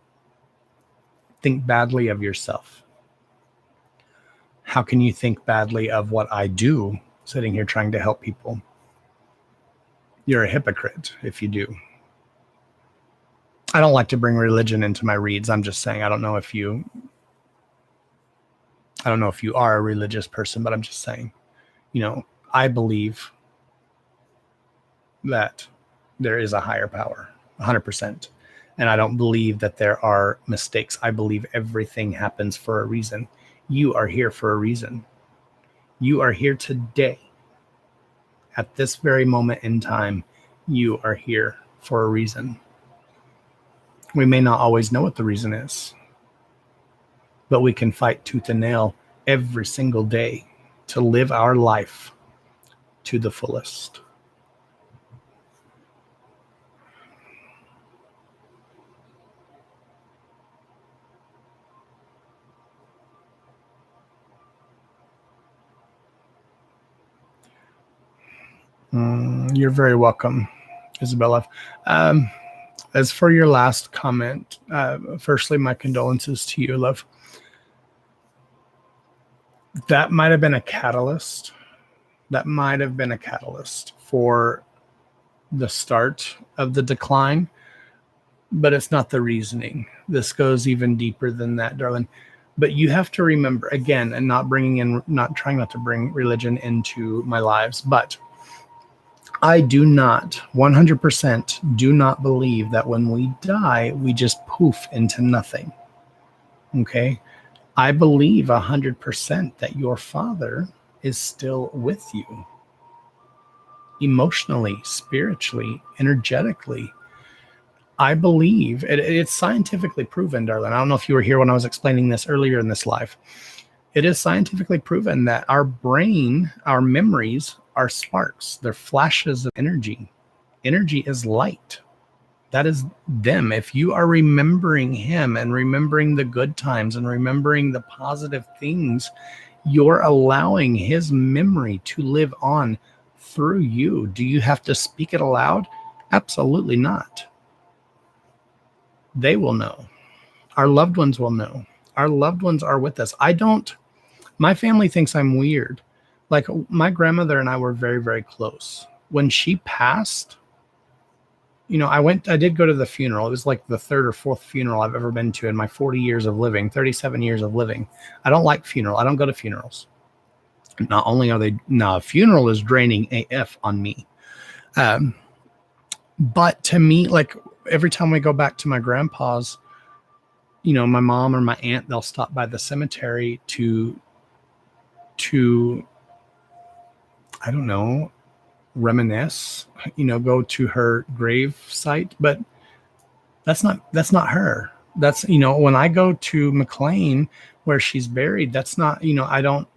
think badly of yourself? How can you think badly of what I do sitting here trying to help people? You're a hypocrite if you do. I don't like to bring religion into my reads. I'm just saying, I don't know if you are a religious person, but I'm just saying, I believe that there is a higher power, 100%. And I don't believe that there are mistakes. I believe everything happens for a reason. You are here for a reason. You are here today. At this very moment in time, you are here for a reason. We may not always know what the reason is, but we can fight tooth and nail every single day to live our life to the fullest. You're very welcome, Isabella. As for your last comment, firstly, my condolences to you, love. That might have been a catalyst. That might have been a catalyst for the start of the decline, but it's not the reasoning. This goes even deeper than that, darling. But you have to remember, again, and not trying not to bring religion into my lives, but I do not, 100% do not believe that when we die, we just poof into nothing. Okay? I believe 100% that your father is still with you. Emotionally, spiritually, energetically. I believe, it's scientifically proven, darling. I don't know if you were here when I was explaining this earlier in this live. It is scientifically proven that our brain, our memories are sparks. They're flashes of energy. Energy is light. That is them. If you are remembering him and remembering the good times and remembering the positive things, you're allowing his memory to live on through you. Do you have to speak it aloud? Absolutely not. They will know. Our loved ones will know. Our loved ones are with us. My family thinks I'm weird. Like, my grandmother and I were very, very close. When she passed, I did go to the funeral. It was like the third or fourth funeral I've ever been to in my 40 years of living, 37 years of living. I don't like funeral. I don't go to funerals. Not only are they, now a funeral is draining AF on me. But to me, like, every time we go back to my grandpa's, my mom or my aunt, they'll stop by the cemetery to I don't know, reminisce, go to her grave site, but that's not her. That's, when I go to McLean where she's buried, that's not, I don't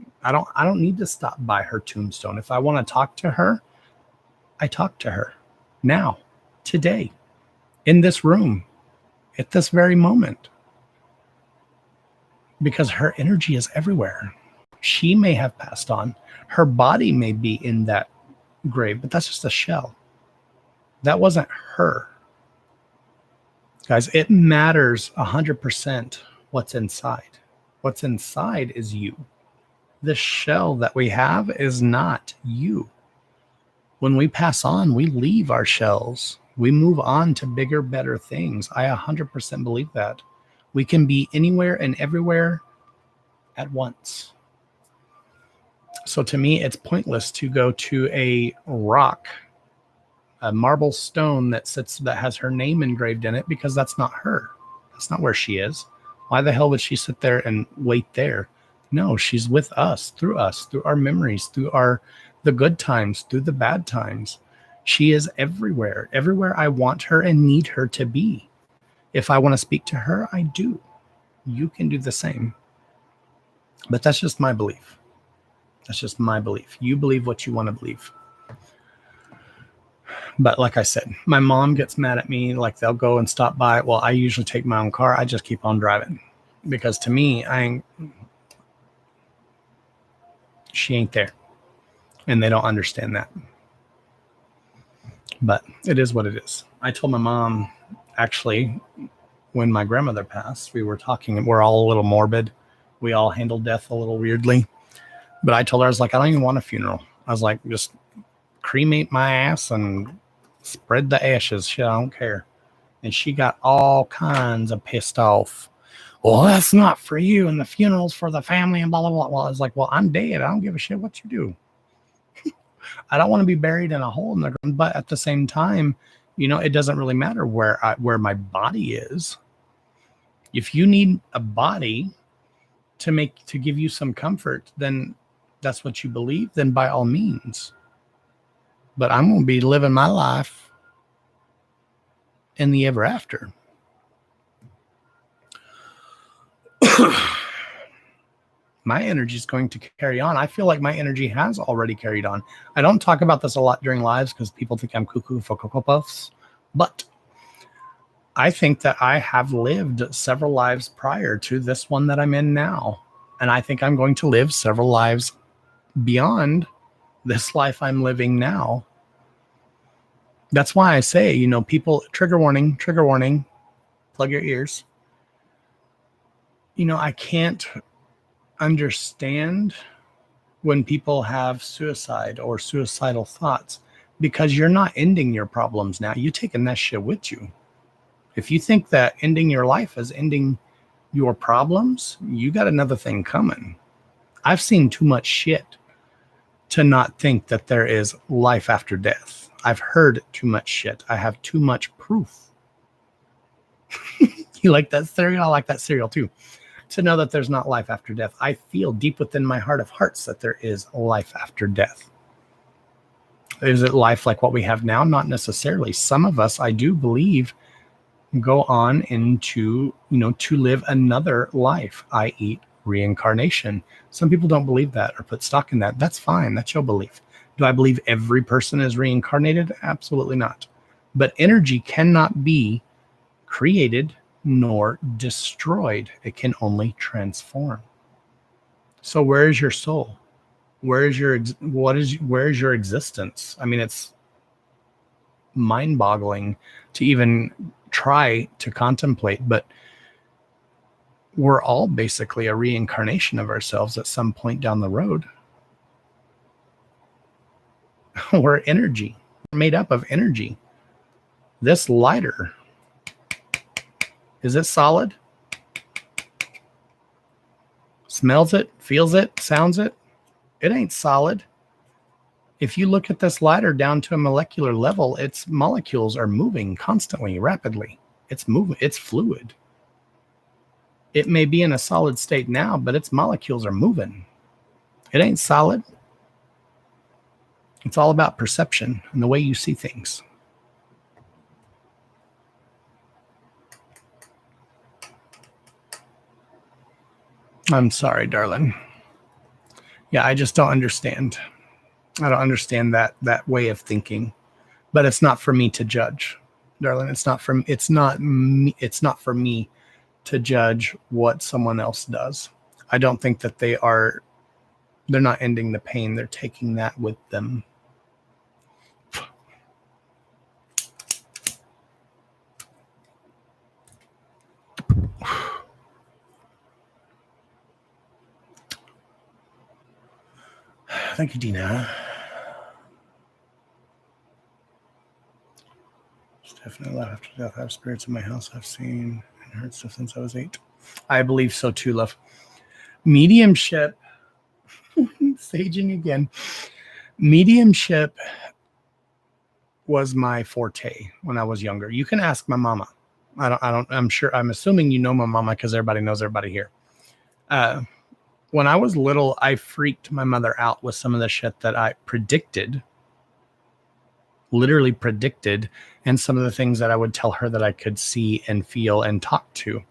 need to stop by her tombstone. If I want to talk to her, I talk to her now, today, in this room, at this very moment, because her energy is everywhere. She may have passed on. Her body may be in that grave, but that's just a shell. That wasn't her. Guys, it matters 100% what's inside. What's inside is you. The shell that we have is not you. When we pass on, we leave our shells. We move on to bigger, better things. I 100% believe that. We can be anywhere and everywhere at once. So to me, it's pointless to go to a rock, a marble stone that has her name engraved in it, because that's not her. That's not where she is. Why the hell would she sit there and wait there? No, she's with us, through our memories, through the good times, through the bad times. She is everywhere I want her and need her to be. If I want to speak to her, I do. You can do the same. But that's just my belief. That's just my belief. You believe what you want to believe. But like I said, my mom gets mad at me. Like, they'll go and stop by. Well, I usually take my own car. I just keep on driving. Because to me, she ain't there. And they don't understand that. But it is what it is. I told my mom, actually, when my grandmother passed, we were talking. We're all a little morbid. We all handle death a little weirdly. But I told her, I was like, I don't even want a funeral. I was like, just cremate my ass and Spread the ashes. Shit, I don't care. And she got all kinds of pissed off. Well, that's not for you, and the funeral's for the family, and blah, blah, blah. Well, I was like, well, I'm dead. I don't give a shit what you do. I don't want to be buried in a hole in the ground, but at the same time, it doesn't really matter where my body is. If you need a body to give you some comfort, then that's what you believe, then by all means. But I'm going to be living my life in the ever after. My energy is going to carry on. I feel like my energy has already carried on. I don't talk about this a lot during lives because people think I'm cuckoo for Cocoa Puffs, but I think that I have lived several lives prior to this one that I'm in now. And I think I'm going to live several lives beyond this life I'm living now. That's why I say, people, trigger warning, plug your ears. I can't understand when people have suicide or suicidal thoughts because you're not ending your problems now. You're taking that shit with you. If you think that ending your life is ending your problems, you got another thing coming. I've seen too much shit to not think that there is life after death. I've heard too much shit. I have too much proof. You like that cereal? I like that cereal too. To know that there's not life after death. I feel deep within my heart of hearts that there is life after death. Is it life like what we have now? Not necessarily. Some of us, I do believe, go on into, to live another life, i.e. reincarnation. Some people don't believe that or put stock in that. That's fine. That's your belief. Do I believe every person is reincarnated? Absolutely not. But energy cannot be created nor destroyed. It can only transform. So where is your soul? Where is your existence? I mean, it's mind-boggling to even try to contemplate, but we're all basically a reincarnation of ourselves at some point down the road. We're energy. We're made up of energy. This lighter, is it solid? Smells it, feels it, sounds it? It ain't solid. If you look at this lighter down to a molecular level, its molecules are moving constantly, rapidly. It's moving, it's fluid. It may be in a solid state now, but its molecules are moving. It ain't solid. It's all about perception and the way you see things. I'm sorry, darling. Yeah, I just don't understand. I don't understand that way of thinking. But it's not for me to judge, darling. It's not for me to judge what someone else does. I don't think that they're not ending the pain. They're taking that with them. Thank you, Dina. It's definitely life after death. I have spirits in my house I've seen and heard stuff since I was 8. I believe so too, love. Mediumship. Saging again. Mediumship was my forte when I was younger. You can ask my mama. I'm assuming you know my mama because everybody knows everybody here. When I was little, I freaked my mother out with some of the shit that I literally predicted, and some of the things that I would tell her that I could see and feel and talk to.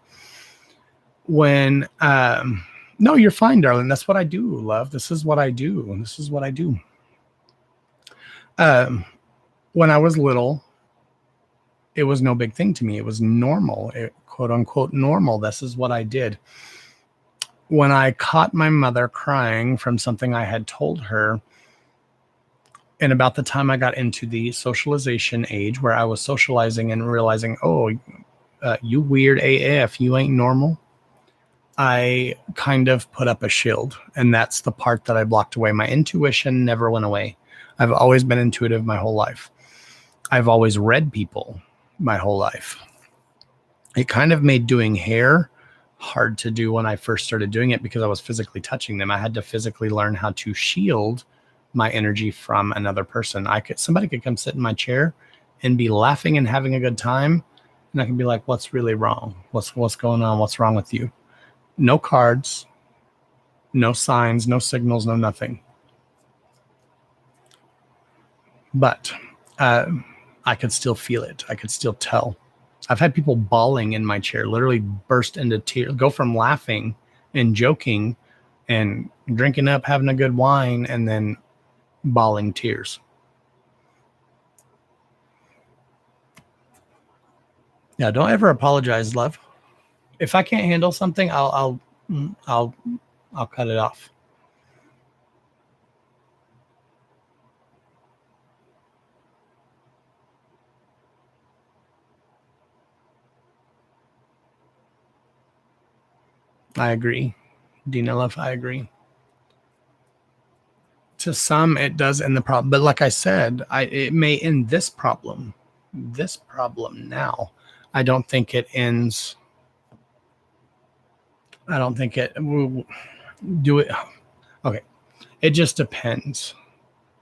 No, you're fine, darling. That's what I do, love. This is what I do. When I was little, it was no big thing to me. It was normal, quote unquote normal. This is what I did. When I caught my mother crying from something I had told her, and about the time I got into the socialization age where I was socializing and realizing, you weird AF, you ain't normal, I kind of put up a shield. And that's the part that I blocked away. My intuition never went away. I've always been intuitive my whole life. I've always read people my whole life. It kind of made doing hair hard to do when I first started doing it because I was physically touching them. I had to physically learn how to shield my energy from another person. Somebody could come sit in my chair and be laughing and having a good time, and I can be like, "What's really wrong? What's going on? What's wrong with you?" No cards, no signs, no signals, no nothing. But I could still feel it. I could still tell. I've had people bawling in my chair, literally burst into tears, go from laughing and joking and drinking up, having a good wine, and then bawling tears. Yeah, don't ever apologize, love. If I can't handle something, I'll cut it off. I agree. Dina love, I agree. To some it does end the problem, but like I said, it may end this problem now. I don't think it ends. I don't think it will do it. Okay, it just depends.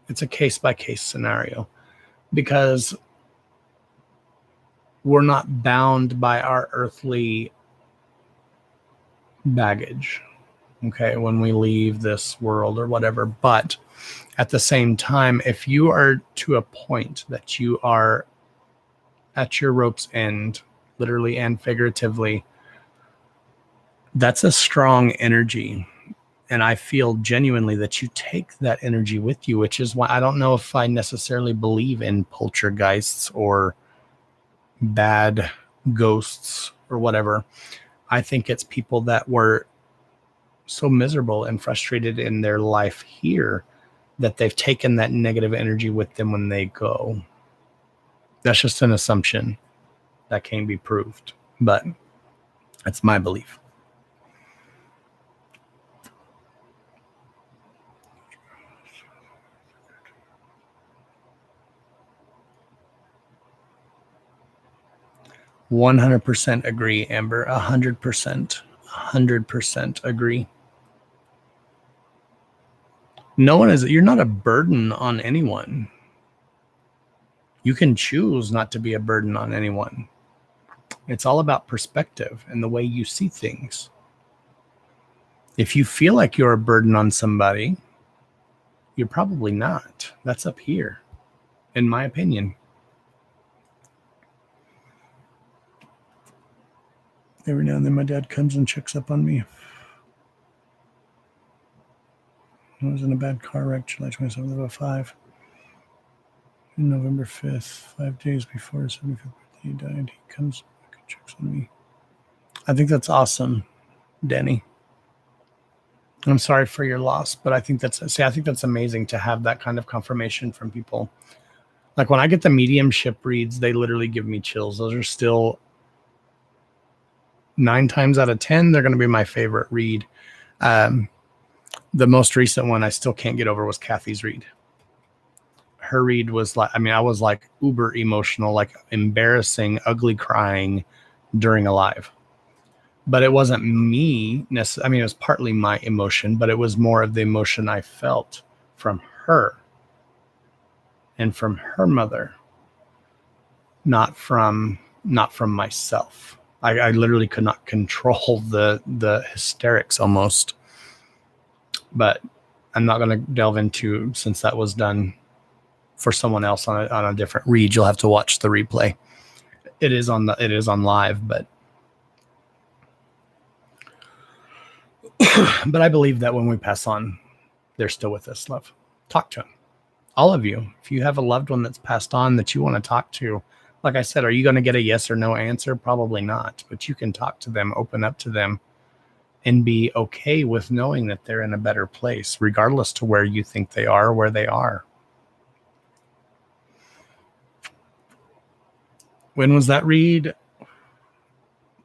It's a case by case scenario because we're not bound by our earthly baggage, okay, when we leave this world or whatever. But at the same time, if you are to a point that you are at your rope's end, literally and figuratively, that's a strong energy. And I feel genuinely that you take that energy with you, which is why I don't know if I necessarily believe in poltergeists or bad ghosts or whatever. I think it's people that were so miserable and frustrated in their life here that they've taken that negative energy with them when they go. That's just an assumption that can't be proved, but that's my belief. "100% agree, Amber. 100%. 100% agree. No one is, you're not a burden on anyone. You can choose not to be a burden on anyone. It's all about perspective and the way you see things. If you feel like you're a burden on somebody, you're probably not. That's up here, in my opinion. Every now and then my dad comes and checks up on me. I was in a bad car wreck July 27th of 05. November 5th, 5 days before his 75th birthday, he died. He comes back and checks on me. I think that's awesome, Danny. I'm sorry for your loss, but I think that's amazing to have that kind of confirmation from people. Like when I get the mediumship reads, they literally give me chills. Those are still 9 times out of 10, they're going to be my favorite read. The most recent one I still can't get over was Kathy's read. Her read was like, I mean, I was like uber emotional, like embarrassing, ugly crying during a live. But it wasn't me necessarily. I mean, it was partly my emotion, but it was more of the emotion I felt from her and from her mother, not from myself. I literally could not control the hysterics almost. But I'm not going to delve into, since that was done for someone else on a different read. You'll have to watch the replay. It is on live, but but I believe that when we pass on, they're still with us, love. Talk to them. All of you. If you have a loved one that's passed on that you want to talk to, like I said, are you going to get a yes or no answer? Probably not, but you can talk to them, open up to them, and be okay with knowing that they're in a better place, regardless to where you think they are or where they are. When was that read?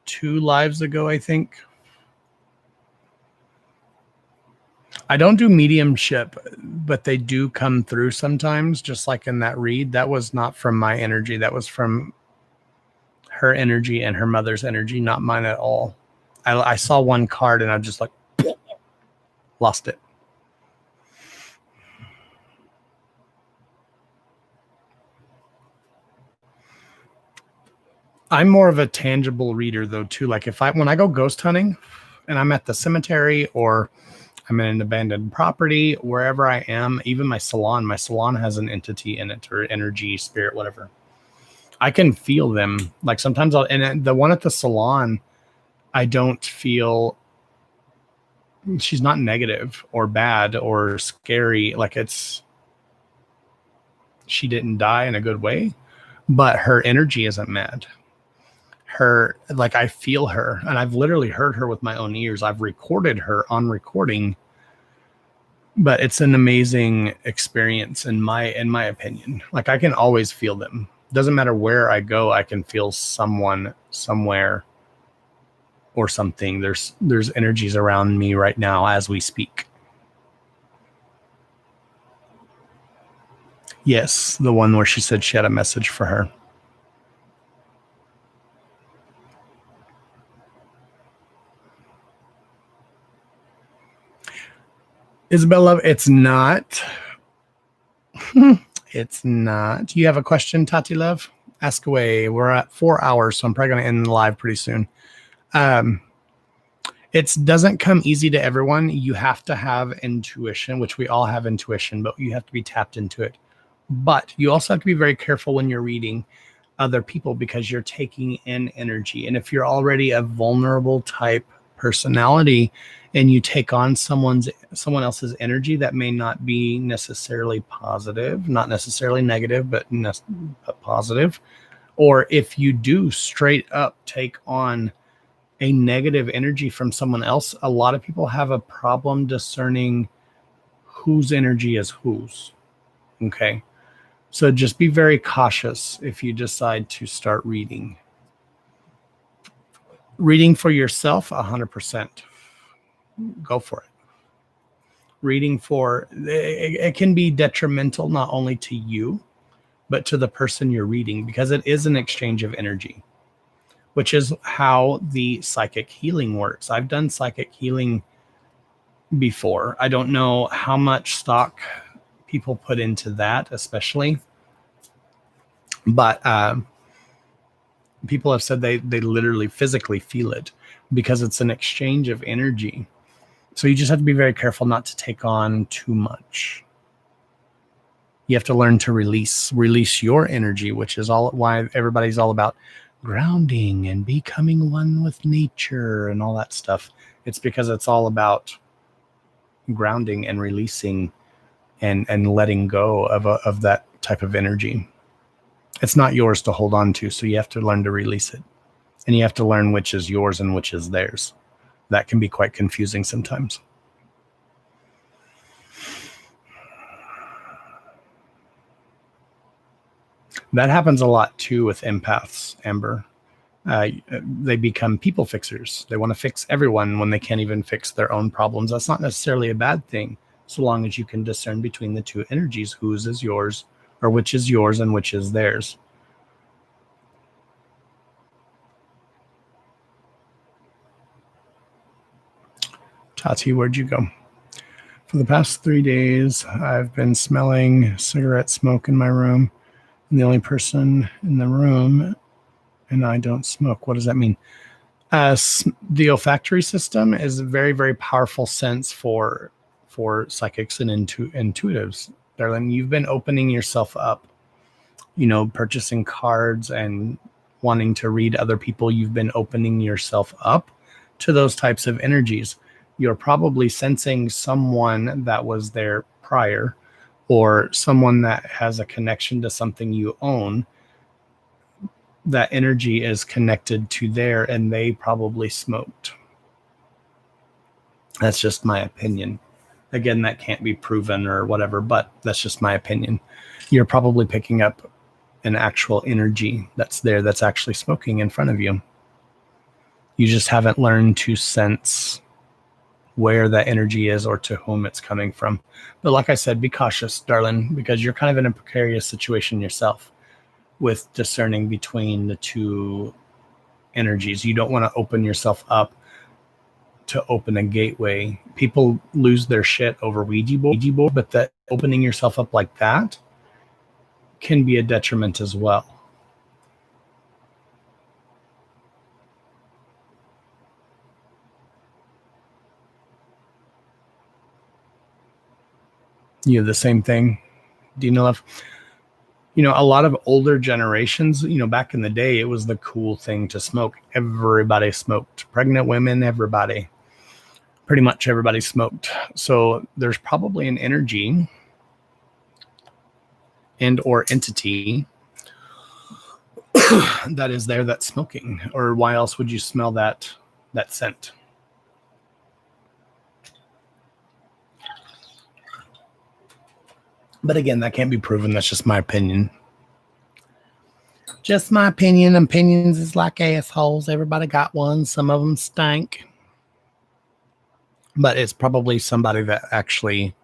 2 lives ago, I think. I don't do mediumship, but they do come through sometimes, just like in that read. That was not from my energy. That was from her energy and her mother's energy, not mine at all. I saw one card and I just like lost it. I'm more of a tangible reader though too. Like when I go ghost hunting and I'm at the cemetery or I'm in an abandoned property, wherever I am, even my salon has an entity in it or energy, spirit, whatever. I can feel them. Like sometimes and the one at the salon, I don't feel, she's not negative or bad or scary. Like she didn't die in a good way, but her energy isn't mad. Like I feel her, and I've literally heard her with my own ears. I've recorded her on recording, but it's an amazing experience in my opinion. Like I can always feel them. Doesn't matter where I go, I can feel someone somewhere or something. There's energies around me right now as we speak. Yes, the one where she said she had a message for her. Isabel Love, it's not. It's not. You have a question, Tati Love? Ask away. We're at 4 hours, so I'm probably going to end the live pretty soon. It doesn't come easy to everyone. You have to have intuition, which we all have intuition, but you have to be tapped into it. But you also have to be very careful when you're reading other people because you're taking in energy. And if you're already a vulnerable type personality and you take on someone else's energy that may not be necessarily positive, not necessarily negative, but positive, or if you do straight up take on a negative energy from someone else, a lot of people have a problem discerning whose energy is whose. Okay. So just be very cautious if you decide to start reading. Reading for yourself, 100%. Go for it. Reading it can be detrimental not only to you, but to the person you're reading, because it is an exchange of energy, which is how the psychic healing works. I've done psychic healing before. I don't know how much stock people put into that, especially, but people have said they literally physically feel it because it's an exchange of energy. So you just have to be very careful not to take on too much. You have to learn to release your energy, which is why everybody's all about grounding and becoming one with nature and all that stuff. It's because it's all about grounding and releasing and letting go of that type of energy. It's not yours to hold on to, so you have to learn to release it. And you have to learn which is yours and which is theirs. That can be quite confusing sometimes. That happens a lot too with empaths, Amber. They become people fixers. They want to fix everyone when they can't even fix their own problems. That's not necessarily a bad thing, so long as you can discern between the two energies, whose is yours, or which is yours and which is theirs. Tati, where'd you go? For the past 3 days, I've been smelling cigarette smoke in my room. I'm the only person in the room, and I don't smoke. What does that mean? The olfactory system is a very, very powerful sense for psychics and intuitives. Darling, you've been opening yourself up, purchasing cards and wanting to read other people. You've been opening yourself up to those types of energies. You're probably sensing someone that was there prior, or someone that has a connection to something you own. That energy is connected to there, and they probably smoked. That's just my opinion. Again, that can't be proven or whatever, but that's just my opinion. You're probably picking up an actual energy that's there, that's actually smoking in front of you. You just haven't learned to sense where that energy is or to whom it's coming from. But like I said, be cautious, darling, because you're kind of in a precarious situation yourself with discerning between the two energies. You don't want to open yourself up to open a gateway. People lose their shit over Ouija board, but that opening yourself up like that can be a detriment as well. You have the same thing, Dina Love. You know, a lot of older generations, you know, back in the day, it was the cool thing to smoke. Everybody smoked. Pregnant women, everybody. Pretty much everybody smoked. So there's probably an energy and or entity that is there that's smoking. Or why else would you smell that scent? But again, that can't be proven. That's just my opinion. Just my opinion. Opinions is like assholes. Everybody got one. Some of them stank. But it's probably somebody that actually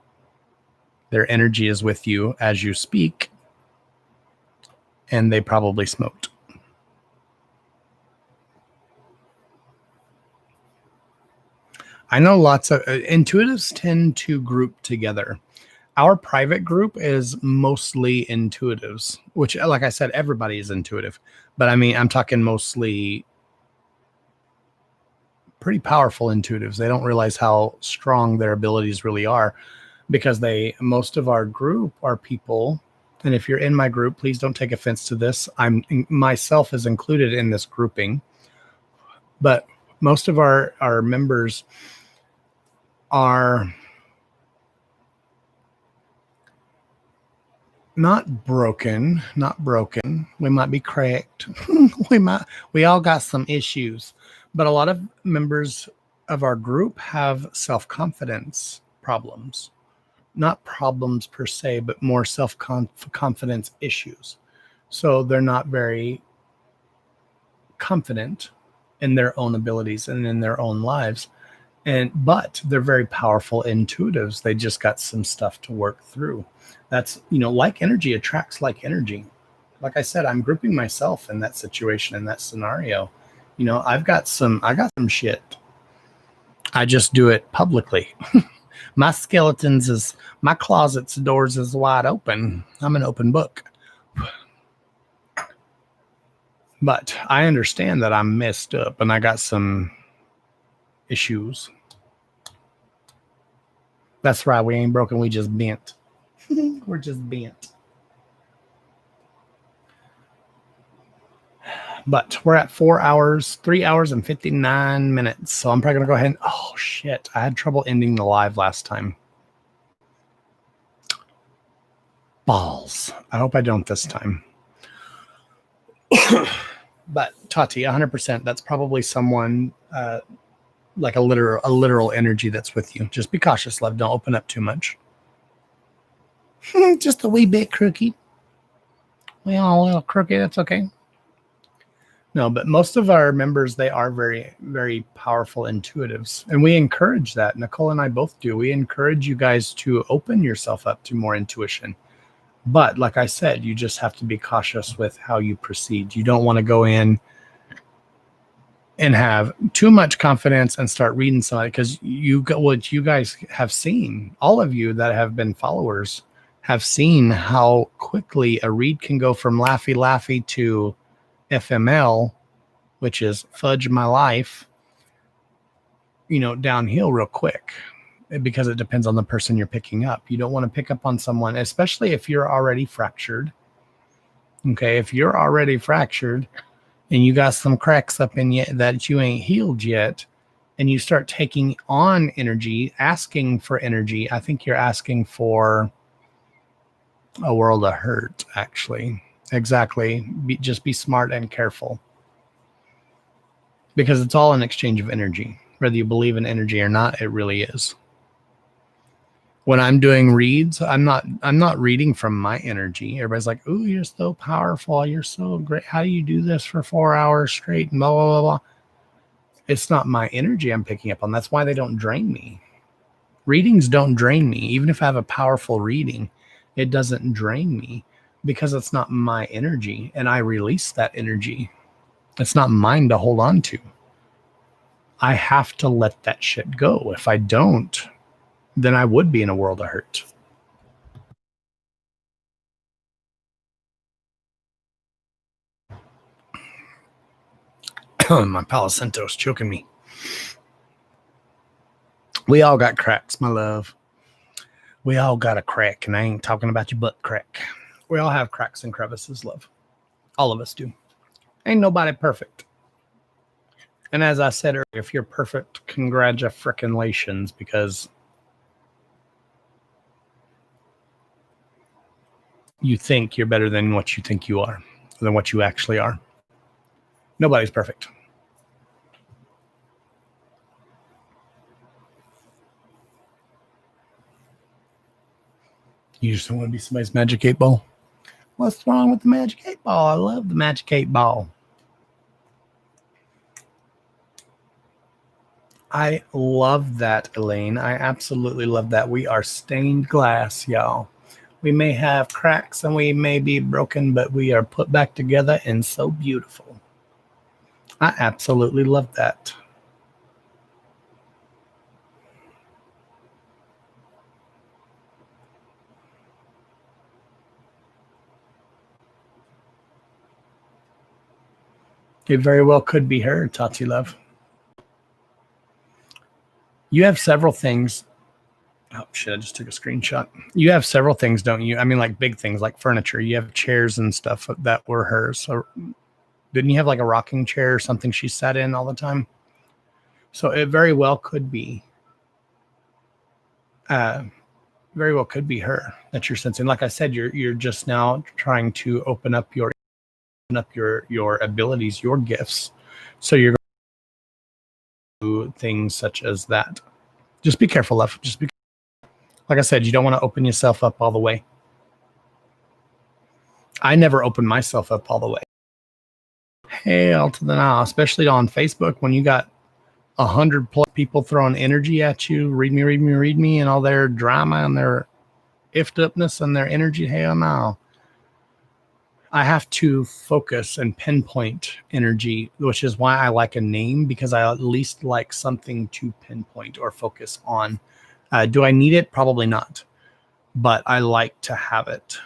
their energy is with you as you speak. And they probably smoked. I know lots of intuitives tend to group together. Our private group is mostly intuitives, which, like I said, everybody is intuitive. But I mean, I'm talking mostly pretty powerful intuitives. They don't realize how strong their abilities really are because most of our group are people. And if you're in my group, please don't take offense to this. Myself is included in this grouping. But most of our members are not broken. We might be cracked. we all got some issues, but a lot of members of our group have self-confidence problems. Not problems per se, but more self-confidence issues. So they're not very confident in their own abilities and in their own lives. But they're very powerful intuitives. They just got some stuff to work through. That's, you know, like energy attracts like energy. Like I said, I'm grouping myself in that situation, in that scenario. You know, I got some shit. I just do it publicly. My closet's doors is wide open. I'm an open book. But I understand that I'm messed up and I got some issues. That's right. We ain't broken. We just bent. We're just bent. But we're at 3 hours and 59 minutes. So I'm probably going to go ahead and, oh shit. I had trouble ending the live last time. Balls. I hope I don't this time. But Tati, 100%. That's probably someone like a literal energy that's with you. Just be cautious, love. Don't open up too much. Just a wee bit crooked. We all a little crooked. That's okay. No, but most of our members, they are very, very powerful intuitives. And we encourage that. Nicole and I both do. We encourage you guys to open yourself up to more intuition. But like I said, you just have to be cautious with how you proceed. You don't want to go in and have too much confidence and start reading somebody, because what you guys have seen, all of you that have been followers have seen how quickly a read can go from Laffy Laffy to FML, which is fudge my life, you know, downhill real quick, because it depends on the person you're picking up. You don't want to pick up on someone, especially if you're already fractured. Okay, if you're already fractured and you got some cracks up in you that you ain't healed yet, and you start taking on energy, asking for energy, I think you're asking for a world of hurt, actually. Exactly. Just be smart and careful, because it's all an exchange of energy. Whether you believe in energy or not, it really is. When I'm doing reads, I'm not reading from my energy. Everybody's like, "Ooh, you're so powerful. You're so great. How do you do this for 4 hours straight?" And blah, blah, blah, blah. It's not my energy I'm picking up on. That's why they don't drain me. Readings don't drain me. Even if I have a powerful reading, it doesn't drain me because it's not my energy and I release that energy. It's not mine to hold on to. I have to let that shit go. If I don't, then I would be in a world of hurt. My Palo Santo's choking me. We all got cracks, my love. We all got a crack, and I ain't talking about your butt crack. We all have cracks and crevices, love. All of us do. Ain't nobody perfect. And as I said earlier, if you're perfect, congratulations, because you think you're better than what you think you are, than what you actually are. Nobody's perfect. You just don't want to be somebody's magic 8-ball. What's wrong with the magic 8-ball? I love the magic 8-ball. I love that, Elaine. I absolutely love that. We are stained glass, y'all. We may have cracks and we may be broken, but we are put back together and so beautiful. I absolutely love that. It very well could be her, Tati love. You have several things. Oh, shit, I just took a screenshot. You have several things, don't you? I mean, like big things, like furniture. You have chairs and stuff that were hers. So didn't you have like a rocking chair or something she sat in all the time? So it very well could be. Very well could be her that you're sensing. Like I said, you're just now trying to open up your abilities, your gifts. So you're going to do things such as that. Just be careful, love. Just be. Like I said, you don't want to open yourself up all the way. I never open myself up all the way. Hell to the no, especially on Facebook when you got 100+ people throwing energy at you, read me, and all their drama and their ifed upness and their energy. Hell no. I have to focus and pinpoint energy, which is why I like a name, because I at least like something to pinpoint or focus on. Do I need it? Probably not, but I like to have it.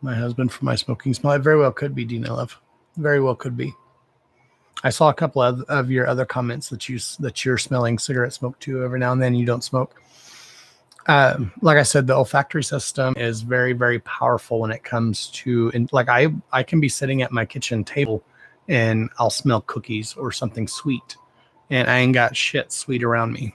My husband for my smoking smell. It very well could be, Dina Love. Very well could be. I saw a couple of your other comments that you're smelling cigarette smoke too. Every now and then you don't smoke. Like I said, the olfactory system is very, very powerful when it comes to, and like I can be sitting at my kitchen table and I'll smell cookies or something sweet, and I ain't got shit sweet around me.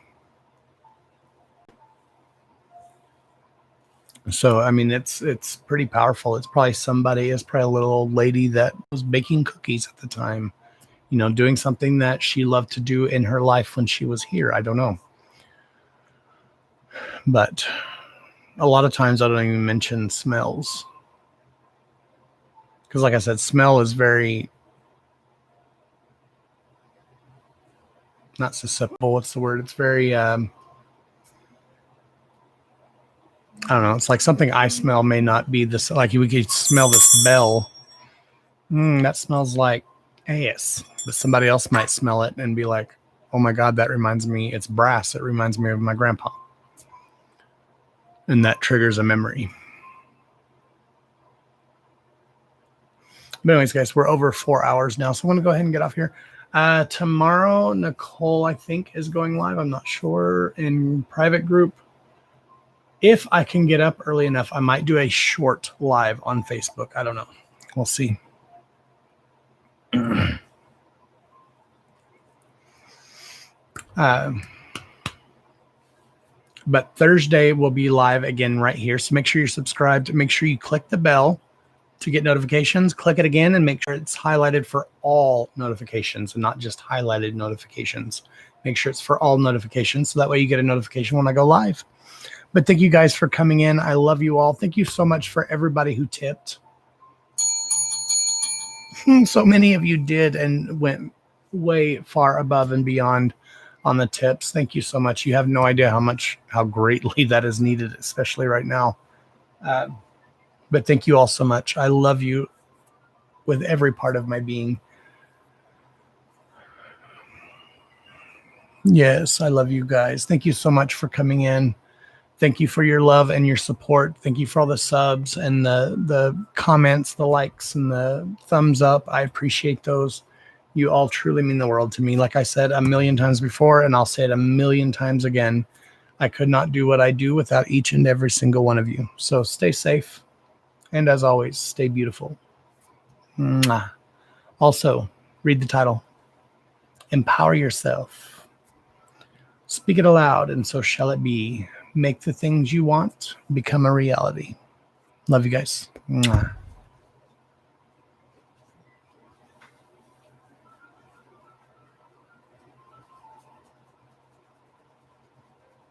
So, I mean, it's pretty powerful. It's probably a little old lady that was baking cookies at the time, you know, doing something that she loved to do in her life when she was here. I don't know. But a lot of times I don't even mention smells. Because like I said, smell is very, not susceptible. What's the word? It's very, I don't know. It's like something I smell may not be this, like we could smell this bell. That smells like ass. But somebody else might smell it and be like, oh my God, that reminds me, it's brass. It reminds me of my grandpa. And that triggers a memory. But anyways, guys, we're over 4 hours now. So I'm going to go ahead and get off here. Tomorrow, Nicole, I think, is going live. I'm not sure, in private group. If I can get up early enough, I might do a short live on Facebook. I don't know. We'll see. But Thursday will be live again right here. So make sure you're subscribed. Make sure you click the bell to get notifications. Click it again and make sure it's highlighted for all notifications and not just highlighted notifications. Make sure it's for all notifications, so that way you get a notification when I go live. But thank you guys for coming in. I love you all. Thank you so much for everybody who tipped. So many of you did and went way far above and beyond on the tips. Thank you so much. You have no idea how greatly that is needed, especially right now. But thank you all so much. I love you with every part of my being. Yes, I love you guys. Thank you so much for coming in. Thank you for your love and your support. Thank you for all the subs and the comments, the likes, and the thumbs up. I appreciate those. You all truly mean the world to me. Like I said a million times before, and I'll say it a million times again, I could not do what I do without each and every single one of you. So stay safe. And as always, stay beautiful. Mwah. Also, read the title. Empower yourself. Speak it aloud, and so shall it be. Make the things you want become a reality. Love you guys. Mwah.